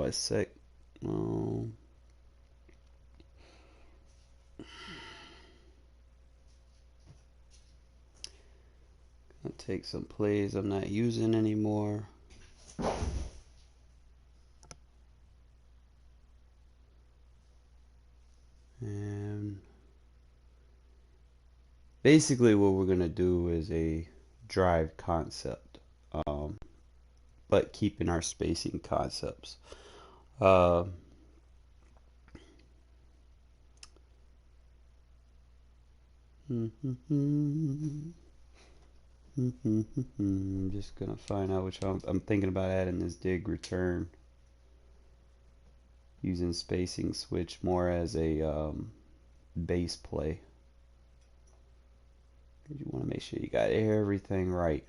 a sec. Um, I'll take some plays I'm not using anymore. And basically what we're going to do is a drive concept, but keeping our spacing concepts. Uh, I'm just going to find out which one. I'm thinking about adding this dig return, using spacing switch more as a base play. You want to make sure you got everything right.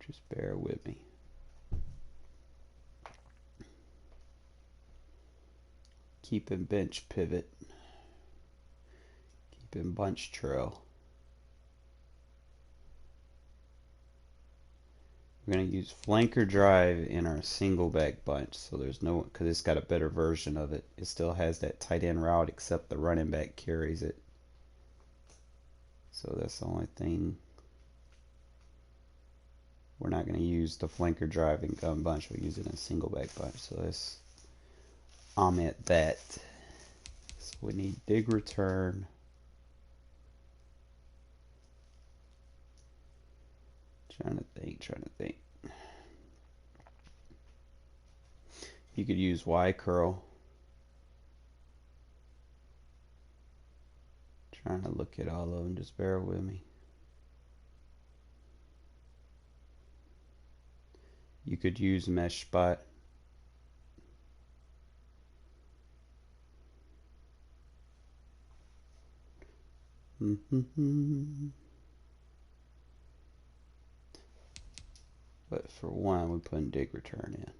Just bear with me. Keeping bench pivot. Keeping bunch trail. We're going to use flanker drive in our single back bunch. So there's no, because it's got a better version of it. It still has that tight end route, except the running back carries it. So that's the only thing. We're not going to use the flanker drive in gun bunch. We'll use it in single back bunch. So let's omit that. So we need dig return. Trying to think. You could use Y curl. Trying to look at all of them, just bear with me. You could use mesh spot. But for one, we put dig return in.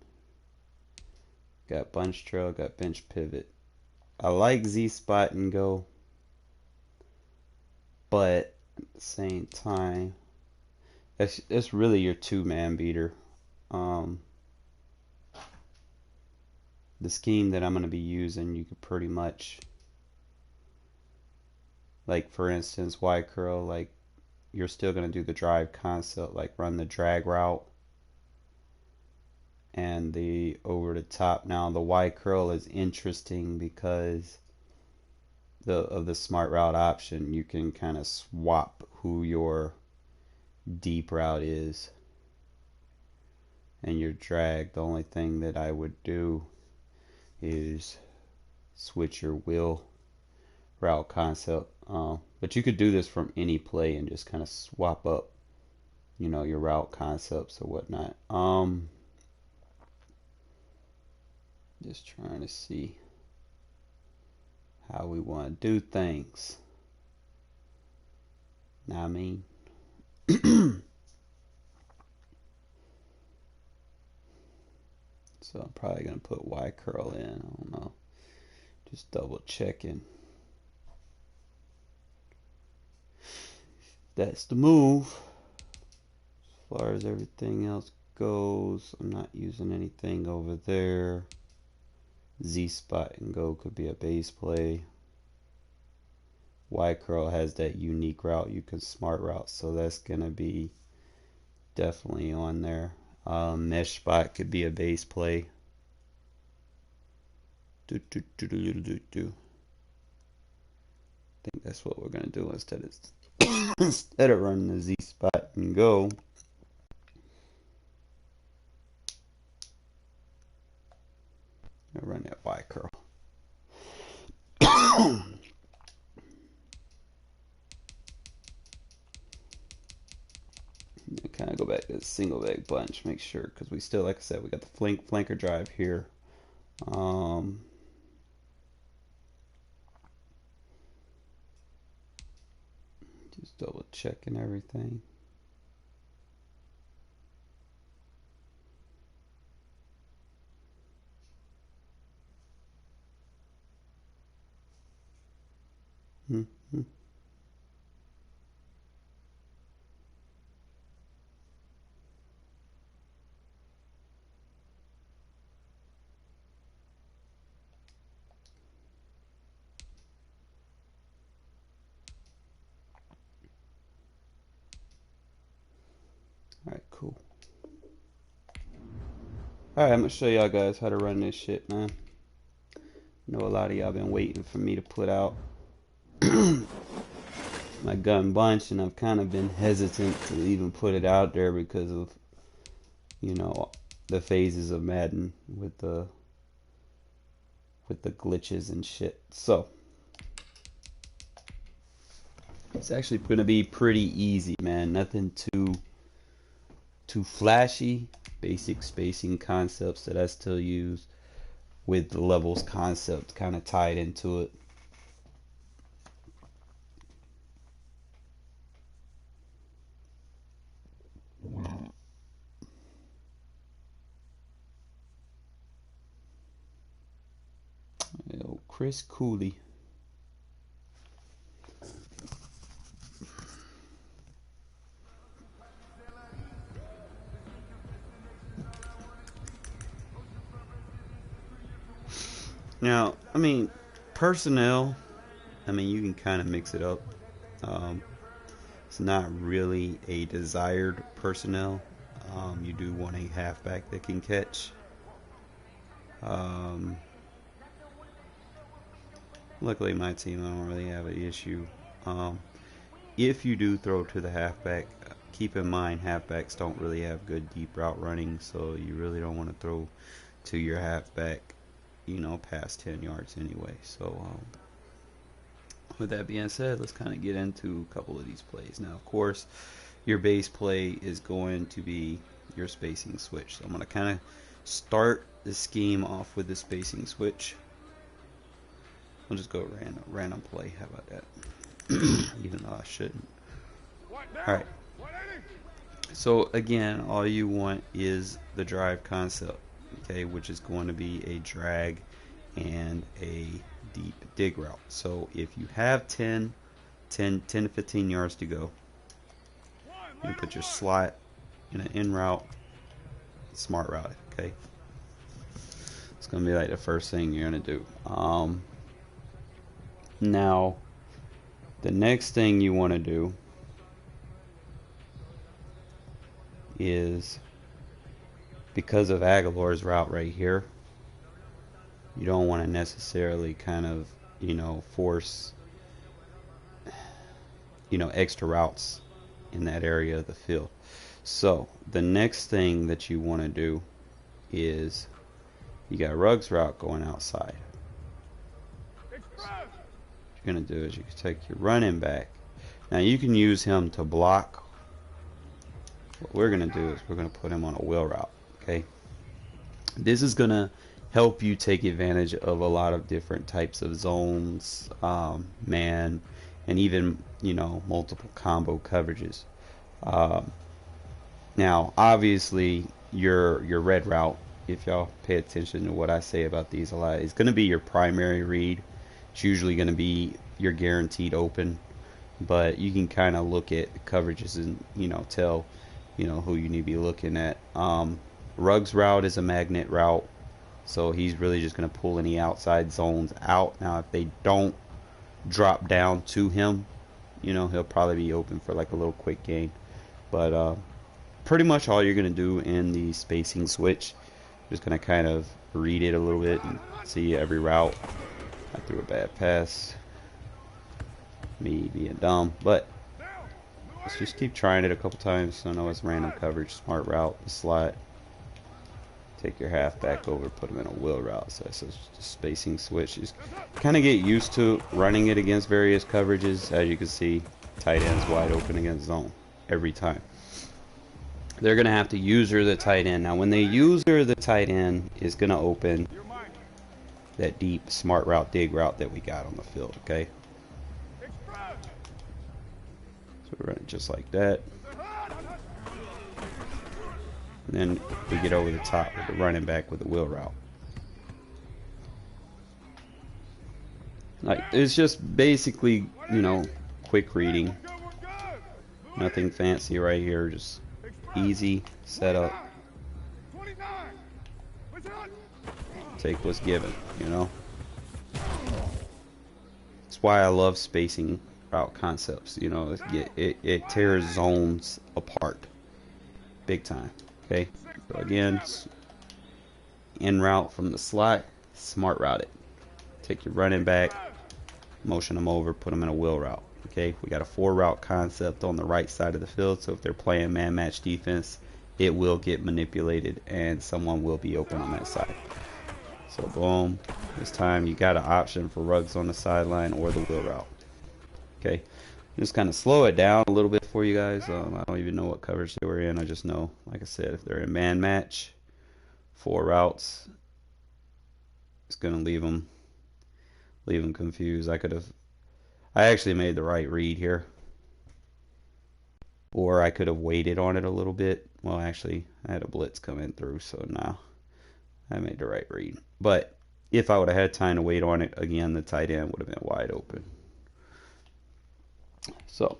Got bunch trail, got bench pivot. I like Z spot and go, but at the same time, that's really your two-man beater. The scheme that I'm going to be using, you could pretty much, like for instance, Y curl, like you're still going to do the drive concept, like run the drag route and the over the top. Now the Y curl is interesting because of the smart route option. You can kind of swap who your deep route is and your drag. The only thing that I would do is switch your wheel route concept. But you could do this from any play and just kind of swap up, your route concepts or whatnot. Just trying to see how we want to do things. Now, I mean, so I'm probably going to put Y curl in. I don't know. Just double checking. That's the move. As far as everything else goes, I'm not using anything over there. Z spot and go could be a base play. Y curl has that unique route you can smart route, so that's gonna be definitely on there. Mesh spot could be a base play. I think that's what we're gonna do instead of running the Z spot and go. I'll run that Y curl. Kind of go back to the single back bunch, make sure, because we still, like I said, we got the flanker drive here. Just double checking everything. Alright, cool. Alright, I'm gonna show y'all guys how to run this shit, man. I know a lot of y'all been waiting for me to put out my gun bunch, and I've kind of been hesitant to even put it out there because of, you know, the phases of Madden with the glitches and shit. So it's actually going to be pretty easy, man. Nothing too flashy. Basic spacing concepts that I still use with the levels concept kind of tied into it. Yo, Chris Cooley. Now, I mean, personnel, I mean, you can kind of mix it up. It's not really a desired personnel. You do want a halfback that can catch. Luckily, my team, I don't really have an issue. If you do throw to the halfback, keep in mind halfbacks don't really have good deep route running, so you really don't want to throw to your halfback, you know, past 10 yards anyway. So with that being said, let's kind of get into a couple of these plays. Now, of course, your base play is going to be your spacing switch. So I'm going to kind of start the scheme off with the spacing switch. We'll just go random play. How about that? Even though I shouldn't. Alright. So again, all you want is the drive concept, okay, which is going to be a drag and a deep dig route. So if you have 10 to 15 yards to go, you put your slot in an in route, smart route, okay? It's going to be like the first thing you're going to do. Now, the next thing you want to do is, because of Aguilar's route right here, you don't want to necessarily kind of, you know, force, you know, extra routes in that area of the field. So the next thing that you want to do is, you got Ruggs' route going outside. What you're going to do is you can take your running back. Now you can use him to block. What we're going to do is we're going to put him on a wheel route, okay? This is going to help you take advantage of a lot of different types of zones, man, and even, you know, multiple combo coverages. Now, obviously, your red route, if y'all pay attention to what I say about these a lot, is going to be your primary read. It's usually going to be your guaranteed open, but you can kind of look at the coverages and, you know, tell, you know, who you need to be looking at. Ruggs' route is a magnet route, so he's really just going to pull any outside zones out. Now, if they don't drop down to him, you know, he'll probably be open for like a little quick gain. But pretty much all you're going to do in the spacing switch, just going to kind of read it a little bit and see every route. I threw a bad pass, me being dumb, but let's just keep trying it a couple times. I know it's random coverage, smart route, the slot. Take your halfback over, put him in a wheel route. So that's a spacing switch. Just kind of get used to running it against various coverages. As you can see, tight end's wide open against zone every time. They're going to have to user the tight end. Now, when they user the tight end, is going to open that deep smart route, dig route that we got on the field, okay? So we run it just like that. And then we get over the top with the running back with the wheel route. Like, it's just basically, you know, quick reading. Nothing fancy right here, just easy setup. Take what's given, you know. That's why I love spacing route concepts, you know. It tears zones apart. big time. Okay, so again, in route from the slot, smart route it. Take your running back, motion them over, put them in a wheel route. Okay, we got a 4 route concept on the right side of the field, so if they're playing man match defense, it will get manipulated and someone will be open on that side. So boom, this time you got an option for Ruggs on the sideline or the wheel route. Okay, just kind of slow it down a little bit for you guys. I don't even know what coverage they were in. I just know, like I said, if they're in man match, 4 routes, it's gonna leave them confused. I actually made the right read here, or I could have waited on it a little bit. Well, actually, I had a blitz coming through, so now I made the right read. But if I would have had time to wait on it, again, the tight end would have been wide open. So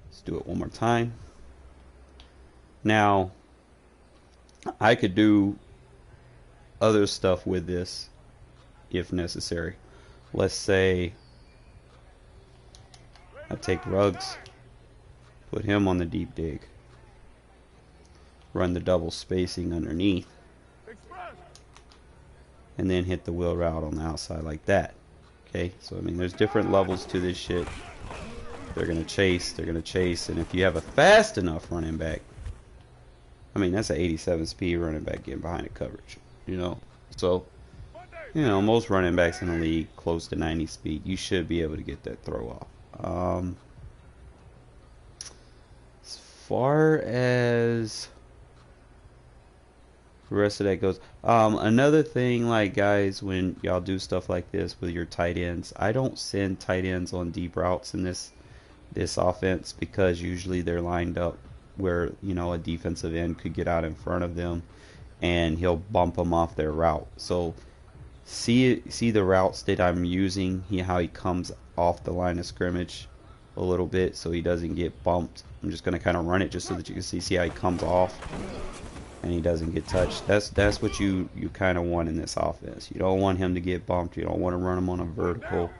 let's do it one more time. Now, I could do other stuff with this if necessary. Let's say I take Ruggs, put him on the deep dig, run the double spacing underneath, and then hit the wheel route on the outside like that. Okay, so I mean, there's different levels to this shit. They're gonna chase, and if you have a fast enough running back, I mean, that's an 87 speed running back getting behind the coverage, you know. So, you know, most running backs in the league close to 90 speed, you should be able to get that throw off. As far as the rest of that goes, another thing, like, guys, when y'all do stuff like this with your tight ends, I don't send tight ends on deep routes in this offense, because usually they're lined up where, you know, a defensive end could get out in front of them and he'll bump them off their route. So see the routes that I'm using, how he comes off the line of scrimmage a little bit so he doesn't get bumped. I'm just going to kind of run it just so that you can see how he comes off and he doesn't get touched. That's what you kind of want in this offense. You don't want him to get bumped. You don't want to run him on a vertical.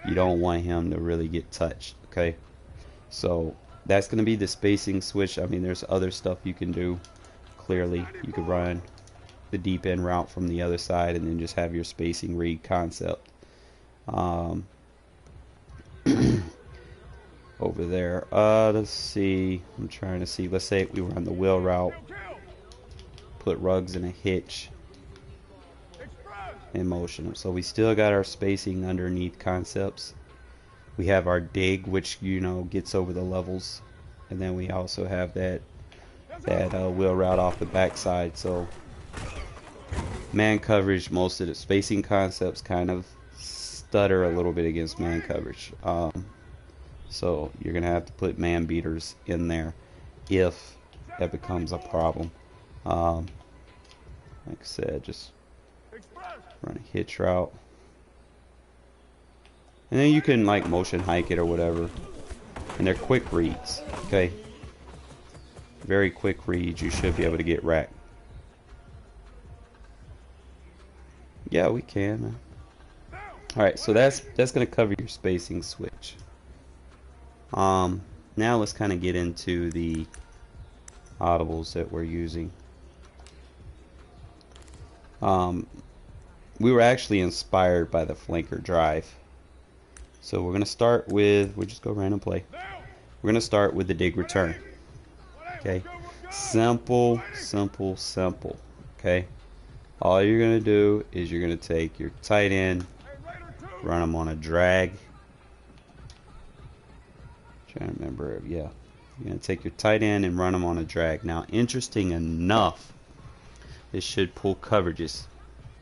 You don't want him to really get touched. Okay, so that's going to be the spacing switch. I mean, there's other stuff you can do. Clearly, you could run the deep end route from the other side and then just have your spacing read concept over there. Let's see. I'm trying to see. Let's say we run the wheel route, put Ruggs in a hitch, and motion him. So we still got our spacing underneath concepts. We have our dig, which, you know, gets over the levels, and then we also have that wheel route off the backside. So man coverage, most of the spacing concepts kind of stutter a little bit against man coverage. So you're gonna have to put man beaters in there if that becomes a problem. Like I said, just run a hitch route, and then you can like motion hike it or whatever, and they're quick reads. Okay, very quick reads. You should be able to get racked. Yeah, we can, man. Alright, so that's gonna cover your spacing switch. Now let's kind of get into the audibles that we're using. We were actually inspired by the flanker drive. So we're gonna start with, we'll just go random play. We're gonna start with the dig return. Okay, simple, simple, simple. Okay, all you're gonna do is you're gonna take your tight end, run them on a drag. Trying to remember, yeah, you're gonna take your tight end and run them on a drag. Now, interesting enough, this should pull coverages,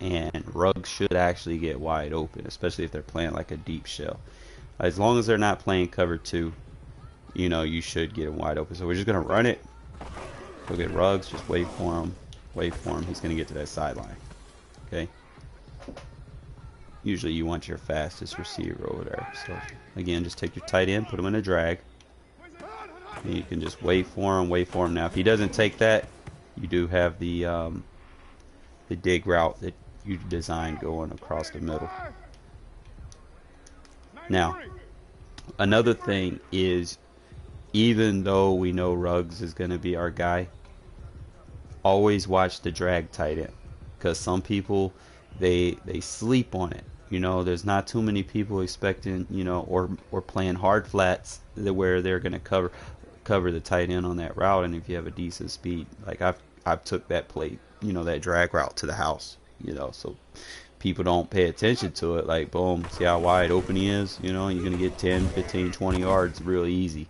and Ruggs should actually get wide open, especially if they're playing like a deep shell. As long as they're not playing cover 2, you know, you should get him wide open. So we're just gonna run it. Look at Ruggs, just wait for him. Wait for him. He's gonna get to that sideline. Okay. Usually you want your fastest receiver over there. So again, just take your tight end, put him in a drag, and you can just wait for him. Wait for him. Now, if he doesn't take that, you do have the dig route that you designed going across the middle. Now, another thing is, even though we know Ruggs is going to be our guy, always watch the drag tight end, because some people they sleep on it. You know, there's not too many people expecting, you know, or playing hard flats where they're gonna cover the tight end on that route. And if you have a decent speed, like I've took that play, you know, that drag route to the house, you know, so people don't pay attention to it. Like, boom, see how wide open he is, you know, you're gonna get 10, 15, 20 yards really easy.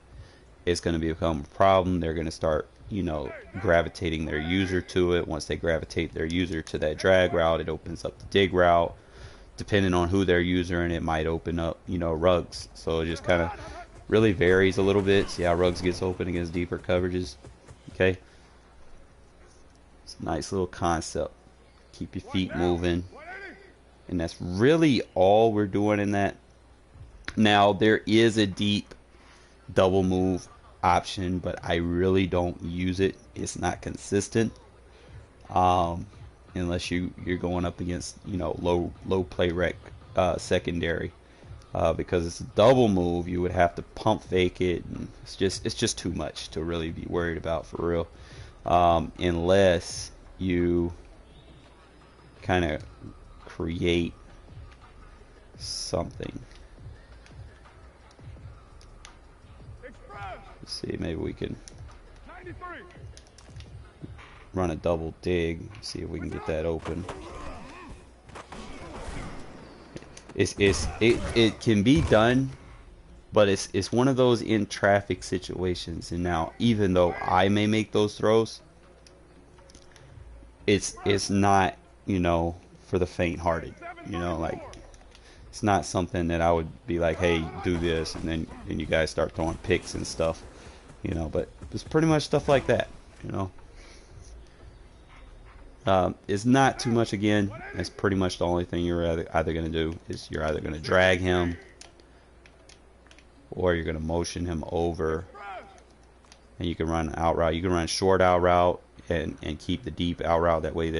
It's gonna become a problem. They're gonna start, you know, gravitating their user to it. Once they gravitate their user to that drag route, it opens up the dig route. Depending on who their user, and it might open up, you know, rugs. So it just kind of really varies a little bit. See how rugs gets open against deeper coverages. Okay, it's a nice little concept. Keep your feet moving, and that's really all we're doing in that. Now there is a deep double move option, but I really don't use it. It's not consistent. Unless you're going up against, you know, low play rec secondary, because it's a double move. You would have to pump fake it, and it's just too much to really be worried about for real, unless you kind of create something. Let's see, maybe we can run a double dig, see if we can get that open. It can be done, but it's one of those in traffic situations. And now, even though I may make those throws, it's not, you know, for the faint-hearted. You know, like, it's not something that I would be like, hey, do this, and then you guys start throwing picks and stuff, you know. But it's pretty much stuff like that, you know. It's not too much. Again, it's pretty much the only thing you're either going to do is you're either going to drag him, or you're going to motion him over, and you can run out route. You can run short out route and keep the deep out route. That way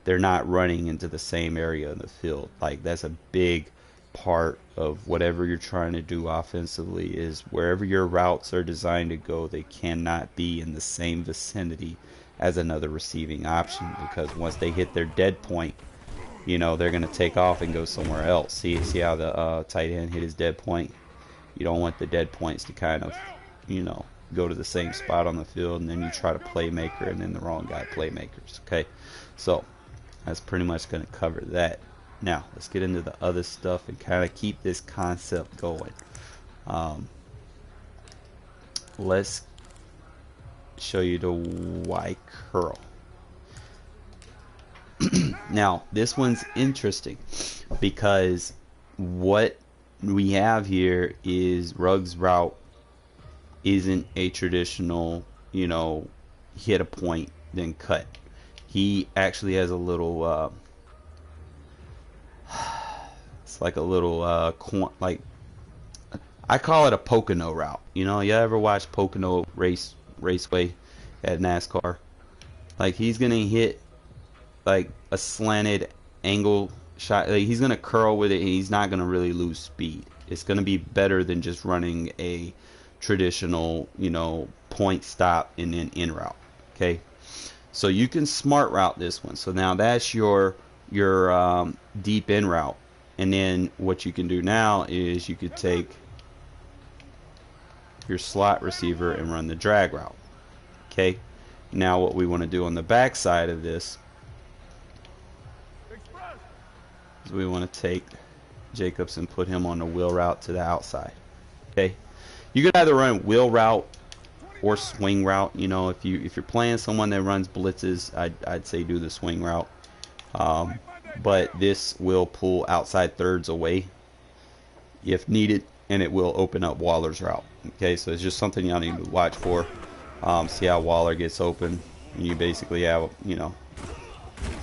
they're not running into the same area in the field. Like, that's a big part of whatever you're trying to do offensively, is wherever your routes are designed to go, they cannot be in the same vicinity as another receiving option, because once they hit their dead point, you know, they're going to take off and go somewhere else. See how the tight end hit his dead point? You don't want the dead points to kind of, you know, go to the same spot on the field, and then you try to playmaker, and then the wrong guy playmakers. Okay, so that's pretty much going to cover that. Now let's get into the other stuff and kind of keep this concept going. Let's show you the Y curl. Now this one's interesting, because what we have here is Ruggs' route isn't a traditional, you know, hit a point then cut. He actually has a little it's like a little like, I call it a Pocono route. You know, you ever watch Pocono Raceway at NASCAR? Like, he's gonna hit like a slanted angle shot. Like, he's gonna curl with it, and he's not gonna really lose speed. It's gonna be better than just running a traditional, you know, point stop and then in route. Okay, so you can smart route this one. So now that's your deep in route, and then what you can do now is you could take your slot receiver and run the drag route. Okay, now what we want to do on the back side of this is we want to take Jacobs and put him on the wheel route to the outside. Okay, you could either run wheel route or swing route. You know, if you're playing someone that runs blitzes, I'd say do the swing route. But this will pull outside thirds away if needed, and it will open up Waller's route. Okay, so it's just something y'all need to watch for. See how Waller gets open, and you basically have, you know,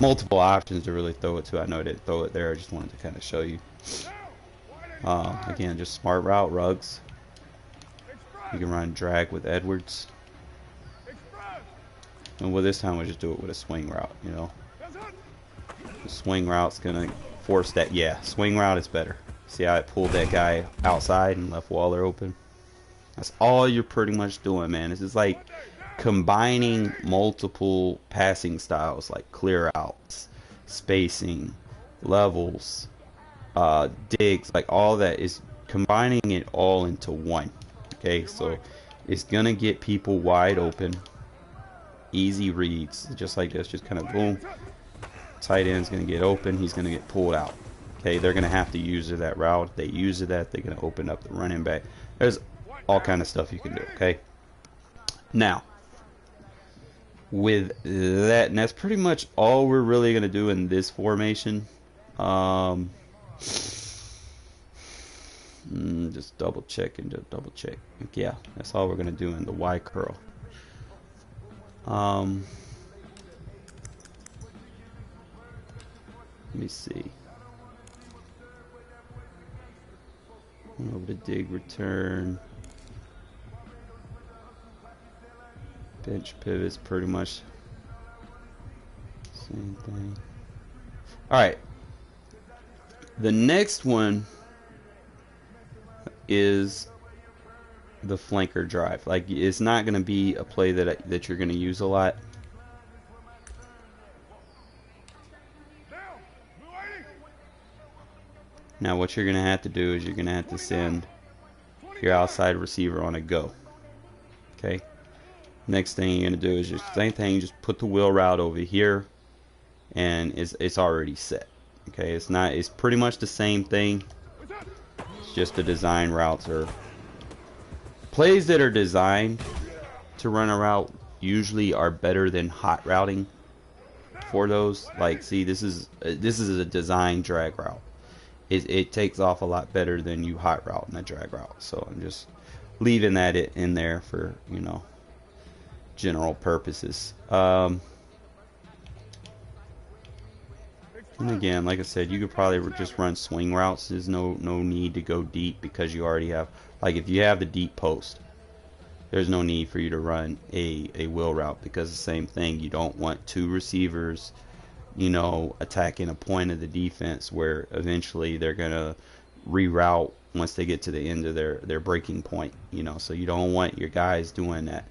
multiple options to really throw it to. I know I didn't throw it there, I just wanted to kind of show you. Again, just smart route, Ruggs. You can run drag with Edwards, and with this time we'll just do it with a swing route. You know, the swing route's gonna force that. Yeah, swing route is better. See how it pulled that guy outside and left Waller open? That's all you're pretty much doing, man. This is like combining multiple passing styles like clear outs, spacing, levels, digs, like all that is combining it all into one. Okay, so it's gonna get people wide open, easy reads, just like this, just kind of boom. Tight end's gonna get open, he's gonna get pulled out. Okay, they're gonna have to use that route. If they use that, they're gonna open up the running back. There's all kind of stuff you can do. Okay, now with that, and that's pretty much all we're really gonna do in this formation. Just double check and just double check. Yeah, that's all we're gonna do in the Y curl. Let me see. Over to dig return. Bench pivots, pretty much same thing. All right. The next one is the flanker drive. Like, it's not going to be a play that you're going to use a lot. Now what you're going to have to do is you're going to have to send your outside receiver on a go. Okay. Next thing you're going to do is just same thing. Just put the wheel route over here, and it's already set. Okay. It's pretty much the same thing. It's just the design routes are plays that are designed to run a route usually are better than hot routing for those. Like, see, this is a design drag route. It takes off a lot better than you hot route in a drag route. So I'm just leaving that in there for, you know, general purposes. And again, like I said, you could probably just run swing routes. There's no need to go deep because you already have, like, if you have the deep post, there's no need for you to run a wheel route, because the same thing, you don't want two receivers, you know, attacking a point of the defense where eventually they're gonna reroute once they get to the end of their breaking point, you know. So you don't want your guys doing that.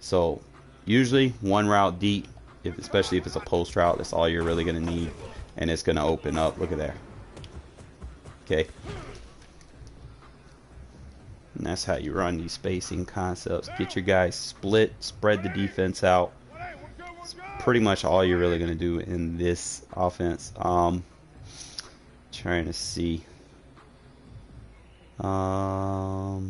So usually one route deep, especially if it's a post route, that's all you're really gonna need, and it's gonna open up. Look at there. Okay. And that's how you run these spacing concepts. Get your guys split, spread the defense out. It's pretty much all you're really going to do in this offense. Trying to see. Yeah,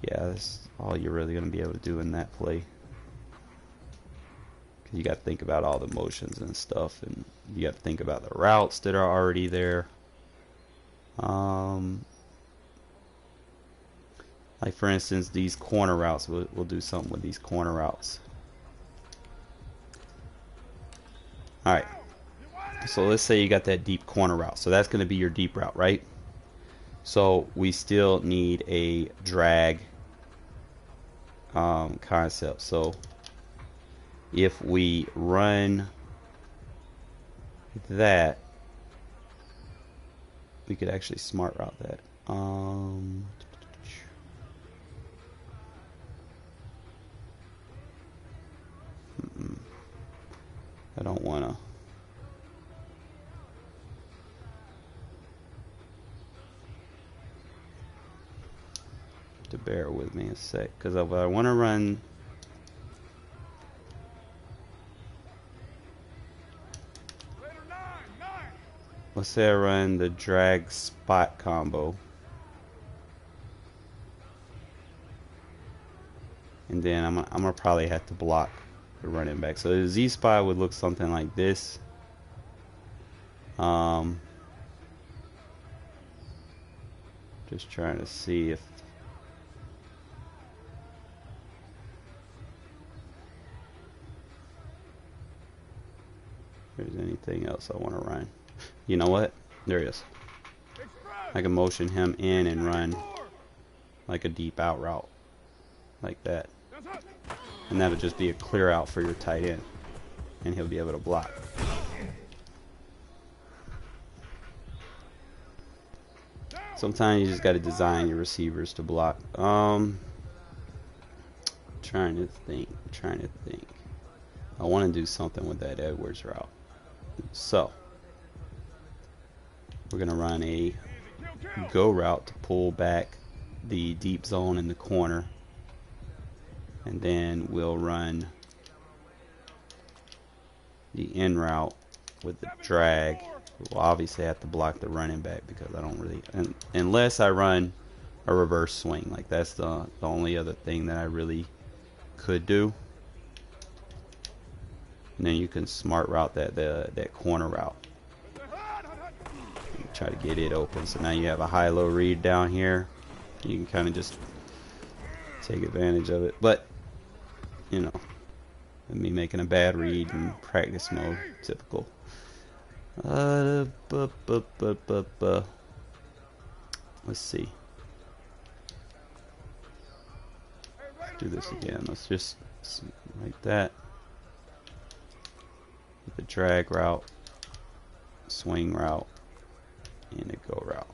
that's all you're really going to be able to do in that play. You got to think about all the motions and stuff, and you got to think about the routes that are already there. Like, for instance, these corner routes, we'll do something with these corner routes. Alright, so let's say you got that deep corner route, so that's going to be your deep route, right? So we still need a drag concept. So if we run that, we could actually smart route that. I don't want to bear with me a sec, because if I want to run let's say I run the drag spot combo, and then I'm gonna probably have to block the running back. So the Z spot would look something like this. Just trying to see if there's anything else I want to run. You know what? There he is. I can motion him in and run like a deep out route, like that. And that'll just be a clear out for your tight end, and he'll be able to block. Sometimes you just got to design your receivers to block. trying to think. I want to do something with that Edwards route. So we're gonna run a go route to pull back the deep zone in the corner, and then we'll run the in route with the drag. We'll obviously have to block the running back because I don't really, unless I run a reverse swing. Like that's the only other thing that I really could do. And then you can smart route that corner route. Try to get it open. So now you have a high-low read down here. You can kind of just take advantage of it. But you know, me making a bad read in practice mode, typical. Let's see. Do this again. Let's just like that. With the drag route, swing route, and a go route.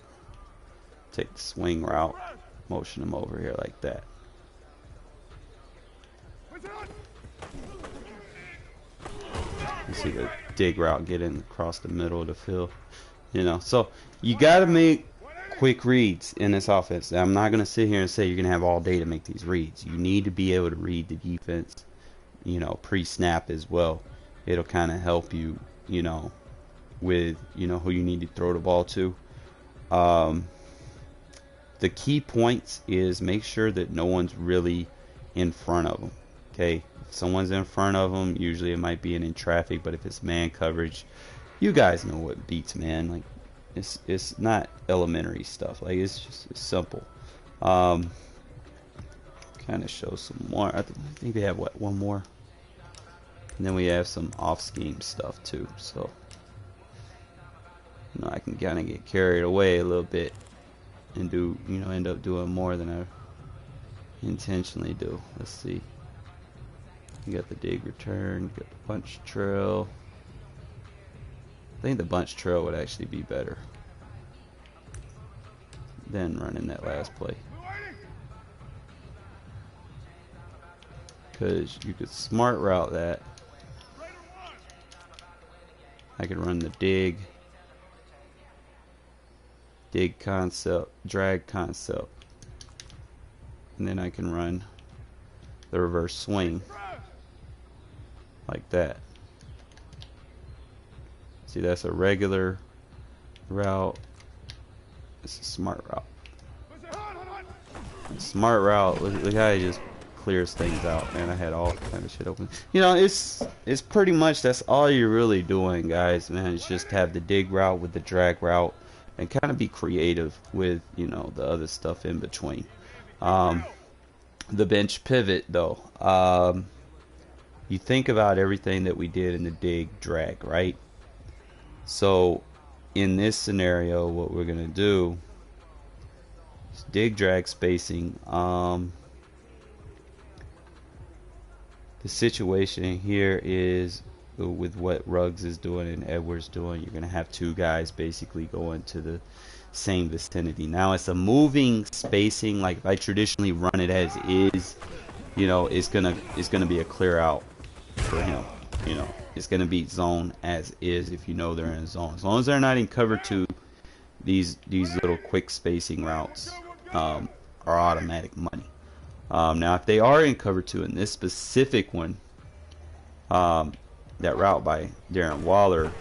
Take the swing route, motion them over here like that. You see the dig route getting across the middle of the field. You know, so you got to make quick reads in this offense. I'm not going to sit here and say you're going to have all day to make these reads. You need to be able to read the defense, you know, pre-snap as well. It'll kind of help you, you know, with, you know, who you need to throw the ball to. The key points is make sure that no one's really in front of them. Okay, if someone's in front of them, usually it might be in traffic, but if it's man coverage, you guys know what beats man. Like it's not elementary stuff. Like it's simple. Kind of show some more. I think they have what, one more, and then we have some off scheme stuff too. So you know, I can kind of get carried away a little bit and do, you know, end up doing more than I intentionally do. Let's see. You got the dig return, you got the bunch trail. I think the bunch trail would actually be better than running that last play, because you could smart route that. I could run the dig concept, drag concept, and then I can run the reverse swing like that. See, that's a regular route. It's a smart route. And smart route, look how he just clears things out, man. I had all kind of shit open. You know, it's pretty much, that's all you're really doing, guys, man. It's just have the dig route with the drag route and kind of be creative with, you know, the other stuff in between. The bench pivot, though, you think about everything that we did in the dig drag, right? So in this scenario, what we're gonna do is dig drag spacing. The situation here is with what Ruggs is doing and Edwards doing, you're gonna have two guys basically going to the same vicinity. Now it's a moving spacing. Like if I traditionally run it as is, you know, it's gonna be a clear out for him. You know, it's gonna be zone as is if you know they're in a zone. As long as they're not in cover two, these little quick spacing routes are automatic money. Now if they are in cover two, in this specific one, that route by Darren Waller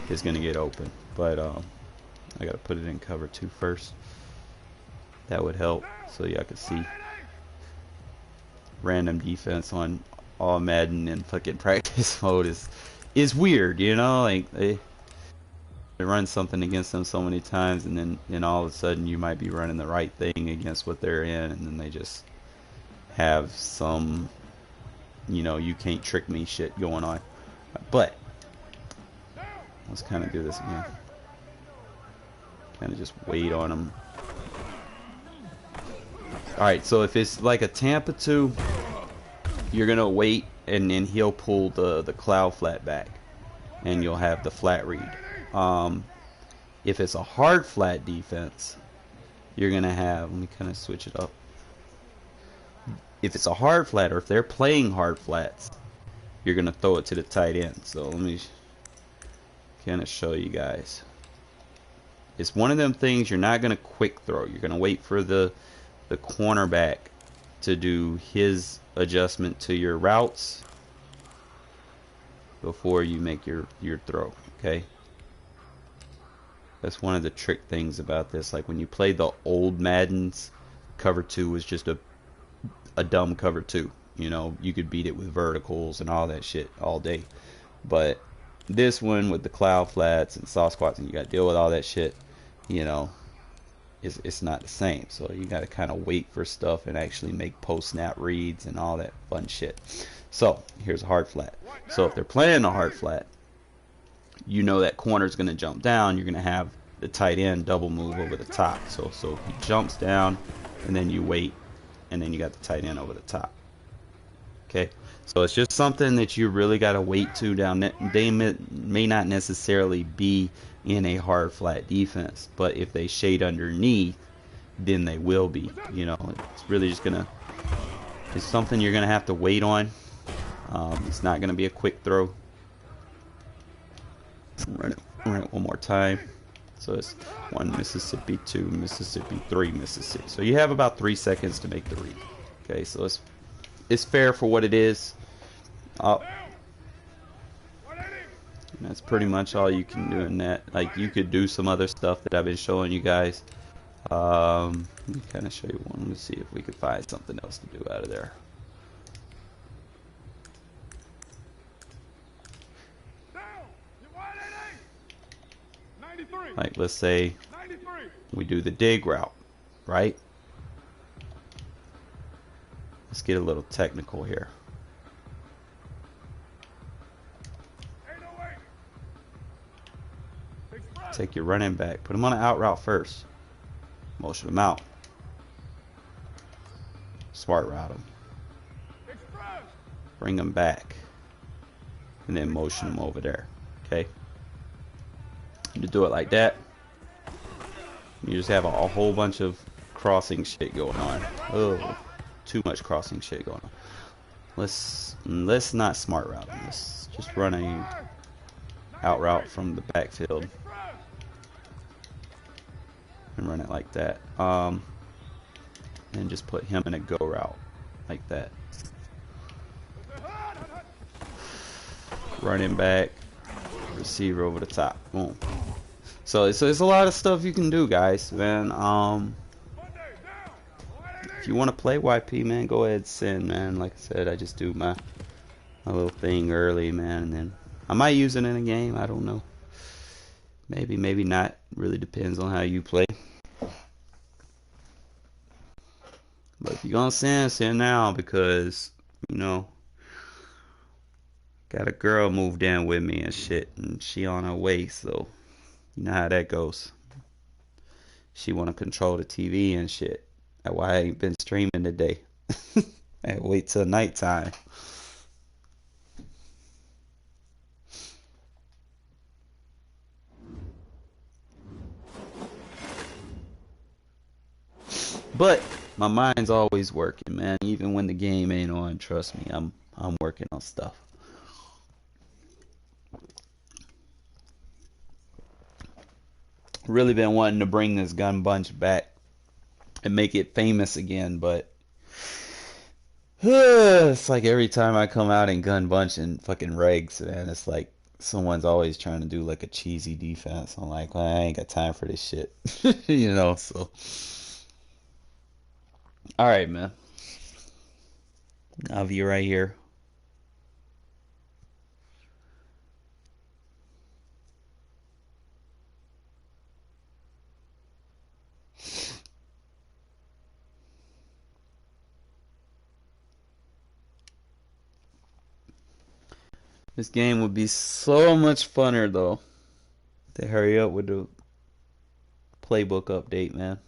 is gonna get open, but I gotta put it in cover two first. That would help, so y'all could see random defense on all Madden and fucking practice mode is weird, you know. Like they run something against them so many times, and then all of a sudden you might be running the right thing against what they're in, and then they just have some, you know, you can't trick me shit going on. But let's kind of do this again. Kind of just wait on them. Alright, so if it's like a Tampa 2, you're going to wait, and then he'll pull the cloud flat back, and you'll have the flat read. If it's a hard flat defense, you're going to have, let me kind of switch it up. if it's a hard flat or if they're playing hard flats, you're gonna throw it to the tight end. So let me kind of show you guys. It's one of them things you're not gonna quick throw. You're gonna wait for the cornerback to do his adjustment to your routes before you make your throw. Okay, that's one of the trick things about this. Like when you play the old Maddens, cover two was just a dumb cover two. You know, you could beat it with verticals and all that shit all day. But this one with the cloud flats and soft squats, and you got to deal with all that shit, you know, it's not the same. So you got to kind of wait for stuff and actually make post snap reads and all that fun shit. So here's a hard flat. So if they're playing a hard flat, you know that corner's going to jump down. You're going to have the tight end double move over the top. So he jumps down, and then you wait, and then you got the tight end over the top. Okay, so it's just something that you really got to wait to down. They may not necessarily be in a hard flat defense, but if they shade underneath, then they will be. You know, it's really just it's something you're gonna have to wait on. It's not gonna be a quick throw. Run it one more time. So it's 1 Mississippi, 2 Mississippi, 3 Mississippi. So you have about 3 seconds to make the read. Okay, so it's fair for what it is. And that's pretty much all you can do in that. Like, you could do some other stuff that I've been showing you guys. Let me kind of show you one. Let's see if we could find something else to do out of there. Like, let's say we do the dig route, right? Let's get a little technical here. Take your running back, put him on an out route first. Motion him out. Smart route him. Bring him back. And then motion him over there. Okay? You do it like that. You just have a whole bunch of crossing shit going on. Oh, too much crossing shit going on. Let's not smart route him. Let's just run a out route from the backfield and run it like that. And just put him in a go route like that. Running back, receiver over the top. Boom. So it's a lot of stuff you can do, guys, man. If you want to play YP, man, go ahead and send, man. Like I said, I just do my little thing early, man, and then I might use it in a game. I don't know. Maybe, maybe not. Really depends on how you play. But if you're gonna send now, because, you know, got a girl moved in with me and shit, and she on her way, so you know how that goes. She wanna control the TV and shit. That's why I ain't been streaming today. I wait till nighttime. But my mind's always working, man. Even when the game ain't on, trust me, I'm working on stuff. Really been wanting to bring this gun bunch back and make it famous again, but it's like every time I come out in gun bunch and fucking regs, man, it's like someone's always trying to do like a cheesy defense. I'm like, well, I ain't got time for this shit. You know, so alright, man. I'll be right here. This game would be so much funner, though. They hurry up with the playbook update, man.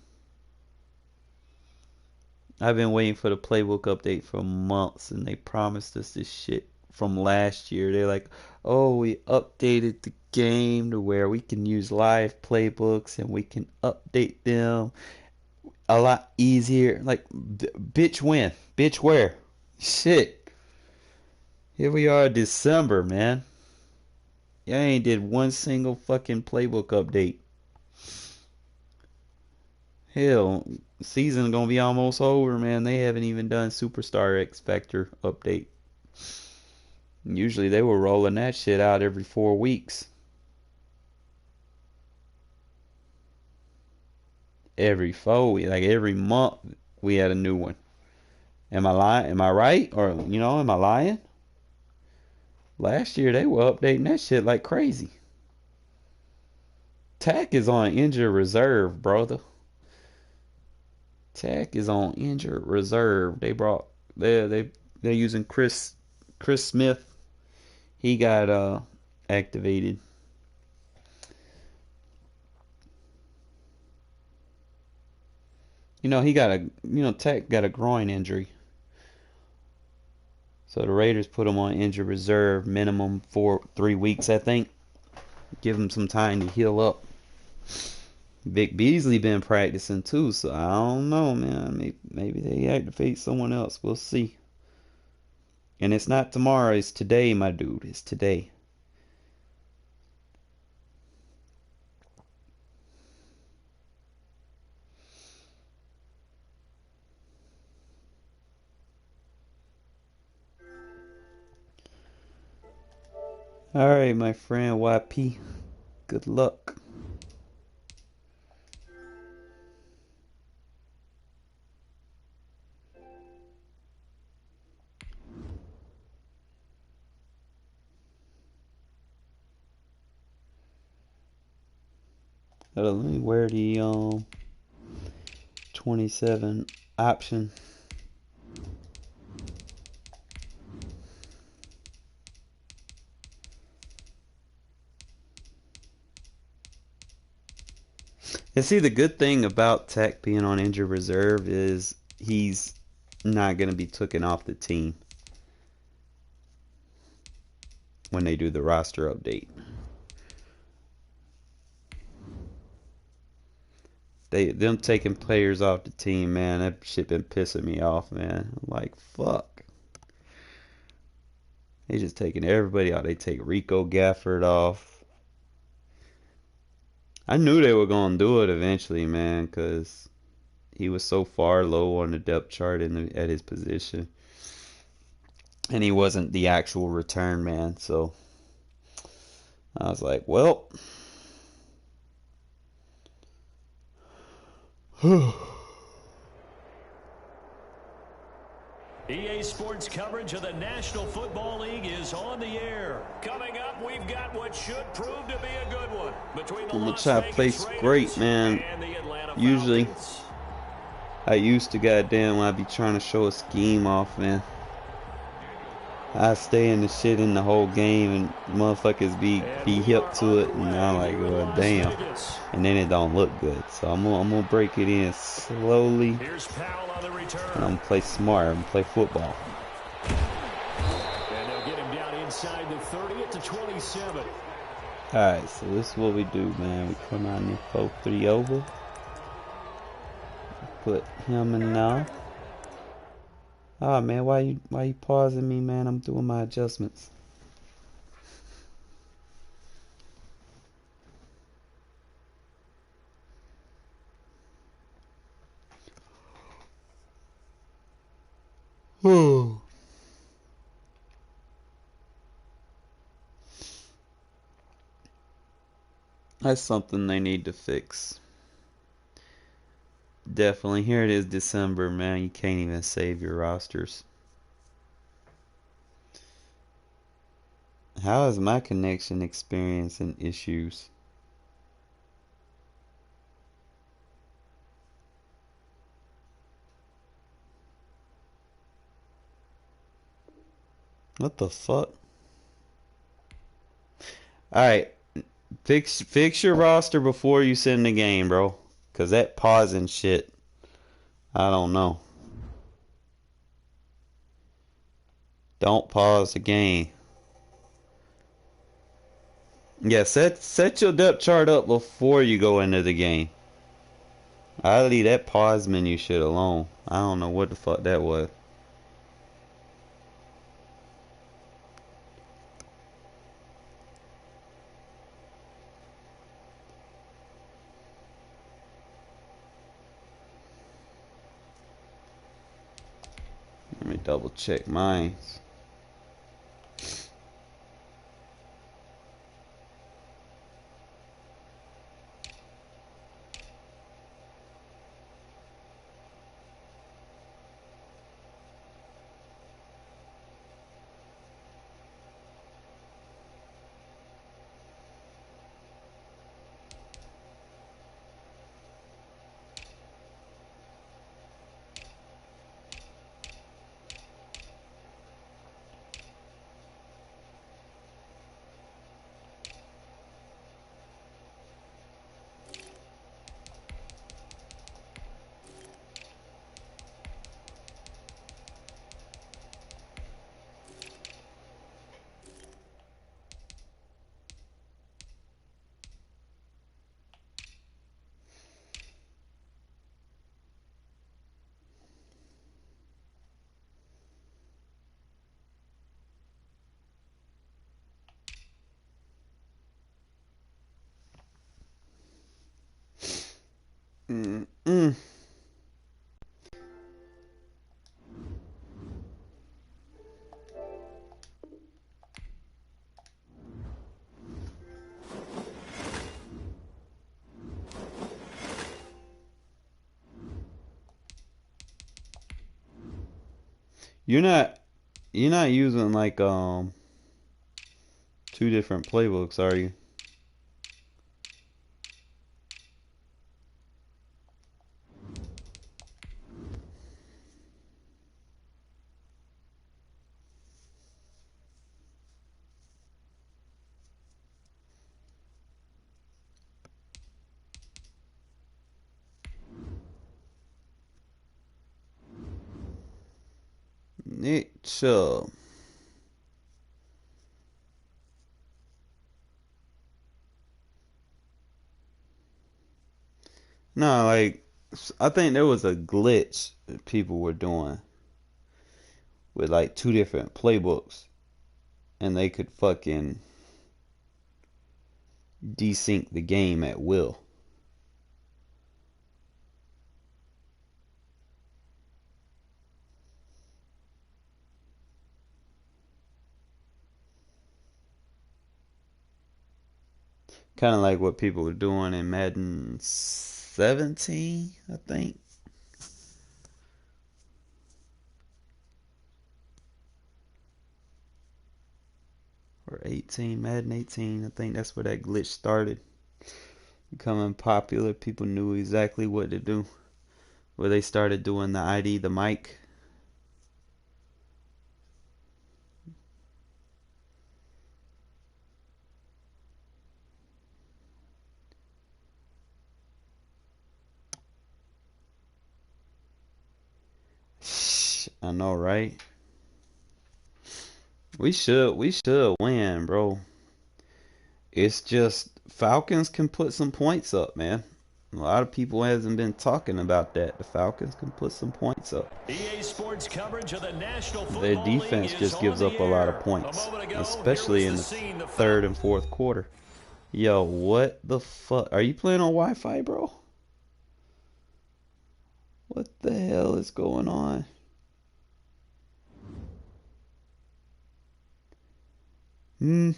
I've been waiting for the playbook update for months, and they promised us this shit from last year. They're like, oh, we updated the game to where we can use live playbooks and we can update them a lot easier. Like, bitch, when? Bitch, where? Shit. Here we are, December, man. Y'all ain't did one single fucking playbook update. Hell, season gonna be almost over, man. They haven't even done Superstar X Factor update. Usually they were rolling that shit out every 4 weeks. Every 4 weeks, like every month, we had a new one. Am I lying? Am I right? Or am I lying? Last year they were updating that shit like crazy. Tack is on injured reserve, brother. Tack is on injured reserve. They're using Chris Smith. He got activated. He got Tack got a groin injury. So the Raiders put him on injured reserve, minimum for 3 weeks, I think. Give him some time to heal up. Vic Beasley been practicing too, so I don't know, man. Maybe they activate someone else. We'll see. And it's not tomorrow, it's today, my dude. It's today. Alright, my friend YP. Good luck. Let me wear the 27 option. And see, the good thing about Tech being on injured reserve is he's not going to be taken off the team when they do the roster update. Them taking players off the team, man, that shit been pissing me off, man. I'm like, fuck. They just taking everybody out. They take Rico Gafford off. I knew they were gonna do it eventually, man, because he was so far low on the depth chart at his position, and he wasn't the actual return man. So I was like, well. EA Sports coverage of the National Football League is on the air. Coming up, we've got what should prove to be a good one between the Las Vegas Raiders and the Atlanta Falcons. Usually, I used to goddamn when I be trying to show a scheme off, man. I stay in the shit in the whole game and motherfuckers be hip to it, and I'm like, well, damn. And then it don't look good. So I'm gonna break it in slowly. And I'm gonna play smart. I'm gonna play football. And they'll get him down inside the 30 to 27. Alright, so this is what we do, man. We come out in 4-3 over. Put him in now. Oh man, why you pausing me, man? I'm doing my adjustments. Oh. That's something they need to fix. Definitely. Here it is, December, man. You can't even save your rosters. How is my connection experiencing issues? What the fuck? Alright. Fix your roster before you send the game, bro. Cause that pausing shit, I don't know. Don't pause the game. Yeah, set your depth chart up before you go into the game. I leave that pause menu shit alone. I don't know what the fuck that was. Let me double check mine. Mm-mm. You're not you're not using like two different playbooks, are you? Nature. No, like I think there was a glitch that people were doing with like two different playbooks, and they could fucking desync the game at will. Kind of like what people were doing in Madden 17, I think, or 18, Madden 18. I think that's where that glitch started becoming popular. People knew exactly what to do. Where they started doing the ID, the mic. I know, right? We should win, bro. It's just Falcons can put some points up, man. A lot of people hasn't been talking about that. The Falcons can put some points up. EA Sports coverage of the National Their Football League defense is just on gives the up a lot of air. A points, moment ago, here especially was in the the scene. The third and Falcons. fourth quarter. Yo, what the fuck? Are you playing on Wi-Fi, bro? What the hell is going on? Hmm.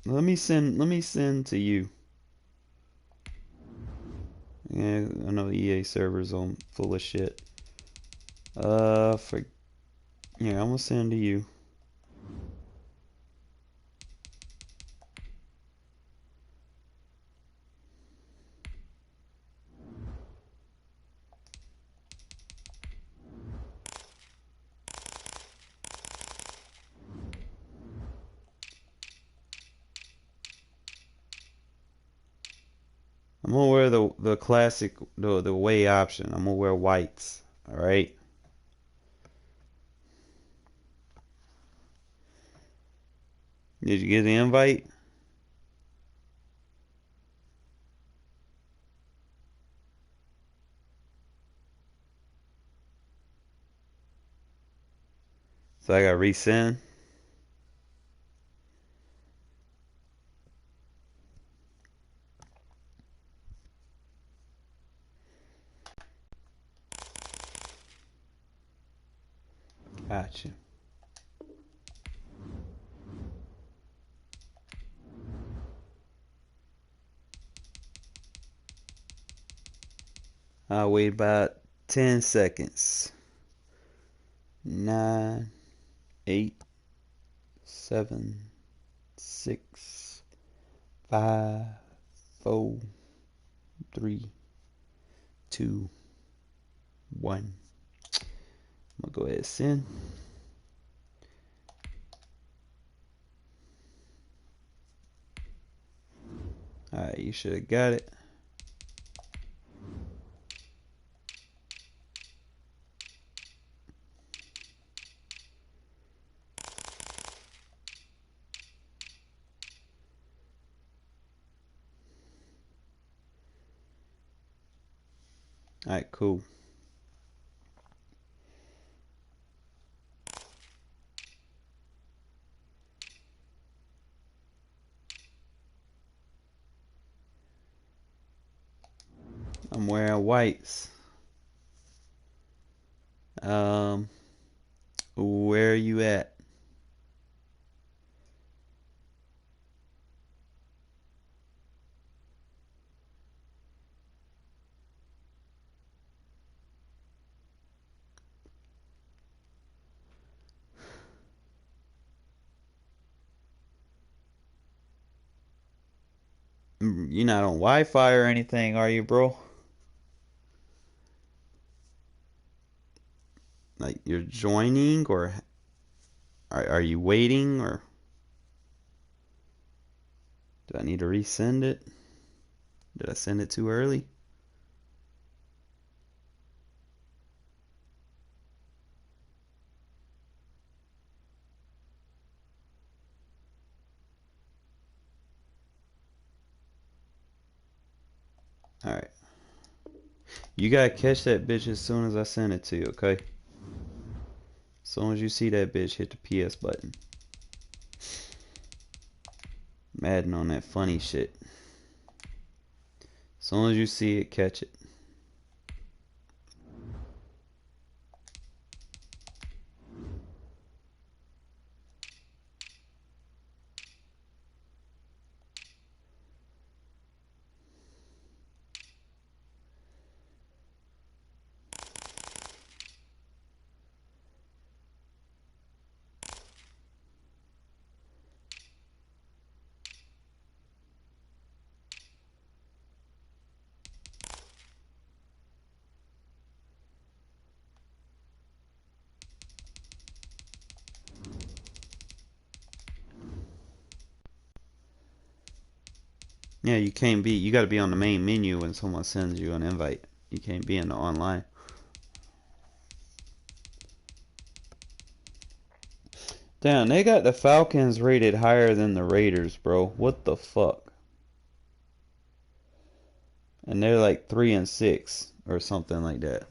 Let me send to you. Yeah, I know EA servers on full of shit. For yeah, I'm gonna send to you. I'm gonna wear the classic the way option. I'm gonna wear whites. All right. Did you get the invite? So I got resend. Gotcha. I'll wait about 10 seconds. 9, 8, 7, 6, 5, 4, 3, 2, 1. I'm gonna go ahead and send. Alright, you should have got it. Alright, cool. I'm wearing whites. Where are you at? You're not on Wi-Fi or anything, are you, bro? Like you're joining, or are you waiting, or do I need to resend it? Did I send it too early? Alright. You gotta catch that bitch as soon as I send it to you, okay? As soon as you see that bitch, hit the PS button. Madden on that funny shit. As soon as you see it, catch it. Yeah, you can't be. You gotta be on the main menu when someone sends you an invite. You can't be in the online. Damn, they got the Falcons rated higher than the Raiders, bro. What the fuck? And they're like 3-6 or something like that.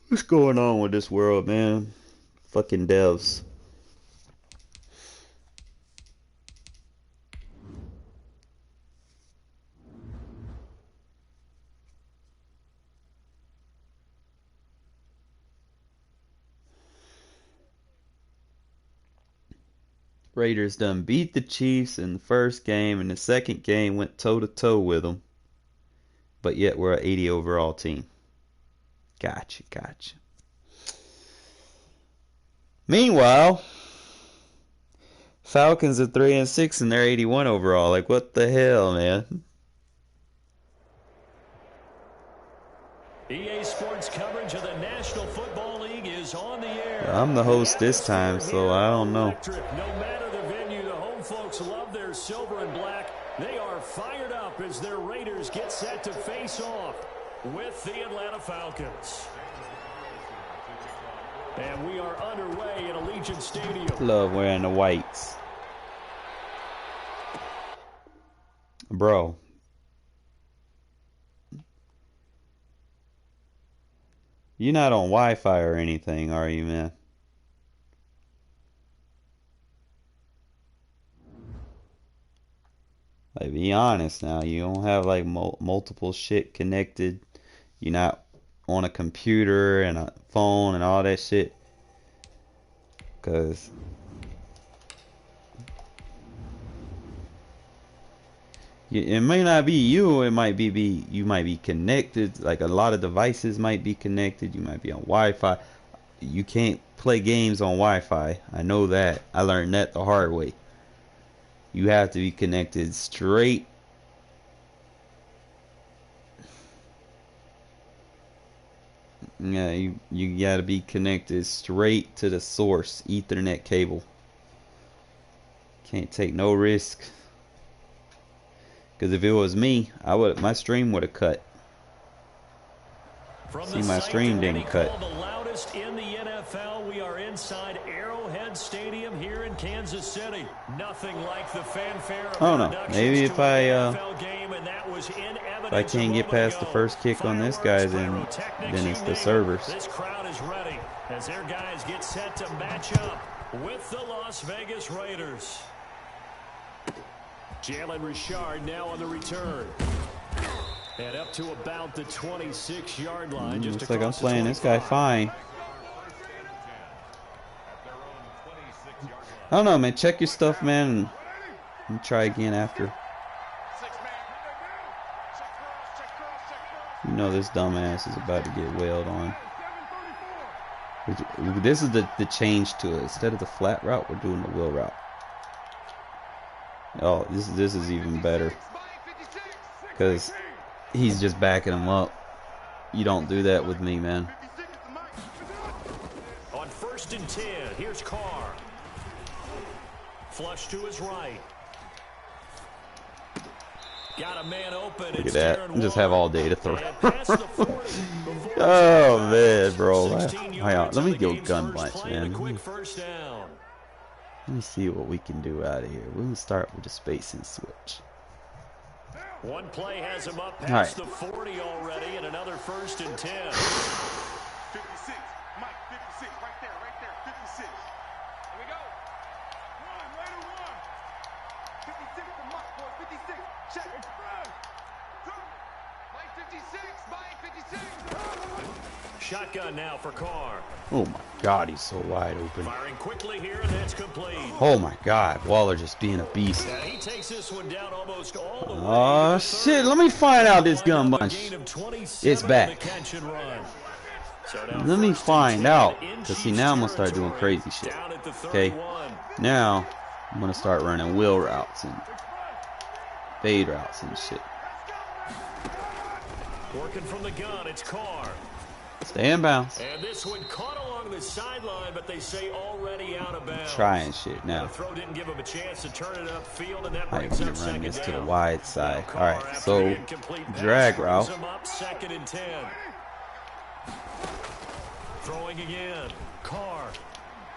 What's going on with this world, man? Fucking devs. Raiders done beat the Chiefs in the first game, and the second game went toe to toe with them. But yet we're an 80 overall team. Gotcha, gotcha. Meanwhile, Falcons are 3-6 and they're 81 overall. Like, what the hell, man? EA Sports coverage of the National Football League is on the air. I'm the host this time, so I don't know. No matter the venue, the home folks love their silver and black. They are fired up as their Raiders get set to face off with the Atlanta Falcons. And we are underway at Allegiant Stadium. Love wearing the whites. Bro. You're not on Wi-Fi or anything, are you, man? Like, be honest now. You don't have like multiple shit connected. You're not on a computer and a phone and all that shit. Cause it may not be you. It might be you might be connected. Like a lot of devices might be connected. You might be on Wi-Fi. You can't play games on Wi-Fi. I know that. I learned that the hard way. You have to be connected straight. Yeah, you gotta be connected straight to the source Ethernet cable. Can't take no risk. Because if it was me, my stream would have cut. See, my stream didn't cut. The loudest in the NFL. We are inside Arrowhead Stadium here in Kansas City. Nothing like the fanfare. I don't know. Maybe if I can't get past the first kick on this guy, then it's the servers. This crowd is ready as their guys get set to match up with the Las Vegas Raiders. Jalen Richard now on the return. And up to about the 26-yard line. Looks like I'm playing this guy fine. I don't know, man. Check your stuff, man, and try again after. You know this dumbass is about to get wailed on. This is the change to it. Instead of the flat route, we're doing the wheel route. Oh, this is even better. Because he's just backing him up. You don't do that with me, man. On 1st and 10, here's Carr. Flush to his right. Got a man open. Look at that. I just have all day to throw. Oh, man, bro. Let me go gun bunch, man. Let me see what we can do out of here. We're going to start with the spacing switch. One play has him up past the 40 already, and another 1st and 10. 56, Mike, 56, right there, 56. Here we go. One, right on one. 56 to Mike, boy, 56. Check. Mike, 56, Mike, 56. Shotgun now for Carr. Oh my God, he's so wide open. Firing quickly here, and that's complete. Oh my God, Waller just being a beast. Yeah, he takes this one down almost all the way. Oh shit, let me find out this gun bunch. It's back. Let me find out. Because see, now I'm going to start doing crazy shit. Okay, now I'm going to start running wheel routes and fade routes and shit. Working from the gun, it's Carr. Stay in bounds. And this one caught along the sideline, but they say already out of bounds. Trying shit now. The throw didn't give him a chance to turn it upfield, and that I brings need up to run this to the down. wide side. Now, All right, so drag route. Up 2nd and 10. Throwing again. Carr.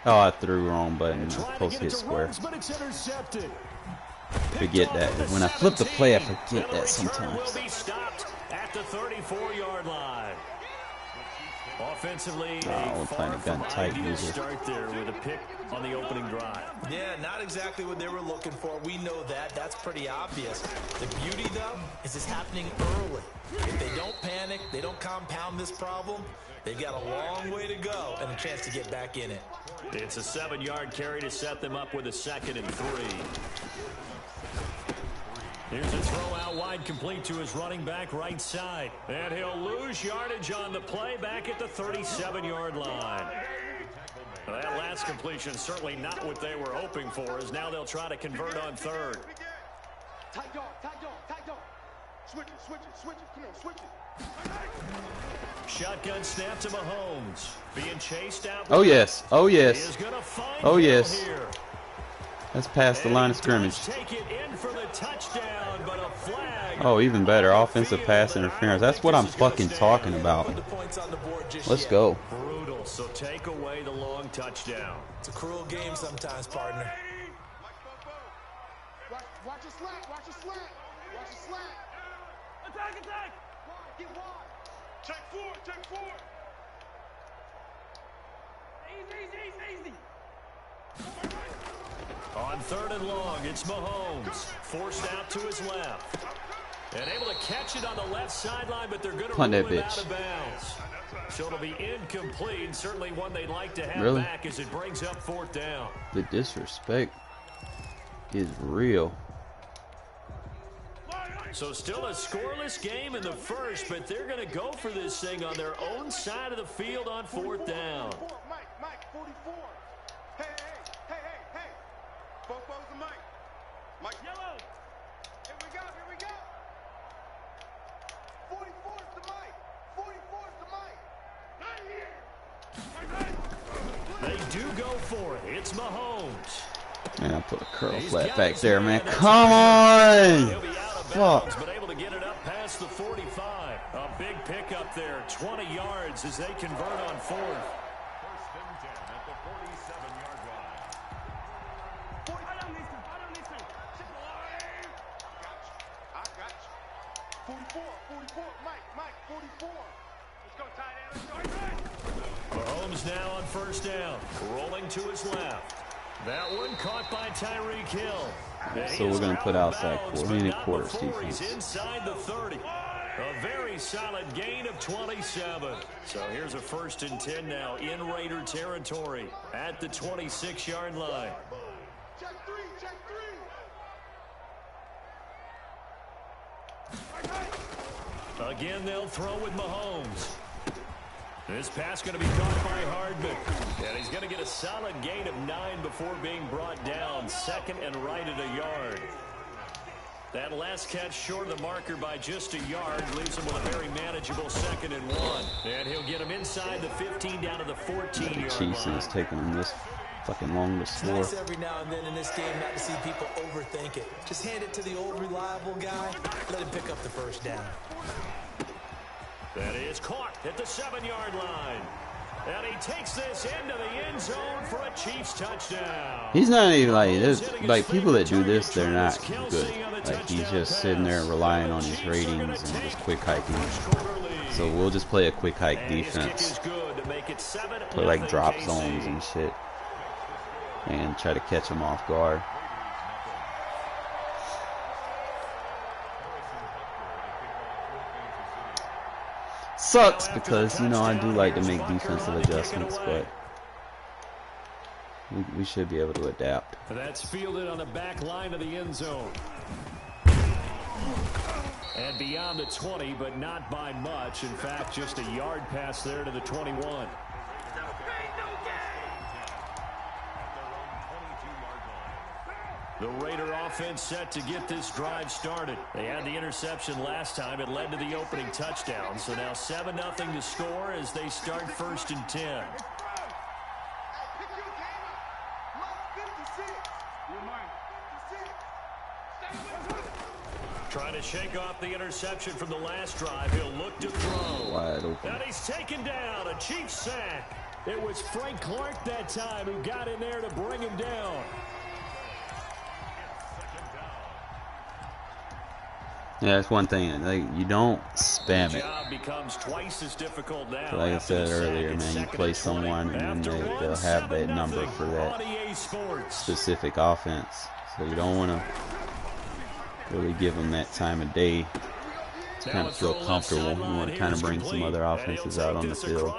Oh, I threw wrong button. I'm supposed to hit square. But it's intercepted. Forget that. When I flip the play, I forget that sometimes. Will be stopped at the 34-yard line. Offensively, we're playing a gun tight user. Start there with a pick on the opening drive. Yeah, not exactly what they were looking for. We know that. That's pretty obvious. The beauty, though, is it's happening early. If they don't panic, they don't compound this problem, they've got a long way to go and a chance to get back in it. It's a 7-yard carry to set them up with a 2nd and 3. Here's a throw out wide, complete to his running back right side. And he'll lose yardage on the play back at the 37-yard line. Well, that last completion certainly not what they were hoping for, as now they'll try to convert on 3rd. Tight dog, tight dog, tight dog. Switch it, come on, switch it. Shotgun snap to Mahomes. Being chased out. Oh, yes. Oh, yes. Oh, yes. Here. That's past the line of scrimmage. Take it in for the touchdown, but a flag. Oh, even better. Offensive pass interference. That's what I'm fucking talking about. Let's go. Brutal, so take away the long touchdown. It's a cruel game sometimes, partner. Watch your slant, watch your slant. Watch your slant. Attack. Get wide. Check forward. On 3rd and long, it's Mahomes. Forced out to his left. And able to catch it on the left sideline, but they're going to rule it out of bounds. So it'll be incomplete. Certainly one they'd like to have back as it brings up 4th down. The disrespect is real. So still a scoreless game in the first, but they're going to go for this thing on their own side of the field on 4th down. Mike, 44. Hey. Bofo's the Mike. Mike yellow. Here we go. 44's the Mike. 44's the Mike. They do go for it. It's Mahomes. Man, I put a curl flat back there, man. Come on! Fuck. But able to get it up past the 45. A big pickup there. 20 yards as they convert on 4th. First and 10 at the 47-yard line. I got you. 44, Mike, 44. Let's go, tight end. Mahomes now on 1st down. Rolling to his left. That one caught by Tyreek Hill. So we're going to put outside quarters defense. Inside the 30. A very solid gain of 27. So here's a 1st and 10 now in Raider territory at the 26-yard line. Check three. Again, they'll throw with Mahomes. This pass going to be caught by Hardman. And he's going to get a solid gain of 9 before being brought down. 2nd and right at a yard. That last catch short of the marker by just a yard leaves him with a very manageable 2nd and 1. And he'll get him inside the 15 down to the 14-yard line. Chiefs is taking him this fucking long to score. It's nice every now and then in this game not to see people overthink it. Just hand it to the old reliable guy. Let him pick up the 1st down. That is caught at the 7-yard line. And he takes this into the end zone for a Chiefs touchdown. He's not even like this. Like, people that do this, they're not good. Like, he's just sitting there relying on his ratings and just quick hiking. So we'll just play a quick hike defense. Play like drop zones and shit. And try to catch him off guard. Sucks because, you know, I do like to make defensive adjustments, but we should be able to adapt. That's fielded on the back line of the end zone. And beyond the 20, but not by much. In fact, just a yard pass there to the 21. The Raider offense set to get this drive started. They had the interception last time. It led to the opening touchdown. So now 7-0 to score as they start 1st and 10. Trying to shake off the interception from the last drive. He'll look to throw. Wide open. And he's taken down. A Chiefs sack. It was Frank Clark that time who got in there to bring him down. Yeah, that's one thing. Like, you don't spam it. Job becomes twice as difficult now. Like I said earlier, man, you play someone and then they'll have that number for that specific offense. So you don't want to really give them that time of day to kind of feel comfortable. You want to kind of bring some other offenses out on the field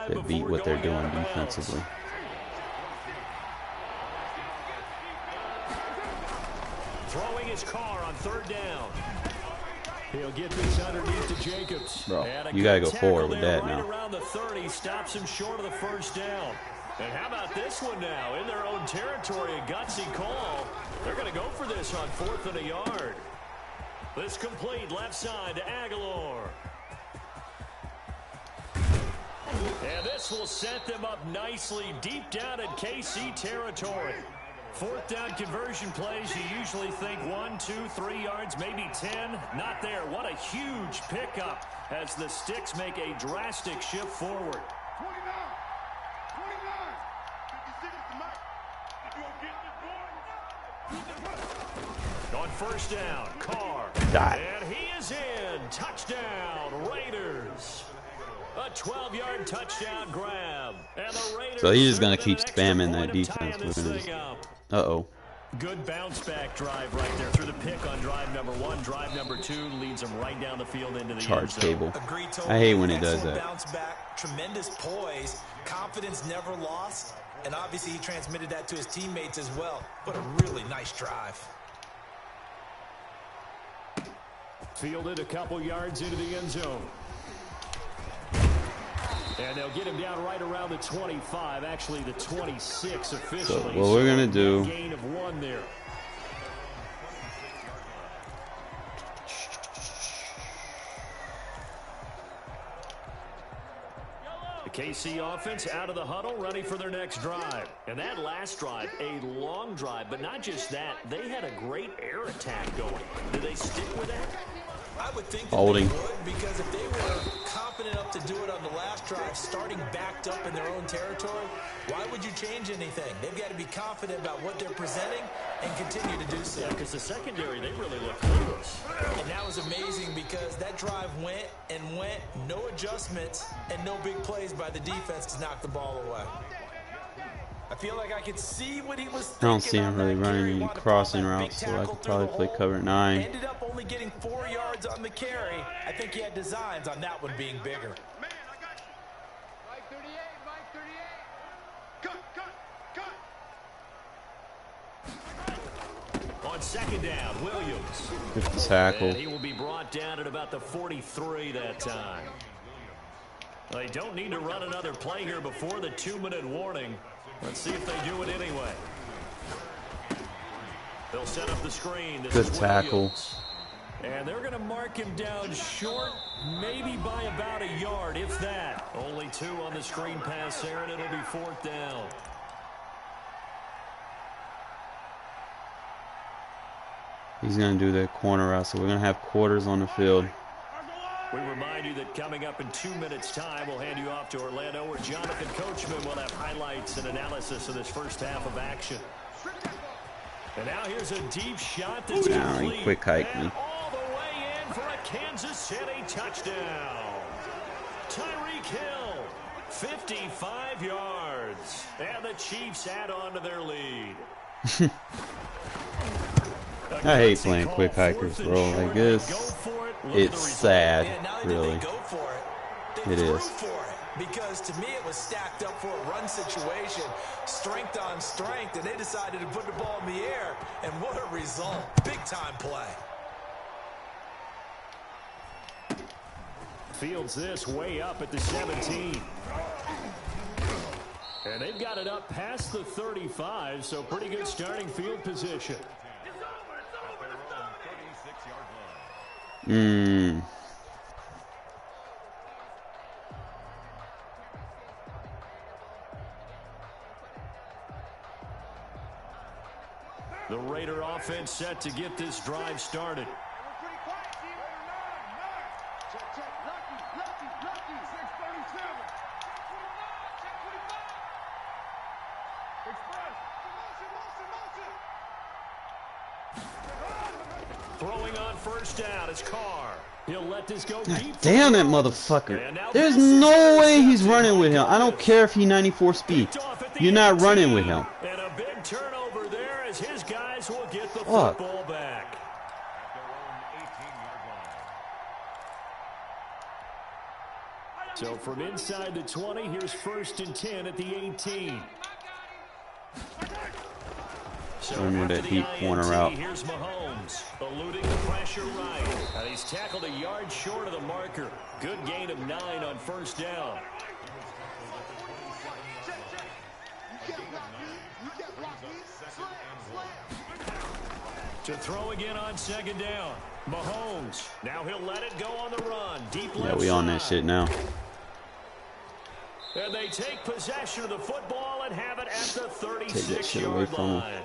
that beat what they're doing defensively. Throwing his car on 3rd down. He'll get this underneath to Jacobs. Bro, you got to go forward with that right now. Around the 30, stops him short of the 1st down. And how about this one now? In their own territory, a gutsy call. They're going to go for this on 4th and a yard. This complete left side to Aguilar. And this will set them up nicely deep down in KC territory. 4th down conversion plays, you usually think 1, 2, 3 yards, maybe 10. Not there. What a huge pickup as the Sticks make a drastic shift forward. 29. On 1st down, Carr. Die. And he is in. Touchdown, Raiders. A 12-yard touchdown grab. And the Raiders So he's just gonna serve keep an extra spamming that point of defense. tying We're this gonna thing just, up. uh-oh. Good bounce back drive right there through the pick on drive number 1. Drive number 2 leads them right down the field into the Charge end zone. cable. Agreed, totally. I hate when he does Excellent that. bounce back, tremendous poise, confidence never lost, and obviously he transmitted that to his teammates as well. What a really nice drive. Fielded a couple yards into the end zone. And they'll get him down right around the 25, actually the 26 officially. So what we're going to do, gain of 1 there. The KC offense out of the huddle, ready for their next drive. And that last drive, a long drive, but not just that, they had a great air attack going. Do they stick with that? I would think that holding. they would, because if they were confident enough to do it on the last drive, starting backed up in their own territory, why would you change anything? They've got to be confident about what they're presenting and continue to do so. Yeah, because the secondary, they really look clueless. And that was amazing because that drive went and went, no adjustments, and no big plays by the defense to knock the ball away. I feel like I could see what he was thinking. I don't see him really running any crossing routes, so I could probably play cover 9. Ended up only getting 4 yards on the carry. I think he had designs on that one being bigger. Man, I got you. Mike 38, Mike 38. Cut. On second down, Williams. Good tackle. And he will be brought down at about the 43 that time. They don't need to run another play here before the 2-minute warning. Let's see if they do it anyway. They'll set up the screen. This Good is tackle. Williams. And they're going to mark him down short, maybe by about a yard, if that. Only 2 on the screen pass there, and it'll be 4th down. He's going to do that corner route, so we're going to have quarters on the field. We remind you that coming up in 2 minutes' time, we'll hand you off to Orlando, where Jonathan Coachman will have highlights and analysis of this first half of action. And now here's a deep shot that's complete. Quick hike me. And all the way in for a Kansas City touchdown. Tyreek Hill, 55 yards. And the Chiefs add on to their lead. I hate playing quick hikers, bro. Like this, it's sad, really. They go for it. They It threw is. for it, because to me it was stacked up for a run situation, strength on strength, and they decided to put the ball in the air, and what a result. Big time play. Fields this way up at the 17. And they've got it up past the 35, so pretty good starting field position. The Raider offense set to get this drive started. We're pretty quiet, team. Over 9. Check, check. Lucky. 637. check 25. Express. Motion. Throwing on first down is Carr. He'll let this go deep. Damn that motherfucker. There's no way he's running with him. I don't care if he's 94 speed. You're not running with him. And a big turnover there as his guys will get the Fuck. football back. So from inside the 20, here's 1st and 10 at the 18. So Remember after that the deep corner INT, route. here's Mahomes, eluding the pressure right. And he's tackled a yard short of the marker. Good gain of 9 on first down. To throw again on second down. Mahomes. Now he'll let it go on the run. Deep left Yeah, we on that side. shit now. And they take possession of the football and have it at the Take that shit away 36-yard from him. line.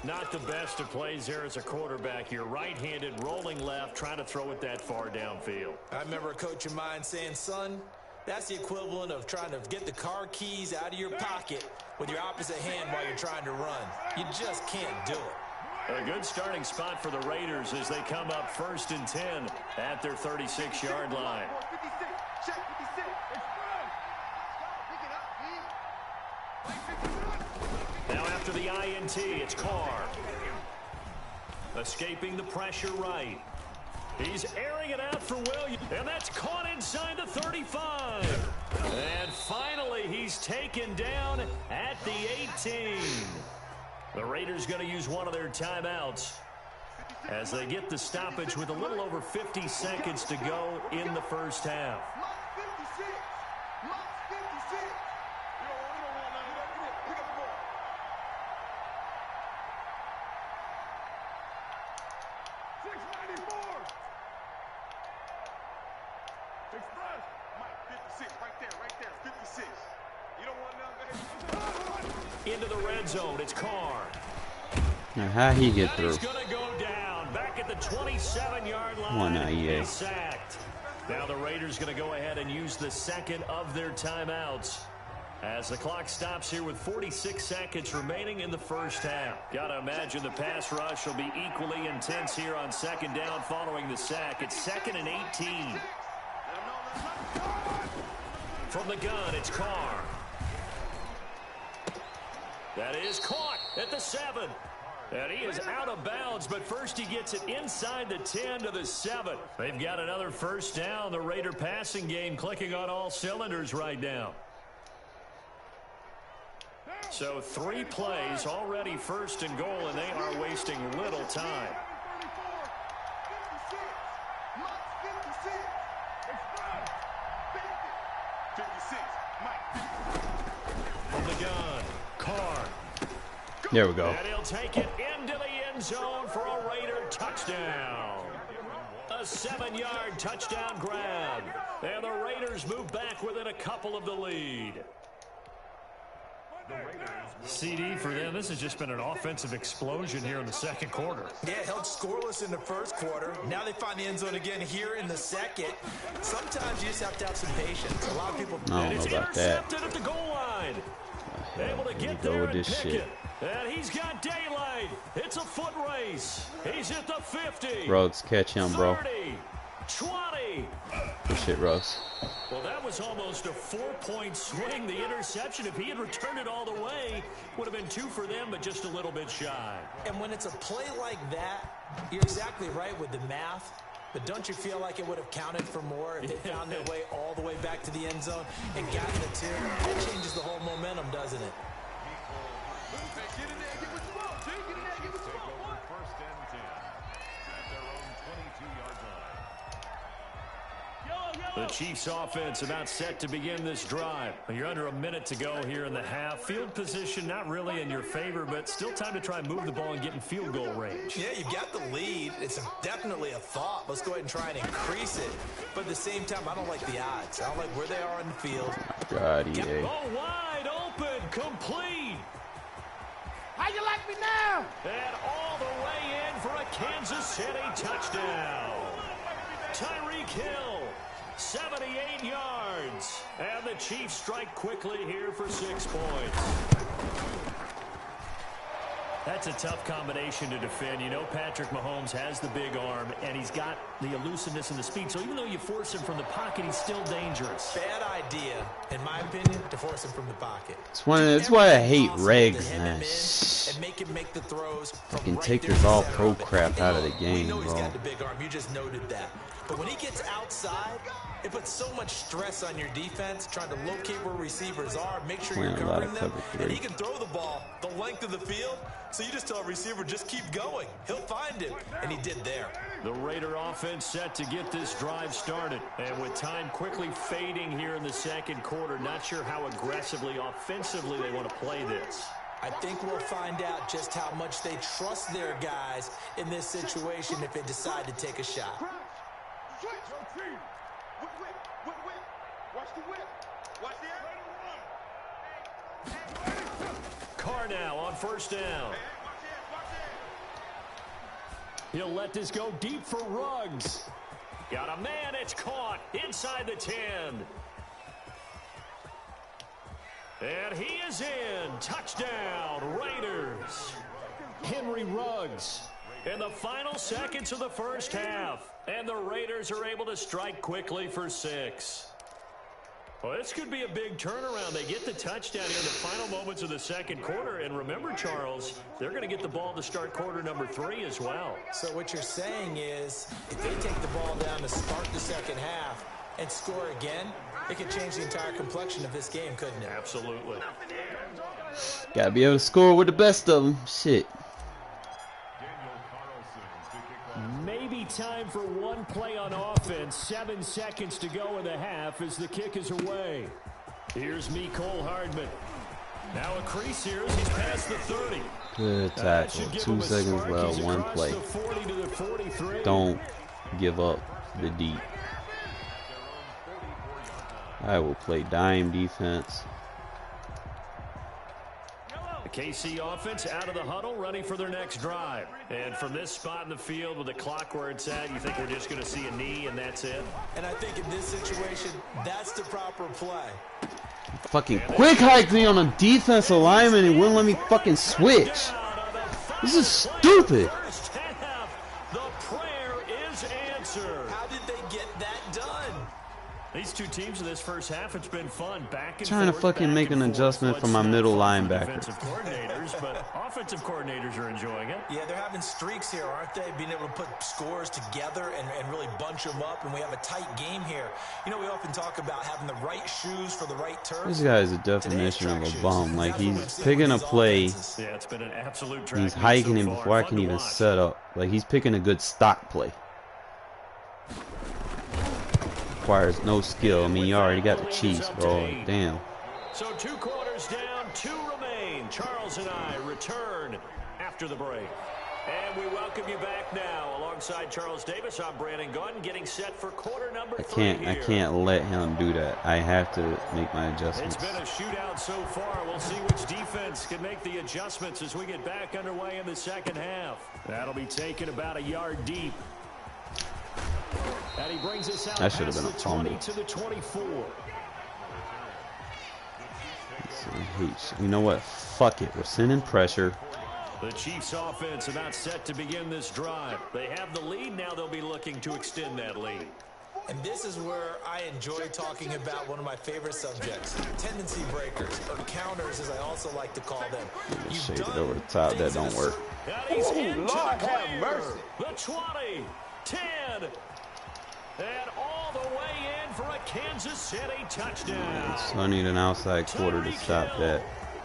Not the best of plays there as a quarterback. You're right-handed, rolling left, trying to throw it that far downfield. I remember a coach of mine saying, son, that's the equivalent of trying to get the car keys out of your pocket with your opposite hand while you're trying to run. You just can't do it. A good starting spot for the Raiders as they come up 1st and 10 at their 36-yard line. 56. Check 56. after the INT. It's Carr. Escaping the pressure right. He's airing it out for Williams. And that's caught inside the 35. And finally, he's taken down at the 18. The Raiders going to use one of their timeouts as they get the stoppage with a little over 50 seconds to go in the first half. Into the red zone, it's Carr. Now, how he get through? He's going to go down back at the 27-yard line. One EA. He's sacked. Now the Raiders going to go ahead and use the second of their timeouts as the clock stops here with 46 seconds remaining in the first half. Got to imagine the pass rush will be equally intense here on second down following the sack. It's 2nd and 18. From the gun, it's Carr. That is caught at the 7. And he is out of bounds, but first he gets it inside the 10 to the 7. They've got another first down. The Raider passing game clicking on all cylinders right now. So 3 plays, already first and goal, and they are wasting little time. From the gun, Carr. There we go. And he'll take it into the end zone for a Raider touchdown. A 7-yard touchdown grab. And the Raiders move back within a couple of the lead. CD for them, this has just been an offensive explosion here in the second quarter. Yeah, held scoreless in the first quarter. Now they find the end zone again here in the second. Sometimes you just have to have some patience. A lot of people... I don't know about that. Intercepted at the goal line. Able to get Go there with and this pick shit. it. And he's got daylight. It's a foot race. He's at the 50. Rhodes, catch him, bro. 30, 20. Good shit, Rose. Well, that was almost a 4-point swing. The interception, if he had returned it all the way, would have been 2 for them, but just a little bit shy. And when it's a play like that, you're exactly right with the math. But don't you feel like it would have counted for more if they found their way all the way back to the end zone and gotten the 2? That changes the whole momentum, doesn't it? The Chiefs offense about set to begin this drive. You're under a minute to go here in the half. Field position not really in your favor, but still time to try and move the ball and get in field goal range. Yeah, you've got the lead. It's definitely a thought. Let's go ahead and try and increase it. But at the same time, I don't like the odds. I don't like where they are in the field. God, EA. Oh, wide open, complete. How you like me now? And all the way in for a Kansas City touchdown. Tyreek Hill, 78 yards. And the Chiefs strike quickly here for 6 points. That's a tough combination to defend. You know Patrick Mahomes has the big arm, and he's got the elusiveness and the speed. So even though you force him from the pocket, he's still dangerous. Bad idea, in my opinion, to force him from the pocket. That's why I hate regs, man. man. And make him make the throws from Fucking right take there this in the all center pro of it. crap out of the We game, know he's bro. got the big arm. You just noted that. But when he gets outside, it puts so much stress on your defense, trying to locate where receivers are, make sure you're Playing a lot covering of them, cover and three. he can throw the ball the length of the field. So you just tell a receiver, just keep going. He'll find him, and he did there. The Raider offense set to get this drive started. And with time quickly fading here in the second quarter, not sure how aggressively, offensively they want to play this. I think we'll find out just how much they trust their guys in this situation if they decide to take a shot. Carr now on first down. He'll let this go deep for Ruggs. Got a man, it's caught inside the 10. And he is in. Touchdown, Raiders. Henry Ruggs in the final seconds of the first half. And the Raiders are able to strike quickly for 6. Well, this could be a big turnaround. They get the touchdown here in the final moments of the second quarter. And remember, Charles, they're going to get the ball to start quarter number 3 as well. So what you're saying is if they take the ball down to start the second half and score again, it could change the entire complexion of this game, couldn't it? Absolutely. Gotta be able to score with the best of them. Shit. Maybe time for one play on offense. 7 seconds to go in the half as the kick is away. Here's Mecole Hardman. Now a crease here as he's past the 30. Good tackle. 2 seconds left. One play. Don't give up the deep. I will play dime defense. The KC offense out of the huddle, ready for their next drive. And from this spot in the field with the clock where it's at, you think we're just going to see a knee and that's it? And I think in this situation, that's the proper play. Fucking quick hiked me on a defensive lineman and wouldn't let me fucking switch. This is stupid. The prayer is answered. How did they get that done? These two teams in this first half, it's been fun. Back and Trying to forth, fucking make an adjustment for my middle linebacker. Defensive coordinators, but offensive coordinators are enjoying it. Yeah, they're having streaks here, aren't they? Being able to put scores together and really bunch them up, and we have a tight game here. You know, we often talk about having the right shoes for the right turf. This guy is a definition of a bum. Like, he's picking a play. Yeah, it's been an absolute track. He's hiking him so before I far. can Fun to even watch. set up. Like, he's picking a good stock play. Requires no skill. I mean, you already got the Chiefs, bro. Damn. So 2 quarters down, 2 remain. Charles and I return after the break. And we welcome you back now. Alongside Charles Davis, I'm Brandon Gordon, getting set for quarter number 3 here. I can't let him do that. I have to make my It's adjustments. been a shootout so far. We'll see which defense can make the adjustments as we get back underway in the second half. That'll be taken about a yard deep. And he brings us out That should have past been a the fumble. 20 to the 24. You know what? Fuck it. We're sending pressure. The Chiefs offense about set to begin this drive. They have the lead. Now they'll be looking to extend that lead. And this is where I enjoy talking about one of my favorite subjects, tendency breakers, or counters as I also like to call them. Shake it over the top. That don't work. And he's into the clear. The 20, 10, and all the way in for a Kansas City touchdown. So I need an outside quarter to stop that.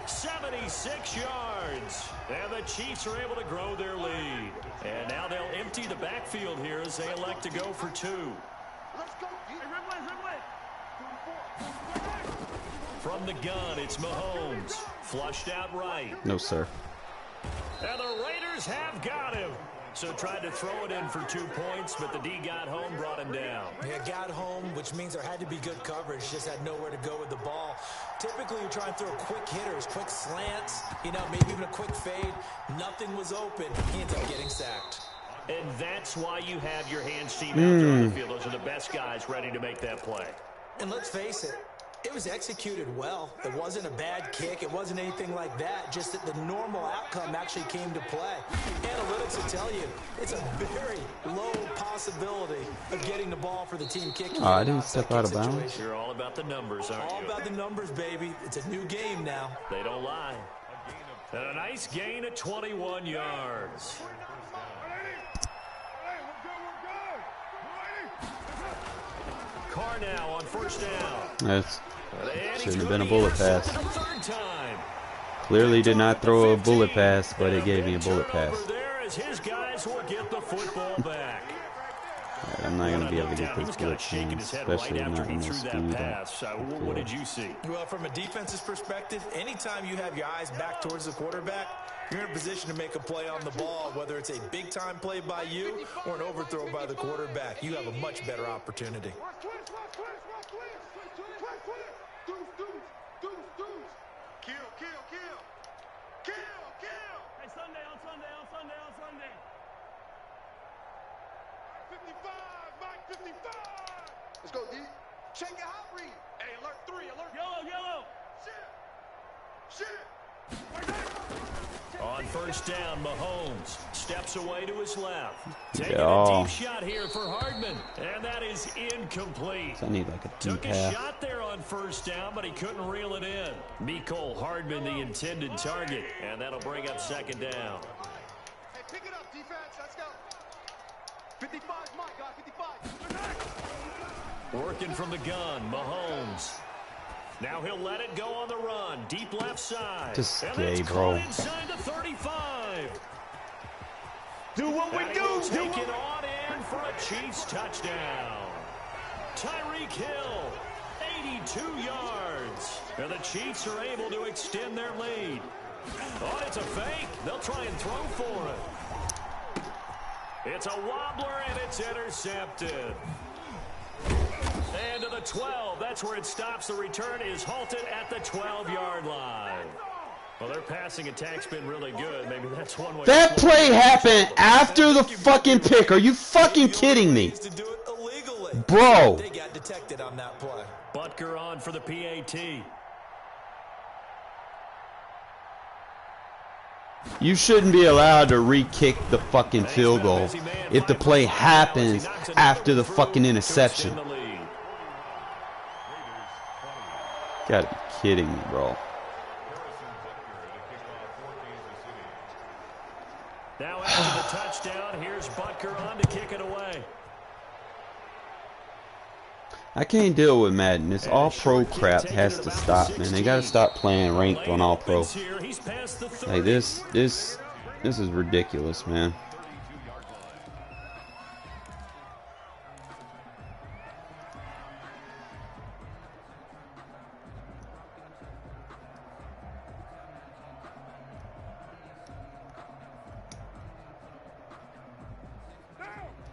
76 yards. And the Chiefs are able to grow their lead. And now they'll empty the backfield here as they elect to go for 2. From the gun, it's Mahomes. Flushed out right. No, sir. And the Raiders have got him. So tried to throw it in for 2 points, but the D got home, brought him down. Yeah, got home, which means there had to be good coverage. Just had nowhere to go with the ball. Typically, you try and throw quick hitters, quick slants, you know, maybe even a quick fade. Nothing was open. He ends up getting sacked. And that's why you have your hands team out there on the field. Those are the best guys ready to make that play. And let's face it, it was executed well. It wasn't a bad kick. It wasn't anything like that. Just that the normal outcome actually came to play. Analytics will tell you it's a very low possibility of getting the ball for the team kicking. Oh, I didn't step out of bounds. You're all about the numbers, aren't you? All about the numbers, baby. It's a new game now. They don't lie. And a nice gain of 21 yards. Carr now on first down. That's And shouldn't he's have been a gonna bullet get pass. it for the 3rd time. Clearly did not throw a bullet pass, but it gave me a bullet pass. Turnover there as his guys will get the football back. Right, I'm not going to be able to get He was this kind bullet of shaking chance, his head especially right after not he in threw this that speed. pass. What did you see? Well, from a defense's perspective, anytime you have your eyes back towards the quarterback, you're in a position to make a play on the ball, whether it's a big-time play by you or an overthrow by the quarterback. You have a much better opportunity. Hey, Sunday, on Sunday. 55, Mike, 55. Let's go, D. Check your hot read. Hey, alert 3, alert. Yellow. Shit. On first down, Mahomes steps away to his left. Taking Yeah. a deep shot here for Hardman, and that is incomplete. So I need like a Took deep a half. shot there on first down, but he couldn't reel it in. Mecole Hardman, the intended target, and that'll bring up second down. Hey, pick it up, defense. Let's go. 55, Mike, guys, 55. Working from the gun, Mahomes. Now he'll let it go on the run. Deep left side. Just and gay, that's bro. caught inside the 35. Do what we And do. he'll Do take what it on in for a Chiefs touchdown. Tyreek Hill, 82 yards. And the Chiefs are able to extend their lead. Oh, it's a fake. They'll try and throw for it. It's a wobbler, and it's intercepted. And to the 12. That's where it stops. The return is halted at the 12-yard line. Well, their passing attack's been really good. Maybe that's one way. That play happened after the fucking pick. Are you fucking kidding me? To do it illegally. Bro. They got detected on that play. Butker on for the PAT. You shouldn't be allowed to re-kick the fucking field goal if the play happens after the fucking interception. Gotta be kidding me, bro. Now after the touchdown, here's Butker on to kick it away. I can't deal with Madden. This all-pro crap has to stop, man. They gotta stop playing ranked on all-pro. Like this is ridiculous, man.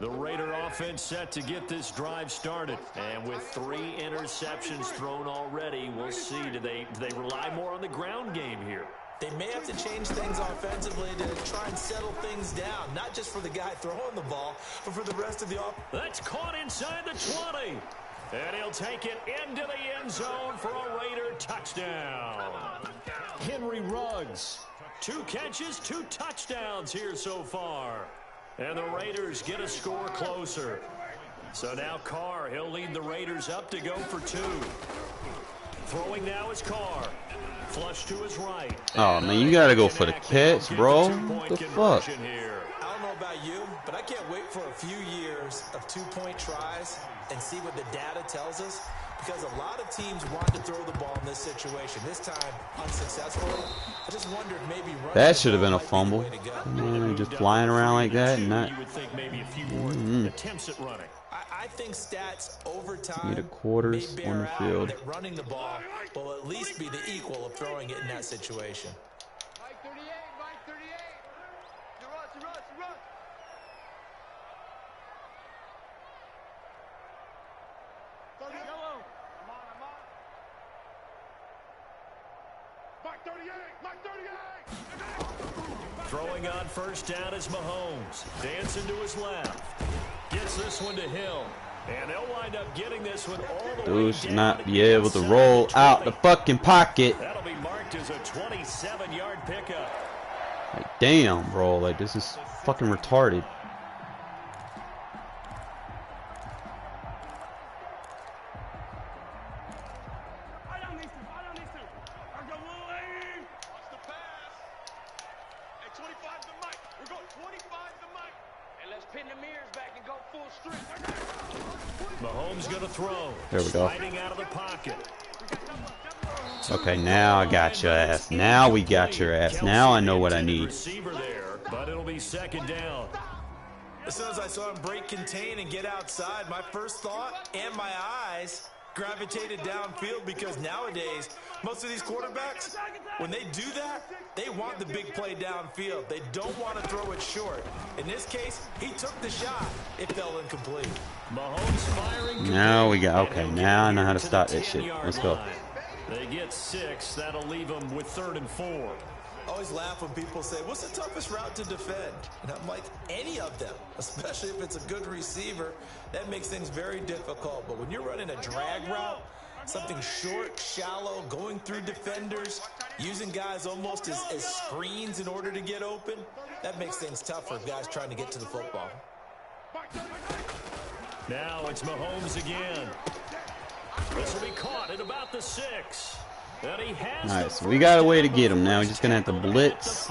The Raider offense set to get this drive started. And with 3 interceptions thrown already, we'll see. Do they rely more on the ground game here? They may have to change things offensively to try and settle things down, not just for the guy throwing the ball, but for the rest of the offense. That's caught inside the 20. And he'll take it into the end zone for a Raider touchdown. Henry Ruggs. 2 catches, 2 touchdowns here so far. And the Raiders get a score closer. So now Carr, he'll lead the Raiders up to go for 2. Throwing now is Carr. Flush to his right. Oh, man, you gotta go for the catch, bro. What the fuck? I don't know about you, but I can't wait for a few years of 2-point tries and see what the data tells us, because a lot of teams want to throw the ball in this situation. This time, unsuccessfully. I just wondered maybe That should have been a fumble. Man, just flying around like that and not. You would think maybe a few more attempts at running. I think stats over time Need a quarters may on the bear out field. that running the ball will at least be the equal of throwing it in that situation. Mike 38, Mike 38. You rush, you rush, you rush. Yellow. I'm on. Mike 38, Mike 38. Throwing on first down is Mahomes. Dancing to his left. Gets this one to Hill. And they'll wind up getting this one all the way Dude should down not to be the able to inside roll the out the 20. fucking pocket. That'll be marked as a 27-yard pickup. Like, damn, bro. Like, this is fucking retarded. I don't need to. I go away. Watch the pass. Hey, 25 to Mike. We're going 25 to Mike. And let's pin the mirrors back and go full strength. Mahomes going to throw. There we go. Sliding out of the pocket. Okay, now I got your ass. Now we got your ass. Now I know what I need. Receiver there, but it'll be second down. As soon as I saw him break contain and get outside, my first thought and my eyes gravitated downfield, because nowadays, most of these quarterbacks, when they do that, they want the big play downfield. They don't want to throw it short. In this case, he took the shot. It fell incomplete. Mahomes firing. Now we got. Okay, now I know how to stop that shit. Let's go. They get 6. That'll leave them with 3rd and 4. I always laugh when people say, what's the toughest route to defend? And I'm like, any of them, especially if it's a good receiver. That makes things very difficult. But when you're running a drag route, Something short, shallow, going through defenders, using guys almost as screens in order to get open. That makes things tough for guys trying to get to the football. Now it's Mahomes again. This will be caught at about the 6. And he has All right, so we got a way to get him now. We're just going to have to blitz.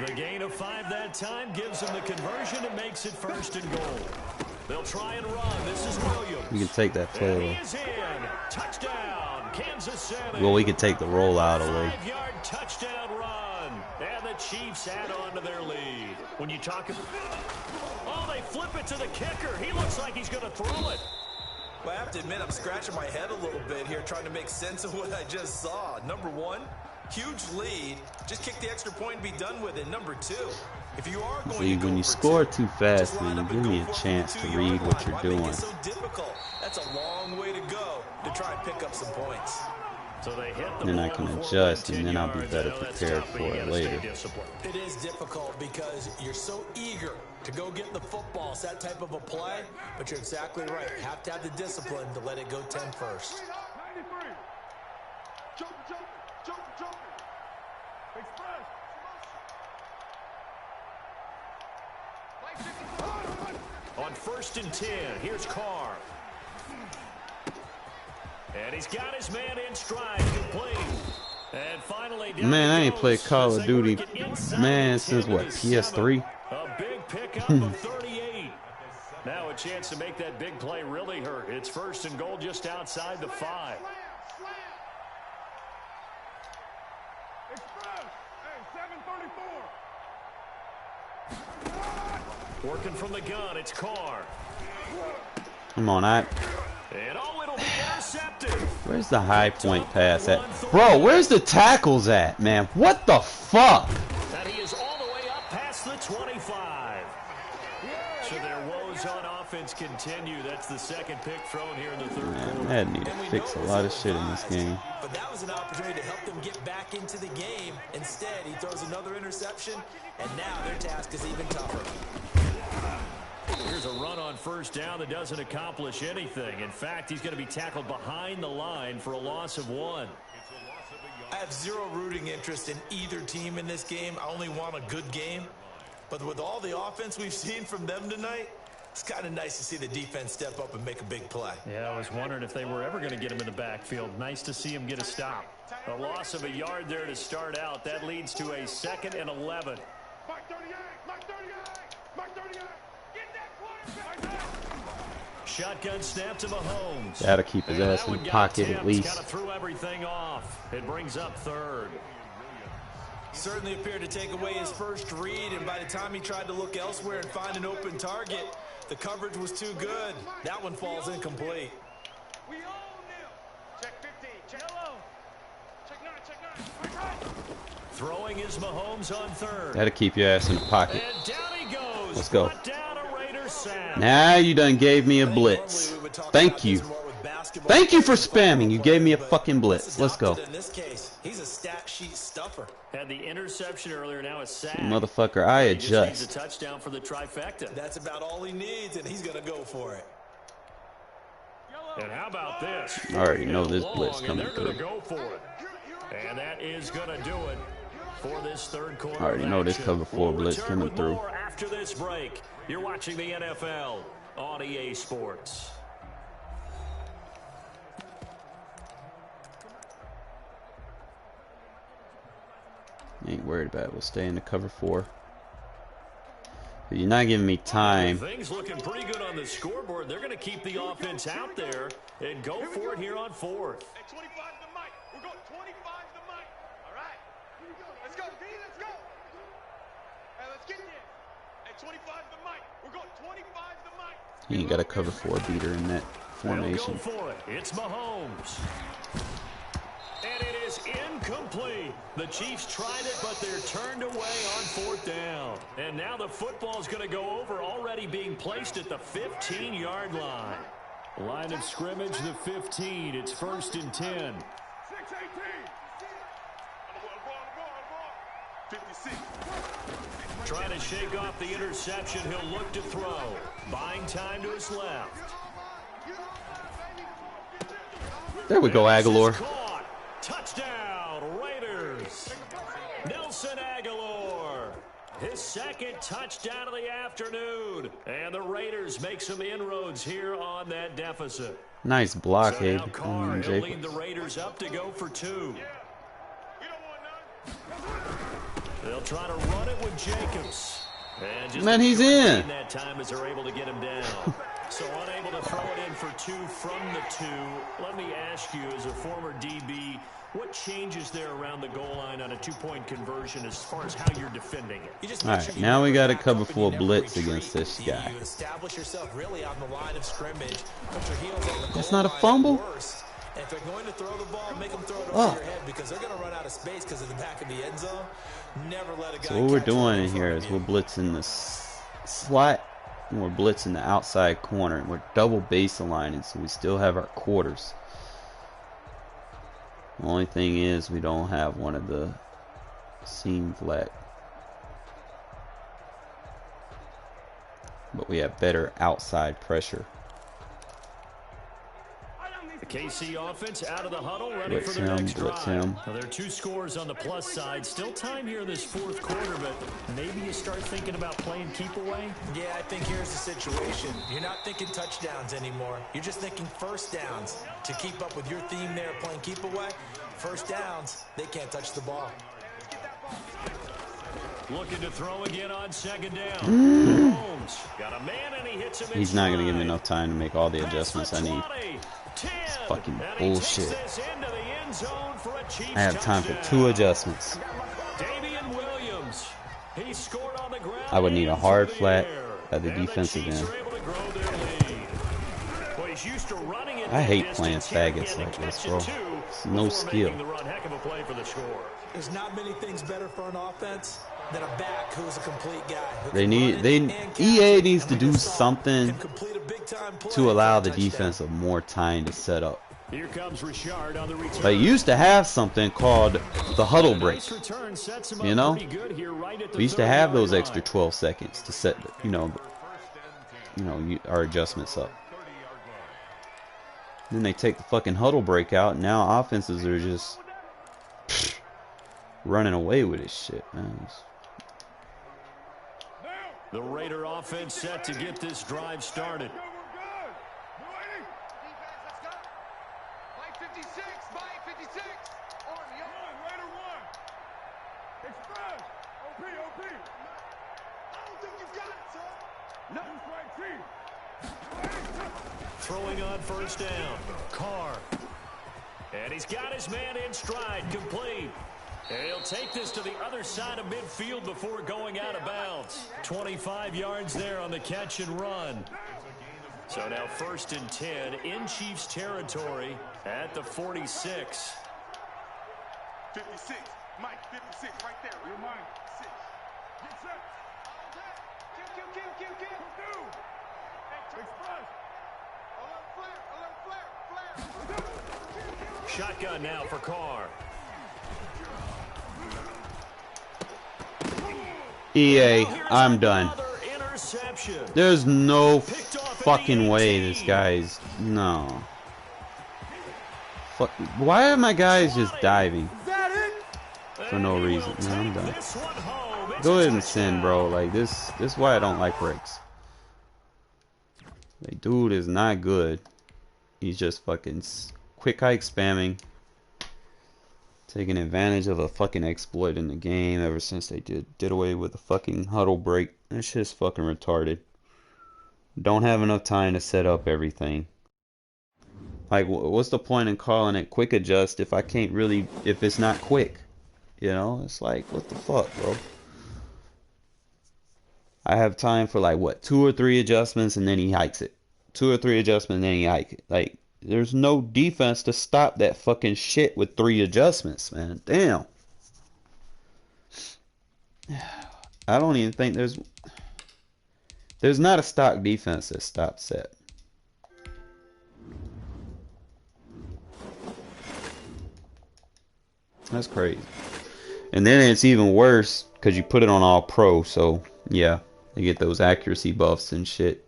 The gain of 5 that time gives him the conversion and makes it 1st and goal. They'll try and run. This is Williams. We can take that play away. He is in. Touchdown, Kansas City. Well, we can take the rollout away. 5-yard touchdown run. And the Chiefs add on to their lead. When you talk about... Oh, they flip it to the kicker. He looks like he's going to throw it. Well, I have to admit, I'm scratching my head a little bit here trying to make sense of what I just saw. Number one, huge lead. Just kick the extra point and be done with it. Number two, if you are going See, to go when you for score two, too fast, just line man, up give and me go a for it chance from to the read 2-yard what line. you're Why doing. make it so difficult? That's a long way to go to try and pick up some points. So they hit the Then I ball can before adjust, about and 10 then I'll be yards. better I know that's prepared tough, but for you it gotta later. stay disciplined. It is difficult because you're so eager to go get the football. It's that type of a play, but you're exactly right. Have to have the discipline to let it go 10 first. 93. Jump. Express. On 1st and 10, here's Carr. And he's got his man in stride, complete. And finally, Man, I ain't played Call of Duty, man, since what, PS3? A big pickup of 38. Now a chance to make that big play really hurt. It's 1st and goal just outside the 5. Express. Hey, 734. Working from the gun, it's Carr. Come on, And it'll be intercepted. where's the high point pass at? Bro, where's the tackles at, man? What the fuck? And he is all the way up past the 25. So their woes on offense continue. That's the 2nd pick thrown here in the 3rd quarter. That need to fix a lot of shit in this game. But that was an opportunity to help them get back into the game. Instead, he throws another interception, and now their task is even tougher. Here's a run on 1st down that doesn't accomplish anything. In fact, he's going to be tackled behind the line for a loss of 1. I have zero rooting interest in either team in this game. I only want a good game. But with all the offense we've seen from them tonight, it's kind of nice to see the defense step up and make a big play. Yeah, I was wondering if they were ever going to get him in the backfield. Nice to see him get a stop. A loss of a yard there to start out. That leads to a 2nd and 11. Mark 38. Mark 38. Mark 38. Get that quarterback. Shotgun snap to Mahomes. Gotta keep his ass in the pocket at least. Kind of threw everything off. It brings up 3rd. Certainly appeared to take away his first read, and by the time he tried to look elsewhere and find an open target, the coverage was too good. That one falls incomplete. We own them. Check 15. Check yellow. Check 9. Throwing is Mahomes on 3rd. Gotta keep your ass in the pocket. And down he goes. Let's go. Brought down a Raider sack. Now you done gave me a blitz. Thank you. Thank you for spamming. You gave me a fucking blitz. Let's go. In this case, he's a stat sheet stuffer. Had the interception earlier, now a sack. Motherfucker, I He just needs a adjust. touchdown for the trifecta. That's about all he needs, and he's going to go for it. And how about this? I already know this blitz And coming they're going to through. go for it. And that is going to do it for this 3rd quarter. I already know this action. cover 4 blitz return coming with through. more after this break. You're watching the NFL on EA Sports. Ain't worried about it. We'll stay in the cover 4. But you're not giving me time. Things looking pretty good on the scoreboard. They're going to keep the offense out there and go for it here on 4th. At 25 the mic. We're going 25 the mic. All right. Let's go, D. Let's go. Hey, let's get this. At 25 the mic. We're going 25 the mic. You ain't got a cover 4 beater in that They'll formation. go for it. It's Mahomes. And it is incomplete. The Chiefs tried it, but they're turned away on 4th down. And now the football is going to go over, already being placed at the 15-yard line. Line of scrimmage, the 15. It's 1st and 10. 6-18. 56. Trying to shake off the interception. He'll look to throw. Buying time to his left. There we go, This is Aguilar. caught. Touchdown, Raiders. Nelson Aguilar. His second touchdown of the afternoon. And the Raiders make some inroads here on that deficit. Nice So blockade now Carr, on he'll lead the Jacobs. Raiders up to go for 2. They'll try to run it with Jacobs. And just Man, he's in. that time as they're able to get him down. So unable to throw it in for 2 from the 2. Let me ask you, as a former DB, what changes there around the goal line on a 2-point conversion as far as how you're defending it? You just All make right, sure you now we never got to back cover up and full you never blitz retreat. against this guy. You establish yourself really on the line of scrimmage. Put your heels on the That's goal not a line at fumble? worst. And if they're going to throw the ball, make them throw it over Oh. your head because they're going to run out of space because of the back of the end zone. Never let a guy So what we're catch it doing in in here front is of we're you. blitzing the slot, and we're blitzing the outside corner, and we're double base aligning, so we still have our quarters. The only thing is we don't have one of the seam flat, but we have better outside pressure. The KC offense out of the huddle, ready Blitz for their him, next blitz drive. him. Now, there are 2 scores on the plus side. Still time here in this 4th quarter, but maybe you start thinking about playing keep away. Yeah, I think here's the situation. You're not thinking touchdowns anymore. You're just thinking first downs. To keep up with your theme there, playing keep away, first downs, they can't touch the ball. Looking to throw again on 2nd down. Holmes got a man and he hits him. He's not going to give me inside. enough time to make all the Past adjustments I the need. 20, 10, It's fucking and he takes bullshit. this into the end zone for a Chiefs I have time for touchdown. 2 adjustments. Damian Williams. He scored on the ground. I would need a and hard through the flat air. at the And defensive Chiefs end. are able to grow their lead. Well, he's used to running it I that hate playing distance. Here he faggots had to like this, catch it bro. too It's no before skill. making the run. Heck of a play for the score. There's not many things better for an offense than a back who's a complete guy. Who They can need, run they, it and catch EA it, needs and to we do just saw, something can complete a big-time play to allow for the a touchdown. defense of more time to set up. Here comes Richard on the return. They used to have something called the huddle break. Nice return, sets him You up know, pretty good here right at the we used to have 30-yard those line. extra 12 seconds to set, our adjustments up. Then they take the fucking huddle break out, and now offenses are just running away with this shit, man. The Raider offense set to get this drive started. Throwing on 1st down. Carr. And he's got his man in stride, complete. And he'll take this to the other side of midfield before going out of bounds. 25 yards there on the catch and run. So now 1st and 10 in Chiefs territory at the 46. 56. Mike, 56 right there. You're mine. 6. Get set. Kill. Express. Alert flare. Shotgun now for Carr. EA, I'm done. Another interception. There's no fucking way this guy's, no. Fuck, why are my guys just diving for no reason? Man, I'm done. This one home. It's Go a ahead and send, touchdown. bro. Like this is why I don't like breaks. Like, dude is not good. He's just fucking quick hike spamming, taking advantage of a fucking exploit in the game ever since they did away with the fucking huddle break. That shit's fucking retarded. Don't have enough time to set up everything. Like, what's the point in calling it quick adjust if I can't really, if it's not quick? You know, it's like, what the fuck, bro? I have time for like, what, 2 or 3 adjustments and then he hikes it. 2 or 3 adjustments and then he hikes it. Like, there's no defense to stop that fucking shit with 3 adjustments, man. Damn. I don't even think there's not a stock defense that stops that. That's crazy. And then it's even worse because you put it on all pro, so yeah, you get those accuracy buffs and shit.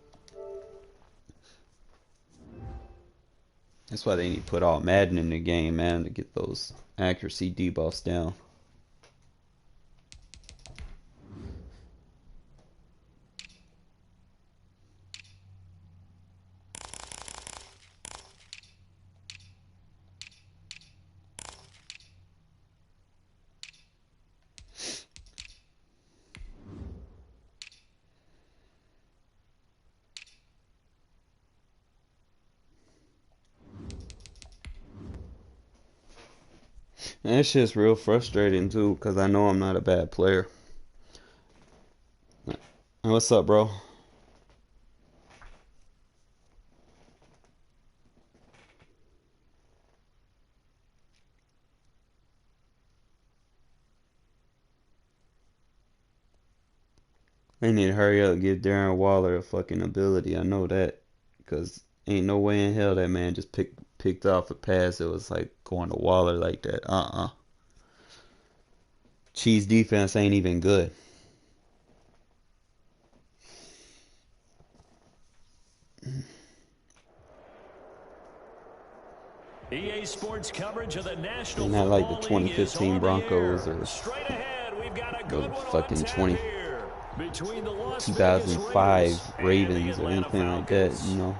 That's why they need to put all Madden in the game, man, to get those accuracy debuffs down. And that shit's real frustrating too, because I know I'm not a bad player. What's up, bro? They need to hurry up and give Darren Waller a fucking ability. I know that. Because ain't no way in hell that man just picked off a pass that was like going to Waller like that. Chiefs defense ain't even good. EA Sports coverage of the National They're not like the Football League is 2015 on the Broncos air. or Straight ahead, we've got a good the one on fucking tap here between the Las Vegas 2005 Raiders and the Ravens or Atlanta anything like that, Falcons. you know.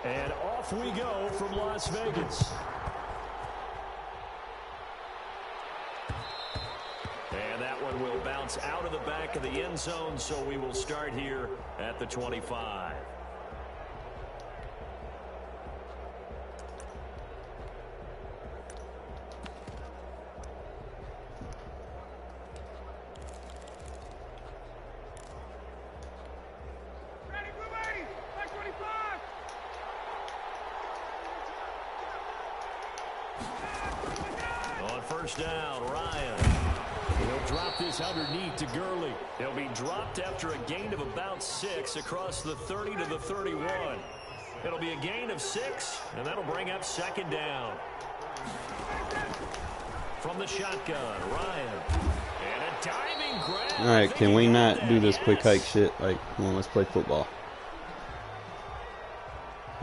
And off we go from Las Vegas. And that one will bounce out of the back of the end zone, so we will start here at the 25. On first down, Ryan. He'll drop this underneath to Gurley. He'll be dropped after a gain of about 6 across the 30 to the 31. It'll be a gain of 6, and that'll bring up second down. From the shotgun, Ryan. And a diving grab. Alright, can we not do this quick hike shit? Like, come on, let's play football.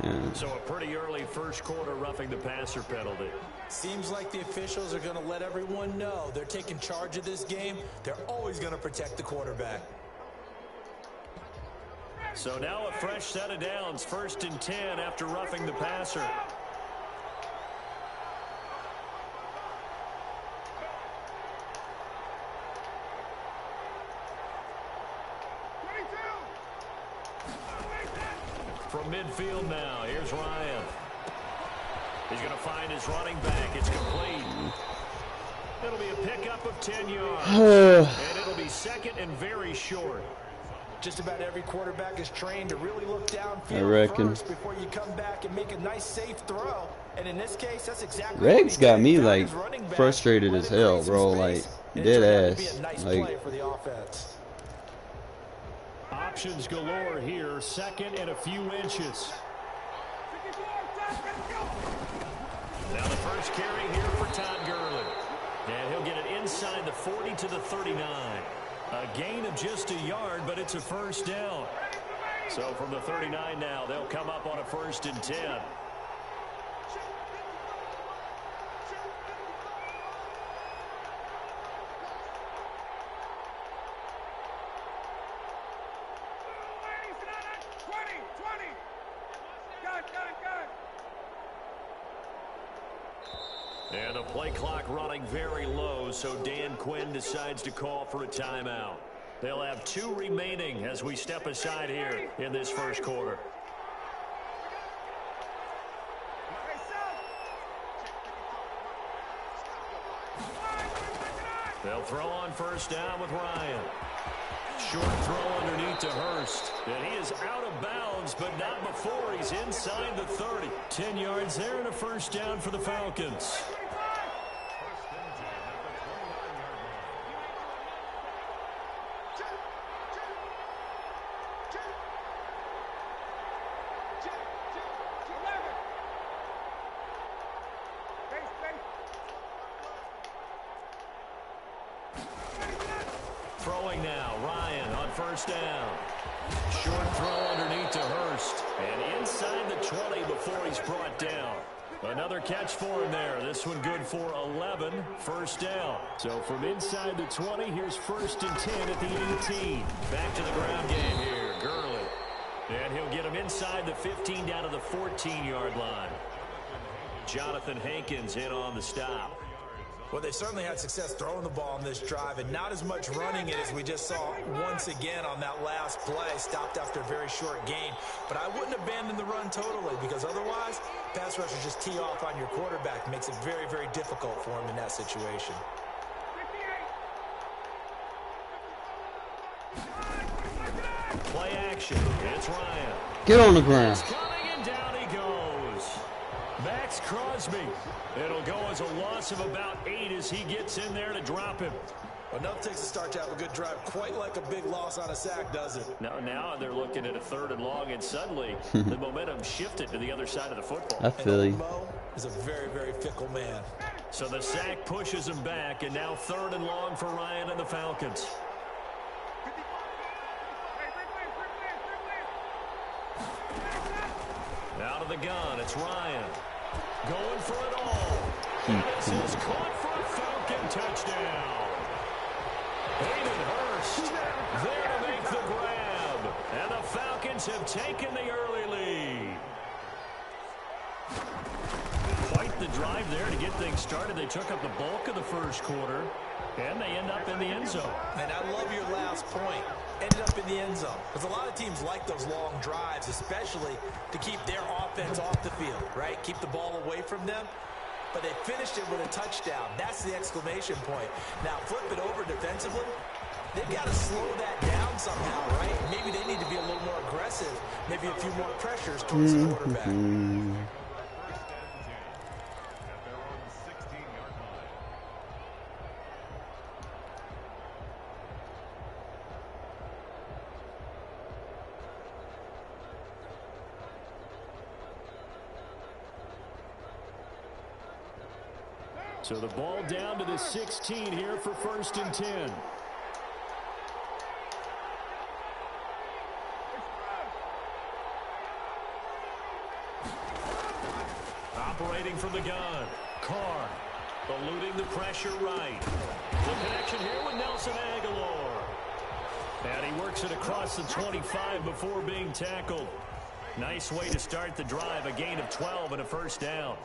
Yeah. So a pretty early first quarter roughing the passer penalty. Seems like the officials are going to let everyone know they're taking charge of this game. They're always going to protect the quarterback. So now a fresh set of downs, 1st and 10 after roughing the passer. From midfield now, here's Ryan. He's going to find his running back. It's complete. It'll be a pickup of 10 yards. And it'll be second and very short. Just about every quarterback is trained to really look I downfield reckon. first before you come back and make a nice, safe throw. And in this case, that's exactly Regs what he got did. me Found like his running back, frustrated let as him hell, create some bro. space, Like and it dead turned out to be ass. a nice Like play for the offense. Options galore here, 2nd and a few inches. Now the first carry here for Todd Gurley. And he'll get it inside the 40 to the 39. A gain of just a yard, but it's a first down. So from the 39 now, they'll come up on a 1st and 10. And the play clock running very low, so Dan Quinn decides to call for a timeout. They'll have 2 remaining as we step aside here in this first quarter. They'll throw on first down with Ryan. Short throw underneath to Hurst. And he is out of bounds, but not before he's inside the 30. 10 yards there and a first down for the Falcons. throwing now. Ryan on first down. Short throw underneath to Hurst. And inside the 20 before he's brought down. Another catch for him there. This one good for 11. First down. So from inside the 20, here's first and 10 at the 18. Back to the ground game here. Gurley. And he'll get him inside the 15 down to the 14-yard line. Jonathan Hankins in on the stop. Well, they certainly had success throwing the ball on this drive and not as much running it as we just saw once again on that last play. Stopped after a very short gain. But I wouldn't abandon the run totally because otherwise, pass rushers just tee off on your quarterback. Makes it very, very difficult for him in that situation. Play action. It's Ryan. Get on the ground. He's coming and down he goes. Max Crosby. It'll go as a loss of about 8 as he gets in there to drop him. Enough takes a start to have a good drive. Quite like a big loss on a sack, does it? No, now they're looking at a 3rd and long, and suddenly the momentum shifted to the other side of the football. I feel you. Mo is a very, very fickle man. So the sack pushes him back, and now 3rd and long for Ryan and the Falcons. Out of the gun, it's Ryan. Going for it all. And this is caught for a Falcon touchdown. Hayden Hurst there to make the grab. And the Falcons have taken the early lead. Quite the drive there to get things started. They took up the bulk of the first quarter, and they end up in the end zone. And I love your last point. Ended up in the end zone. Because a lot of teams like those long drives, especially to keep their offense off the field, right? Keep the ball away from them. But they finished it with a touchdown. That's the exclamation point. Now, flip it over defensively. They've got to slow that down somehow, right? Maybe they need to be a little more aggressive. Maybe a few more pressures towards the quarterback. So the ball down to the 16 here for 1st and 10. Operating from the gun. Carr eluding the pressure right. The connection here with Nelson Aguilar. And he works it across the 25 before being tackled. Nice way to start the drive. A gain of 12 and a first down.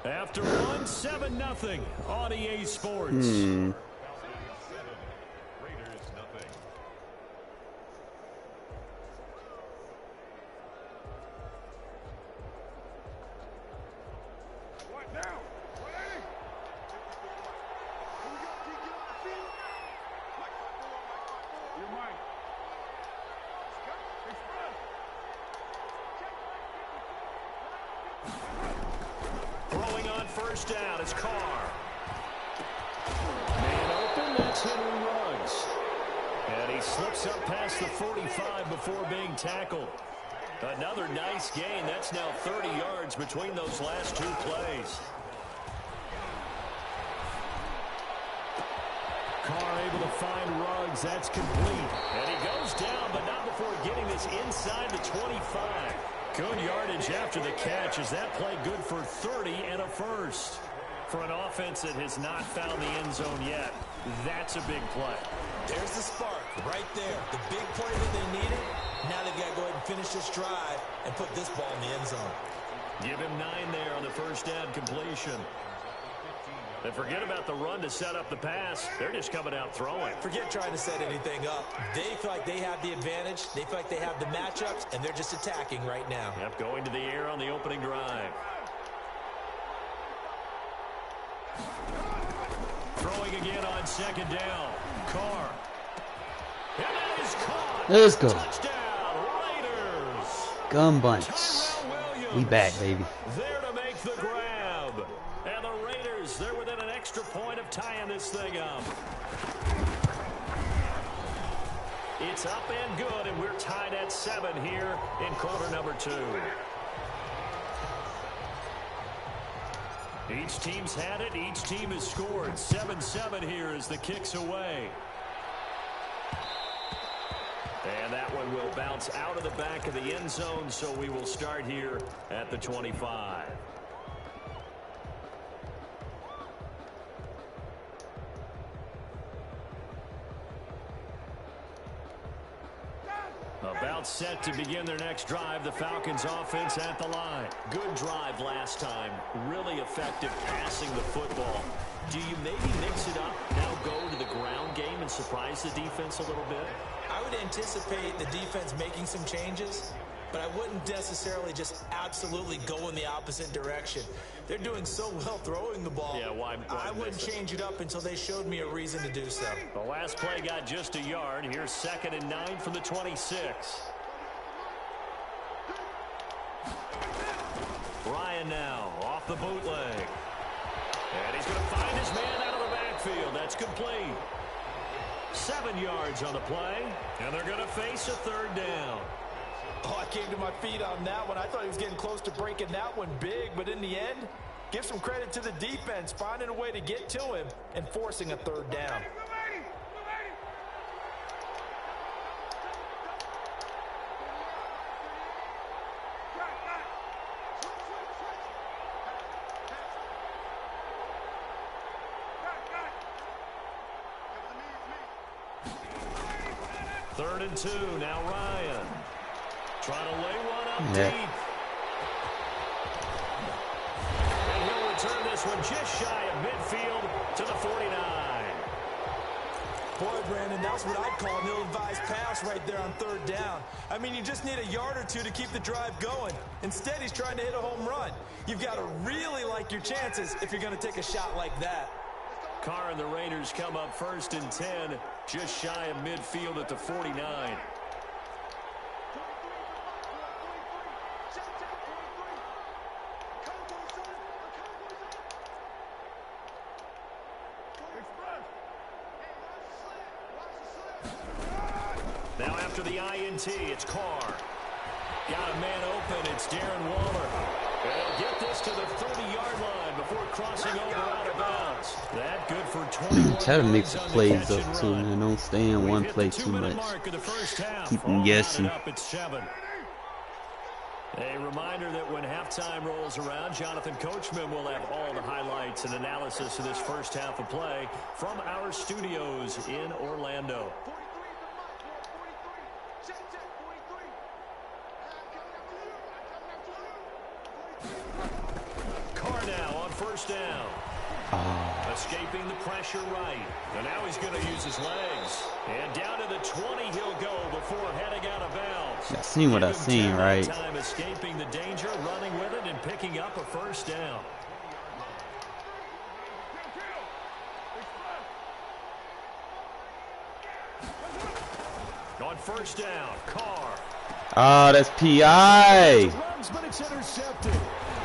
After one, 7-0 on EA Sports. Throwing on first down is Carr. Man open, that's Henry Ruggs. And he slips up past the 45 before being tackled. Another nice gain. That's now 30 yards between those last 2 plays. Carr able to find Ruggs. That's complete. And he goes down, but not before getting this inside the 25. Good yardage after the catch. Is that play good for 30 and a first? For an offense that has not found the end zone yet, that's a big play. There's the spark right there. The big play that they needed. Now they've got to go ahead and finish this drive and put this ball in the end zone. Give him 9 there on the first down completion. And forget about the run to set up the pass. They're just coming out throwing. Forget trying to set anything up. They feel like they have the advantage. They feel like they have the matchups, and they're just attacking right now. Yep, going to the air on the opening drive. Throwing again on second down. Carr. And that is caught. Let's go. Touchdown, Raiders. Gun bunch. Tyrell Williams We back, baby. there to make the grab. And the Raiders, they're within an extra point of tying this thing up. It's up and good, and we're tied at 7 here in quarter number 2. Each team's had it. Each team has scored. 7-7 here as the kick's away. And that one will bounce out of the back of the end zone, so we will start here at the 25. About set to begin their next drive. The Falcons offense at the line. Good drive last time. Really effective passing the football. Do you maybe mix it up, now go to the ground game and surprise the defense a little bit? I would anticipate the defense making some changes, but I wouldn't necessarily just absolutely go in the opposite direction. They're doing so well throwing the ball. Yeah, why I wouldn't change it up until they showed me a reason to do so. The last play got just a yard. Here's 2nd and 9 from the 26. Ryan now off the bootleg. And he's going to find his man out of the backfield. That's complete. 7 yards on the play. And they're going to face a 3rd down. Oh, I came to my feet on that one. I thought he was getting close to breaking that one big, but in the end, give some credit to the defense, finding a way to get to him and forcing a 3rd down. Third and 2. Now Ryan. Trying to lay one up deep. And he'll return this one just shy of midfield to the 49. Boy, Brandon, that's what I'd call an ill-advised pass right there on 3rd down. I mean, you just need a yard or two to keep the drive going. Instead, he's trying to hit a home run. You've got to really like your chances if you're going to take a shot like that. Carr and the Raiders come up 1st and 10, just shy of midfield at the 49. Now after the INT, it's Carr. Got a man open. It's Darren Waller. They'll get this to the 30-yard line before crossing over out of bounds. That good for 21. Try to mix the plays up too, man. Don't stay in one play too much. Keep them guessing. A reminder that when halftime rolls around, Jonathan Coachman will have all the highlights and analysis of this first half of play from our studios in Orlando. Carr now on 1st down. Escaping the pressure right. And now he's going to use his legs. And down to the 20 he'll go before heading out of bounds. I seen what I seen, right? Time escaping the danger, running with it, and picking up a 1st down. On 1st down, Carr. Ah, that's PI. Runs, but it's intercepted.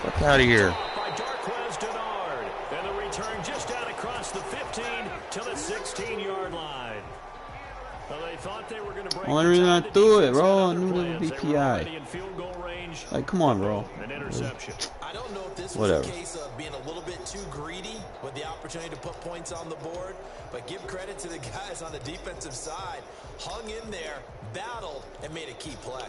Fuck out of here. By Darquez Denard. And the return just out across the 15 to the 16-yard line. Well, they thought they were going to break. Only reason I threw it, bro, I knew it would be PI. Like, come on, bro. An interception. I don't know if this was a case of being a little bit too greedy with the opportunity to put points on the board, but give credit to the guys on the defensive side. Hung in there, battled, and made a key play.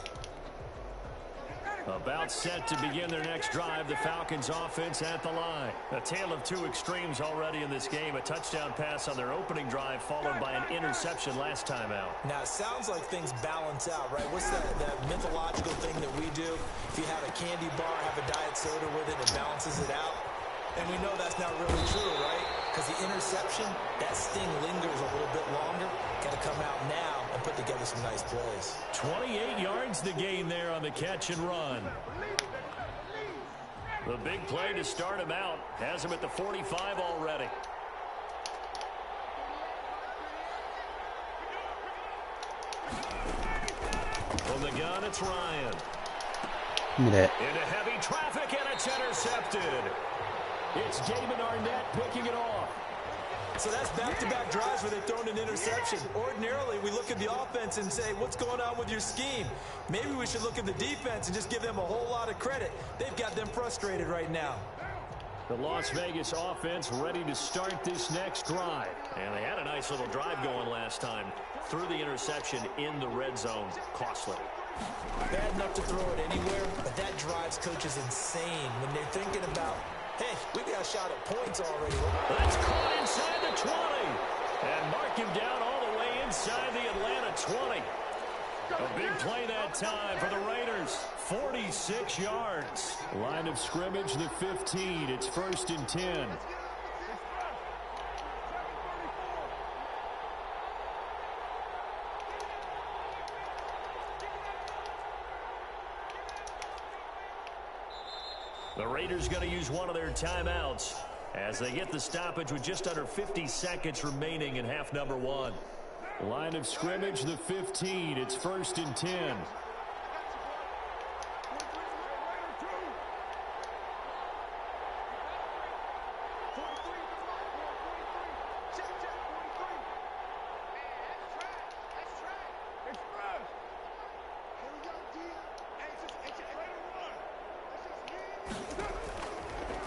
About set to begin their next drive, the Falcons offense at the line. A tale of two extremes already in this game. A touchdown pass on their opening drive followed by an interception last time out. Now, it sounds like things balance out, right? What's that mythological thing that we do? If you have a candy bar, have a diet soda with it, it balances it out. And we know that's not really true, right? Because the interception, that sting lingers a little bit longer. Got to come out now and put together some nice plays. 28 yards to gain there on the catch and run. The big play to start him out has him at the 45 already. From the gun, it's Ryan. Look at that. Into heavy traffic, and it's intercepted. It's Damon Arnett picking it off. So that's back-to-back drives where they've thrown an interception. Ordinarily, we look at the offense and say, what's going on with your scheme? Maybe we should look at the defense and just give them a whole lot of credit. They've got them frustrated right now. The Las Vegas offense ready to start this next drive. And they had a nice little drive going last time. Threw the interception in the red zone. Costly. Bad enough to throw it anywhere, but that drives coaches insane when they're thinking about, hey, we got a shot at points already. That's caught inside the 20. And mark him down all the way inside the Atlanta 20. A big play that time for the Raiders. 46 yards. Line of scrimmage, the 15. It's 1st and 10. The Raiders going to use one of their timeouts as they get the stoppage with just under 50 seconds remaining in half number 1. Line of scrimmage, the 15. It's 1st and 10.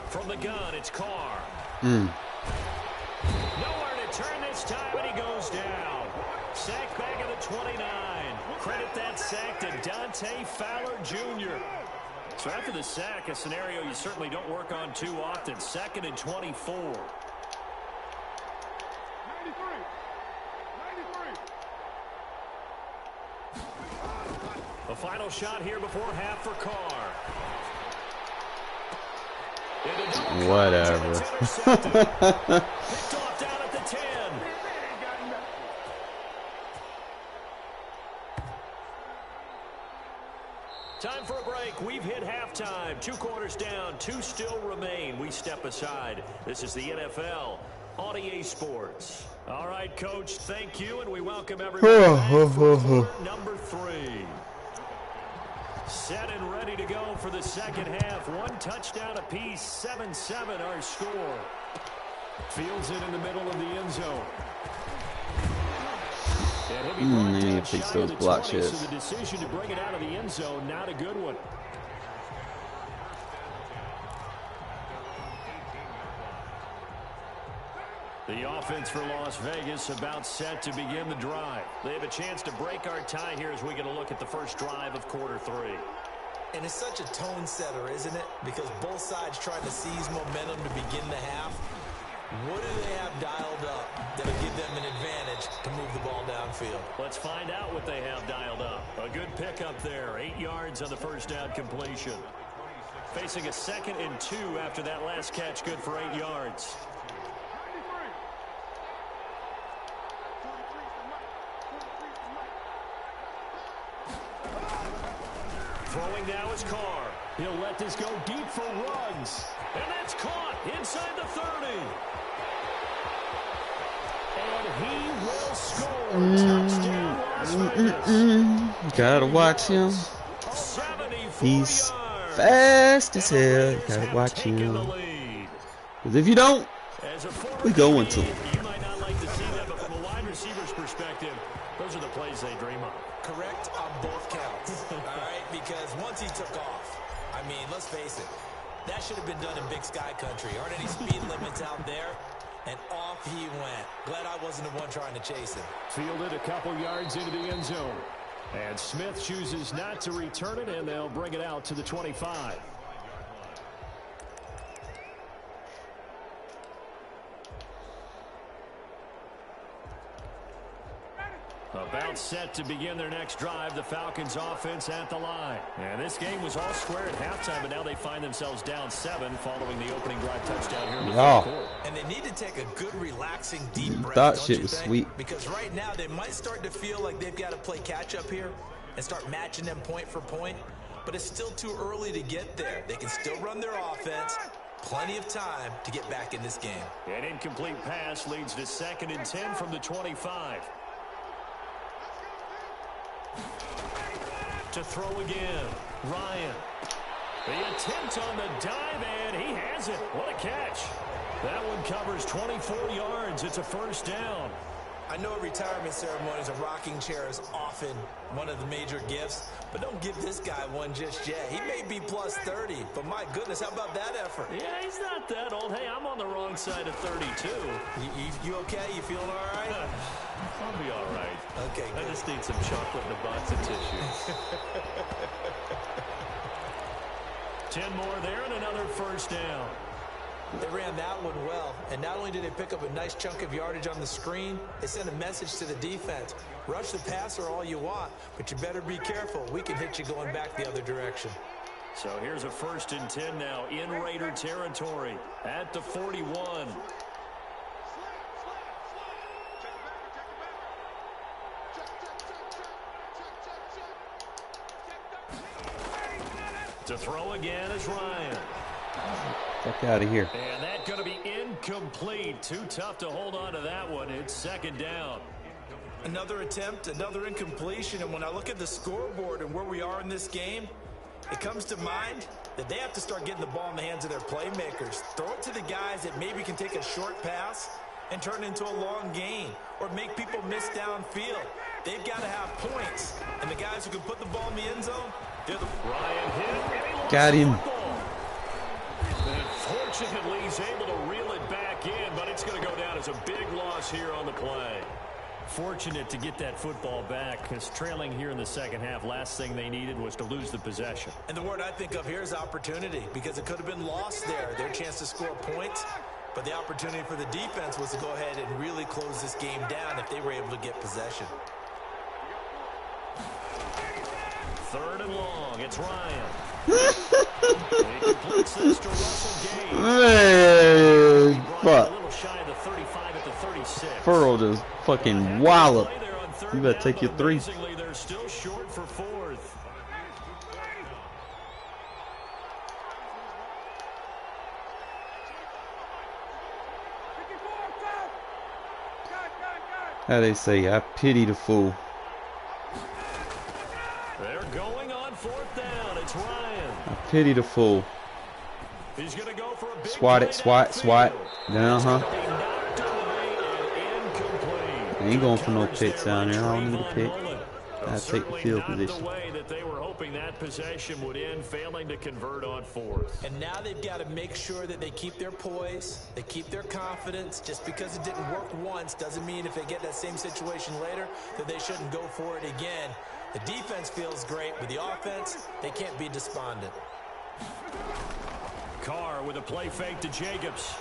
From the gun, it's Carr. Nowhere to turn this time, and he goes down. Sack back at the 29. Credit that sack to Dante Fowler Jr. So after the sack, a scenario you certainly don't work on too often. 2nd and 24. 93. The final shot here before half for Carr. Whatever. Picked off down at the 10. Time for a break. We've hit halftime. 2 quarters down. 2 still remain. We step aside. This is the NFL on EA Sports. All right, Coach, thank you, and we welcome everyone back for quarter number 3. Set and ready to go for the second half. 1 touchdown apiece. 7-7 our score. Fields it in the middle of the end zone. And he takes those block shits. So the decision to bring it out of the end zone, not a good one. The offense for Las Vegas about set to begin the drive. They have a chance to break our tie here as we get a look at the first drive of quarter 3. And it's such a tone setter, isn't it? Because both sides trying to seize momentum to begin the half. What do they have dialed up that'll give them an advantage to move the ball downfield? Let's find out what they have dialed up. A good pickup there. 8 yards on the first down completion. Facing a 2nd and 2 after that last catch, good for 8 yards. Throwing now is Carr. He'll let this go deep for Ruggs. And that's caught inside the 30. And he will score. Touchdown, Las Vegas. Gotta watch him. He's fast as hell. You gotta watch him. Because if you don't, we going to. You might not like to see that, but from a wide receiver's perspective, those are the plays they dream of. Correct on both counts. All right, because once he took off, I mean, let's face it, that should have been done in Big Sky Country. Aren't any speed limits out there? And off he went. Glad I wasn't the one trying to chase him. Fielded a couple yards into the end zone. And Smith chooses not to return it, and they'll bring it out to the 25. About set to begin their next drive. The Falcons offense at the line. And this game was all square at halftime, but now they find themselves down 7 following the opening drive touchdown here in the fourth quarter. And they need to take a good, relaxing, deep breath. That shit was sweet. Because right now they might start to feel like they've got to play catch up here and start matching them point for point. But it's still too early to get there. They can still run their offense. Plenty of time to get back in this game. An incomplete pass leads to 2nd and 10 from the 25. To throw again, Ryan. The attempt on the dive, and he has it. What a catch. That one covers 24 yards. It's a first down. I know at retirement ceremonies a rocking chair is often one of the major gifts, but don't give this guy one just yet. He may be plus 30, but my goodness, how about that effort? Yeah, he's not that old. Hey, I'm on the wrong side of 32. You okay? You feeling all right? I'll be all right. Okay, I good. just need some chocolate and a box of tissues. 10 more there and another first down. They ran that one well, and not only did they pick up a nice chunk of yardage on the screen, they sent a message to the defense. Rush the passer all you want, but you better be careful. We can hit you going back the other direction. So here's a 1st and 10 now in Raider territory at the 41. To throw again is Ryan. Fuck out of here. And that's going to be incomplete. Too tough to hold on to that one. It's 2nd down. Another attempt, another incompletion, and when I look at the scoreboard and where we are in this game, it comes to mind that they have to start getting the ball in the hands of their playmakers. Throw it to the guys that maybe can take a short pass and turn it into a long gain or make people miss downfield. They've got to have points, and the guys who can put the ball in the end zone, they're the... Ryan hit, and he lost Got him. the football. And fortunately, he's able to reel it back in, but it's going to go down as a big loss here on the play. Fortunate to get that football back, because trailing here in the second half, last thing they needed was to lose the possession. And the word I think of here is opportunity, because it could have been lost there, their chance to score points. But the opportunity for the defense was to go ahead and really close this game down if they were able to get possession. 3rd and long. It's Ryan. He completes this to Russell Gage. Man, Brought fuck. a little shy of the 35 at the 36. Furl just fucking wallop. You better take your 3. Amazingly, they're still short for 4th. How they say, I pity the fool. They're going on 4th down. It's Ryan. I pity the fool. He's going to go for a big Swat it, play swat, swat. downfield. Uh-huh. He knocked away and incomplete. Ain't going for no Coverage picks there down by there. I don't need a Trayvon pick. Mullen. I'll take the Certainly field not position. the way that they were hoping that possession would end, failing to convert on 4th. And now they've got to make sure that they keep their poise, they keep their confidence. Just because it didn't work once doesn't mean if they get that same situation later that they shouldn't go for it again. The defense feels great, but the offense, they can't be despondent. Carr with a play fake to Jacobs.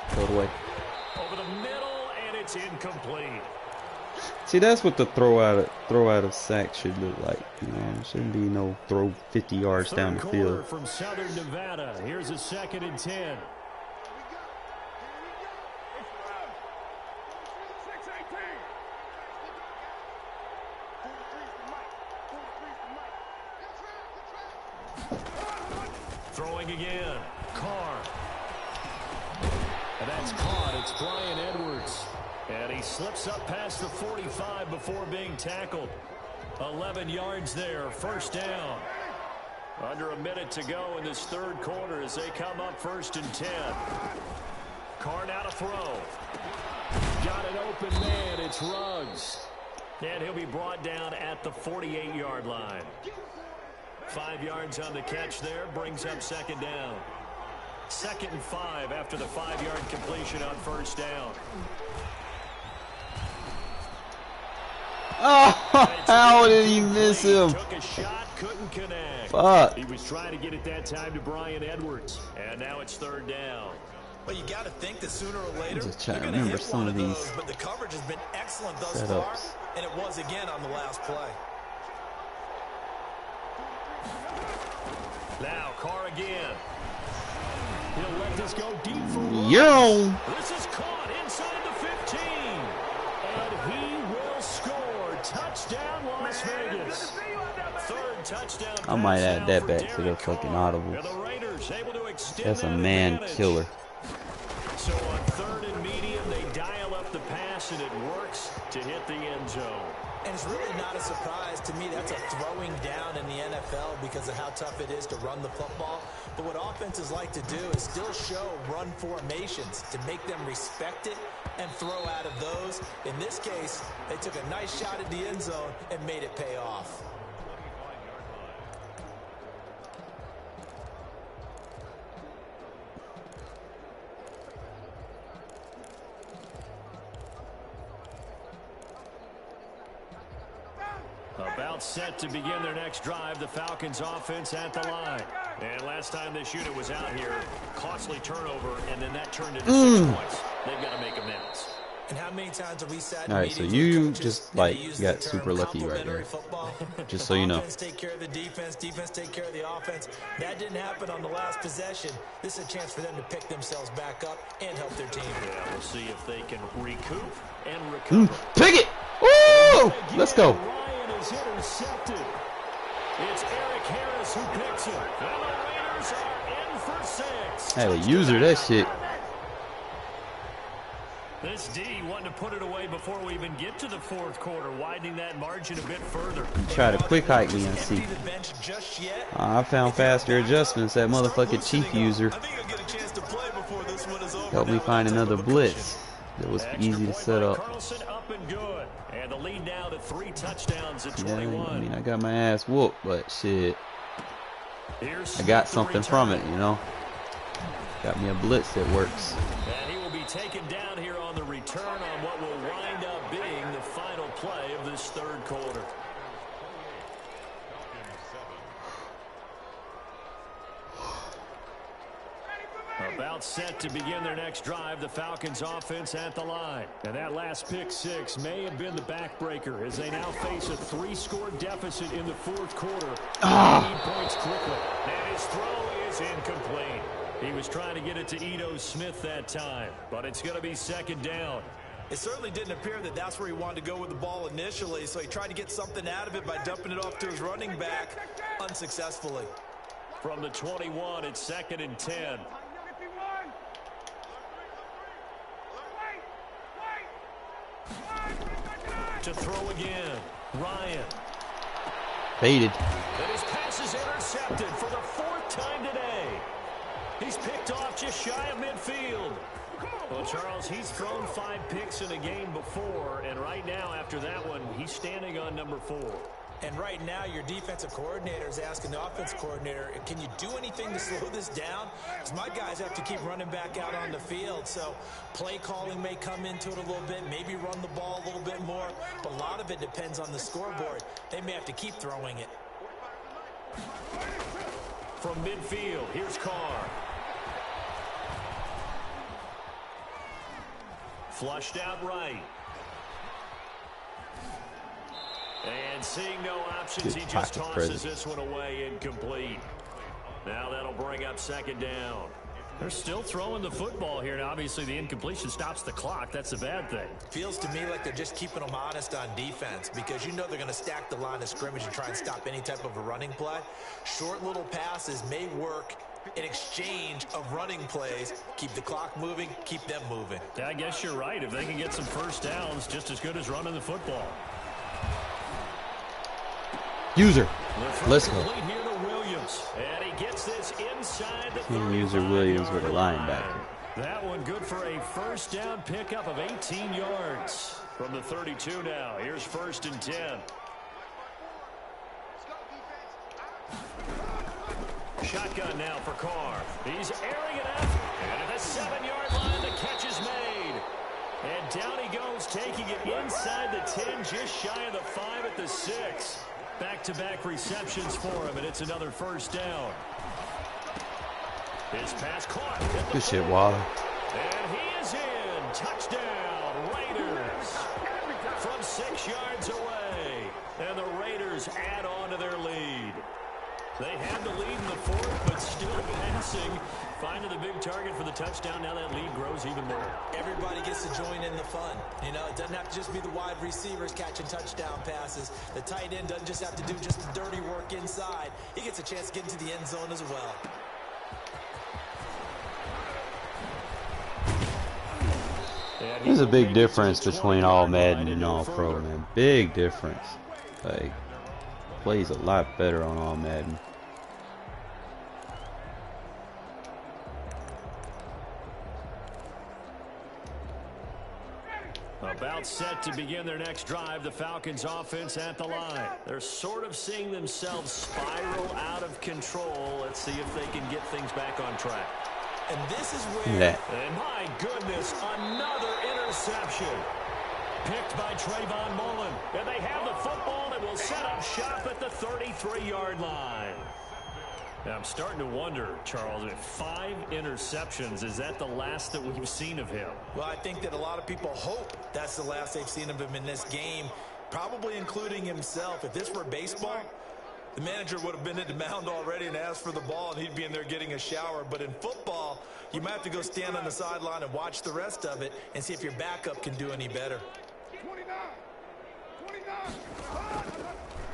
Throw it away. Over the middle, and it's incomplete. See, that's what the throw out of sack should look like. You know, it shouldn't be no throw 50 yards down the Third quarter field. from Southern Nevada. Here's a 2nd and 10. Throwing again. Carr. And that's caught. It's Brian Edwards. And he slips up past the 45 before being tackled. 11 yards there. 1st down. Under a minute to go in this 3rd quarter as they come up 1st and 10. Carr now to throw. Got an open man. It's Ruggs. And he'll be brought down at the 48-yard line. 5 yards on the catch there. Brings up 2nd down. 2nd and 5 after the 5-yard completion on 1st down. Oh, how did he miss him? Took a shot, couldn't connect. Fuck. He was trying to get it that time to Brian Edwards. And now it's 3rd down. Well, you got to think that sooner or later, just trying they're to going to remember hit some one of of these those, but the coverage has been excellent thus setups. far, and it was again on the last play. Now, Carr again. He'll let this go deep for Yo! This is caught inside the 15. And he will score. Touchdown, Las Vegas. 3rd touchdown. I might pass add now that for back to the Derek fucking Carr. audibles. And the Raiders able to extend That's a that man advantage. killer. So on 3rd and medium, they dial up the pass, and it works to hit the end zone. And it's really not a surprise to me. That's a throwing down in the NFL because of how tough it is to run the football. But what offenses like to do is still show run formations to make them respect it and throw out of those. In this case, they took a nice shot at the end zone and made it pay off. About set to begin their next drive, the Falcons offense at the line. And last time this unit was out here, costly turnover, and then that turned into 6 points. They've got to make amends. And how many times have we sat in Alright, so meetings you with coaches just and they like use got the term super lucky right there. complementary football? Just so you know. Offense take care of the defense, defense take care of the offense. That didn't happen on the last possession. This is a chance for them to pick themselves back up and help their team. Yeah, we'll see if they can recoup and recover. Pick it! Woo! Let's go. Ryan is intercepted. It's Eric Harris who picks it. And the Raiders are in for 6. Hey, the user, that shit. This D wanting to put it away before we even get to the fourth quarter, widening that margin a bit further. Try to quick hike me and see. I found faster adjustments. That motherfucking chief user helped me find another blitz that was easy to set up. Carlson up and good. And the lead now to 3 touchdowns at Yeah, 21. I mean, I got my ass whooped, but shit, I got something from it, you know. Got me a blitz that works. And he will be taken down here on the return on what will wind up being the final play of this third quarter. About set to begin their next drive, the Falcons offense at the line. And that last pick 6 may have been the backbreaker as they now face a 3-score deficit in the fourth quarter. Need points quickly. And his throw is incomplete. He was trying to get it to Ito Smith that time, but it's going to be second down. It certainly didn't appear that that's where he wanted to go with the ball initially, so he tried to get something out of it by dumping it off to his running back unsuccessfully. From the 21, it's 2nd and 10. To throw again, Ryan. Baited. And his pass is intercepted for the 4th time today. He's picked off just shy of midfield. Well, Charles, he's thrown 5 picks in a game before, and right now, after that one, he's standing on number 4. And right now, your defensive coordinator is asking the offensive coordinator, can you do anything to slow this down? Because my guys have to keep running back out on the field. So play calling may come into it a little bit, maybe run the ball a little bit more. But a lot of it depends on the scoreboard. They may have to keep throwing it. From midfield, here's Carr. Flushed out right. And seeing no options, he just tosses this one away incomplete. Now that'll bring up 2nd down. They're still throwing the football here. Now, obviously, the incompletion stops the clock. That's a bad thing. Feels to me like they're just keeping them honest on defense because you know they're going to stack the line of scrimmage and try and stop any type of a running play. Short little passes may work in exchange of running plays. Keep the clock moving, keep them moving. Yeah, I guess you're right. If they can get some first downs, just as good as running the football. User. Let's go. Here to Williams. And he gets this inside the 35. User Williams with a linebacker. That one good for a first down pickup of 18 yards. From the 32 now. Here's 1st and 10. Shotgun now for Carr. He's airing it out. And at the 7-yard line, the catch is made. And down he goes, taking it inside the 10, just shy of the 5 at the 6. Back-to-back receptions for him, and it's another first down. His pass caught. Good shit, Waller. And he is in. Touchdown, Raiders. From 6 yards away. And the Raiders add on to their lead. They had the lead in the 4th, but still passing. Finding the big target for the touchdown. Now that lead grows even more. Everybody gets to join in the fun. You know, it doesn't have to just be the wide receivers catching touchdown passes. The tight end doesn't just have to do just the dirty work inside. He gets a chance to get into the end zone as well. There's a big difference between all Madden and all Pro, man. Big difference. Like, plays a lot better on all Madden. About set to begin their next drive, the Falcons offense at the line. They're sort of seeing themselves spiral out of control. Let's see if they can get things back on track. And this is where... And my goodness, another interception. Picked by Trayvon Mullen. And they have the football and will set up shop at the 33-yard line. Now, I'm starting to wonder, Charles, if 5 interceptions, is that the last that we've seen of him? Well, I think that a lot of people hope that's the last they've seen of him in this game, probably including himself. If this were baseball, the manager would have been at the mound already and asked for the ball, and he'd be in there getting a shower. But in football, you might have to go stand on the sideline and watch the rest of it and see if your backup can do any better. 29.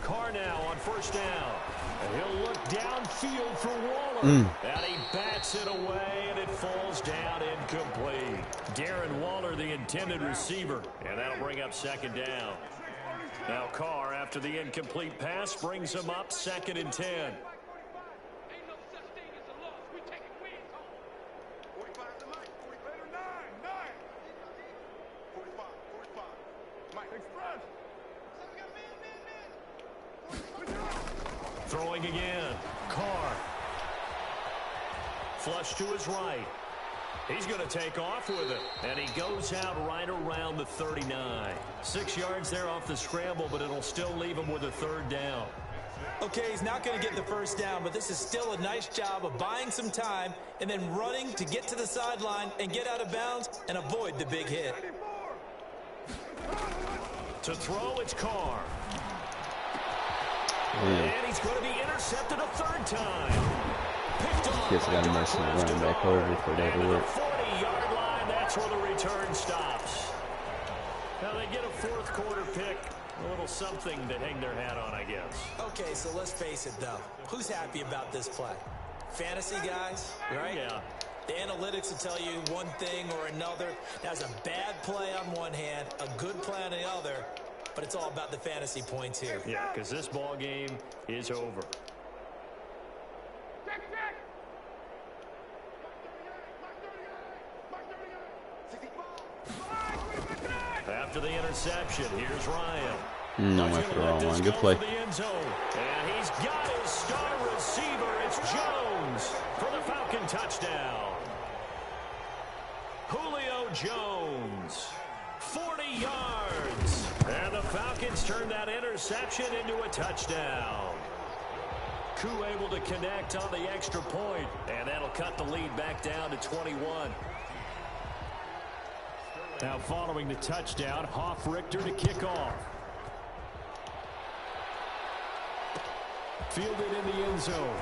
Carr now on first down. And he'll look downfield for Waller. And he bats it away, and it falls down incomplete. Darren Waller, the intended receiver. And that'll bring up second down. Now Carr, after the incomplete pass, brings him up 2nd and 10. Ain't no such thing as a loss. We taking wins home. 45 to Mike. 45 9. 45. Mike Express. Throwing again. Carr. Flush to his right. He's going to take off with it. And he goes out right around the 39. 6 yards there off the scramble, but it'll still leave him with a 3rd down. Okay, he's not going to get the first down, but this is still a nice job of buying some time and then running to get to the sideline and get out of bounds and avoid the big hit. To throw, it's Carr. And he's going to be intercepted a 3rd time. Picked off. Guess I got to motion the running back over for that to work. 40-yard line, that's where the return stops. Now they get a 4th quarter pick. A little something to hang their hat on, I guess. Okay, so let's face it, though. Who's happy about this play? Fantasy guys, right? Yeah. The analytics will tell you one thing or another. That's a bad play on one hand, a good play on the other, but it's all about the fantasy points here. Yeah, because this ball game is over. After the interception, here's Ryan. No, that's the wrong one. Good play. And he's got his star receiver. It's Jones for the Falcon touchdown. Julio Jones, 40 yards. And the Falcons turn that interception into a touchdown. Koo able to connect on the extra point, and that'll cut the lead back down to 21. Now following the touchdown, Hoff-Richter to kick off. Fielded in the end zone.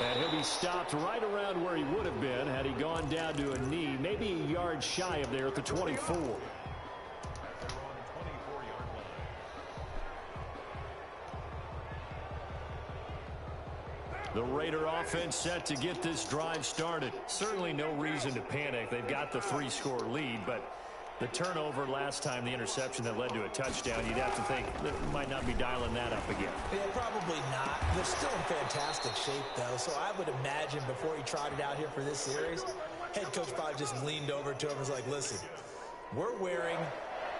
And he'll be stopped right around where he would have been had he gone down to a knee, maybe a yard shy of there at the 24. The Raider offense set to get this drive started. Certainly no reason to panic. They've got the 3-score lead, but the turnover last time, the interception that led to a touchdown, you'd have to think they might not be dialing that up again. Yeah, probably not. They're still in fantastic shape, though, so I would imagine before he trotted out here for this series, head coach probably just leaned over to him and was like, listen, we're wearing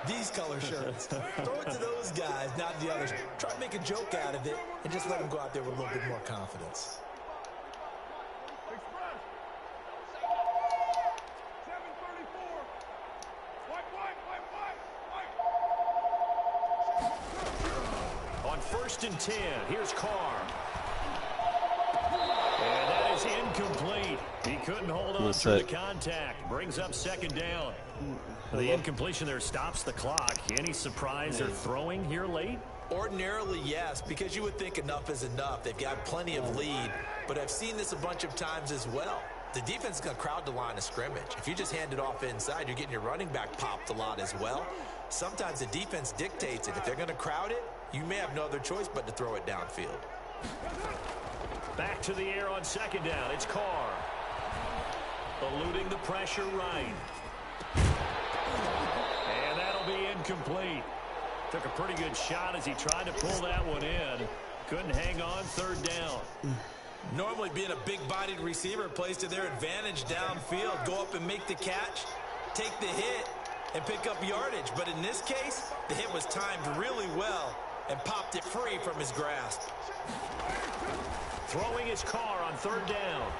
these color shirts. Throw it to those guys, not the others. Try to make a joke out of it and just let them go out there with a little bit more confidence. On 1st and 10, here's Carr. And that is incomplete. He couldn't hold on through the contact. Brings up 2nd down. The incompletion there stops the clock. Any surprise they're throwing here late? Ordinarily, yes, because you would think enough is enough. They've got plenty of lead, but I've seen this a bunch of times as well. The defense is going to crowd the line of scrimmage. If you just hand it off inside, you're getting your running back popped a lot as well. Sometimes the defense dictates it. If they're going to crowd it, you may have no other choice but to throw it downfield. Back to the air on 2nd down. It's Carr. Eluding the pressure right. And that'll be incomplete. Took a pretty good shot as he tried to pull that one in. Couldn't hang on. 3rd down. Normally being a big-bodied receiver plays to their advantage downfield. Go up and make the catch. take the hit and pick up yardage. But in this case, the hit was timed really well and popped it free from his grasp. Throwing his car on third down.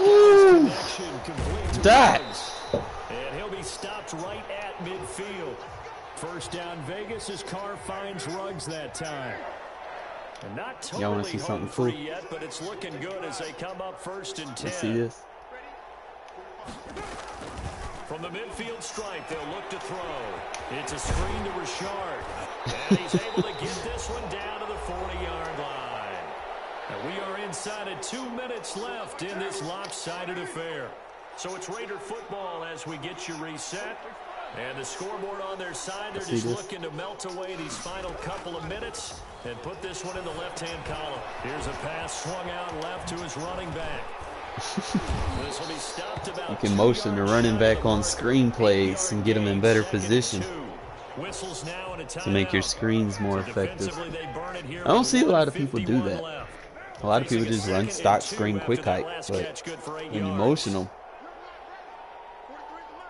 Ooh, that. And he'll be stopped right at midfield. First down Vegas as Carr finds Ruggs that time. And not totally home free yet, but it's looking good as they come up 1st and 10. You see this? From the midfield stripe, they'll look to throw. It's a screen to Richard. And he's able to get this one down to the 40-yard line. And we are inside of 2 minutes left in this lopsided affair. So it's Raider football as we get you reset. And the scoreboard on their side, they're just looking to melt away these final couple of minutes and put this one in the left-hand column. Here's a pass swung out left to his running back. This will be stopped about. You can motion the running back on screen plays and get them in better position to make your screens more effective. I don't see a lot of people do that. A lot of people just run stock screen quick height, but when you motion them,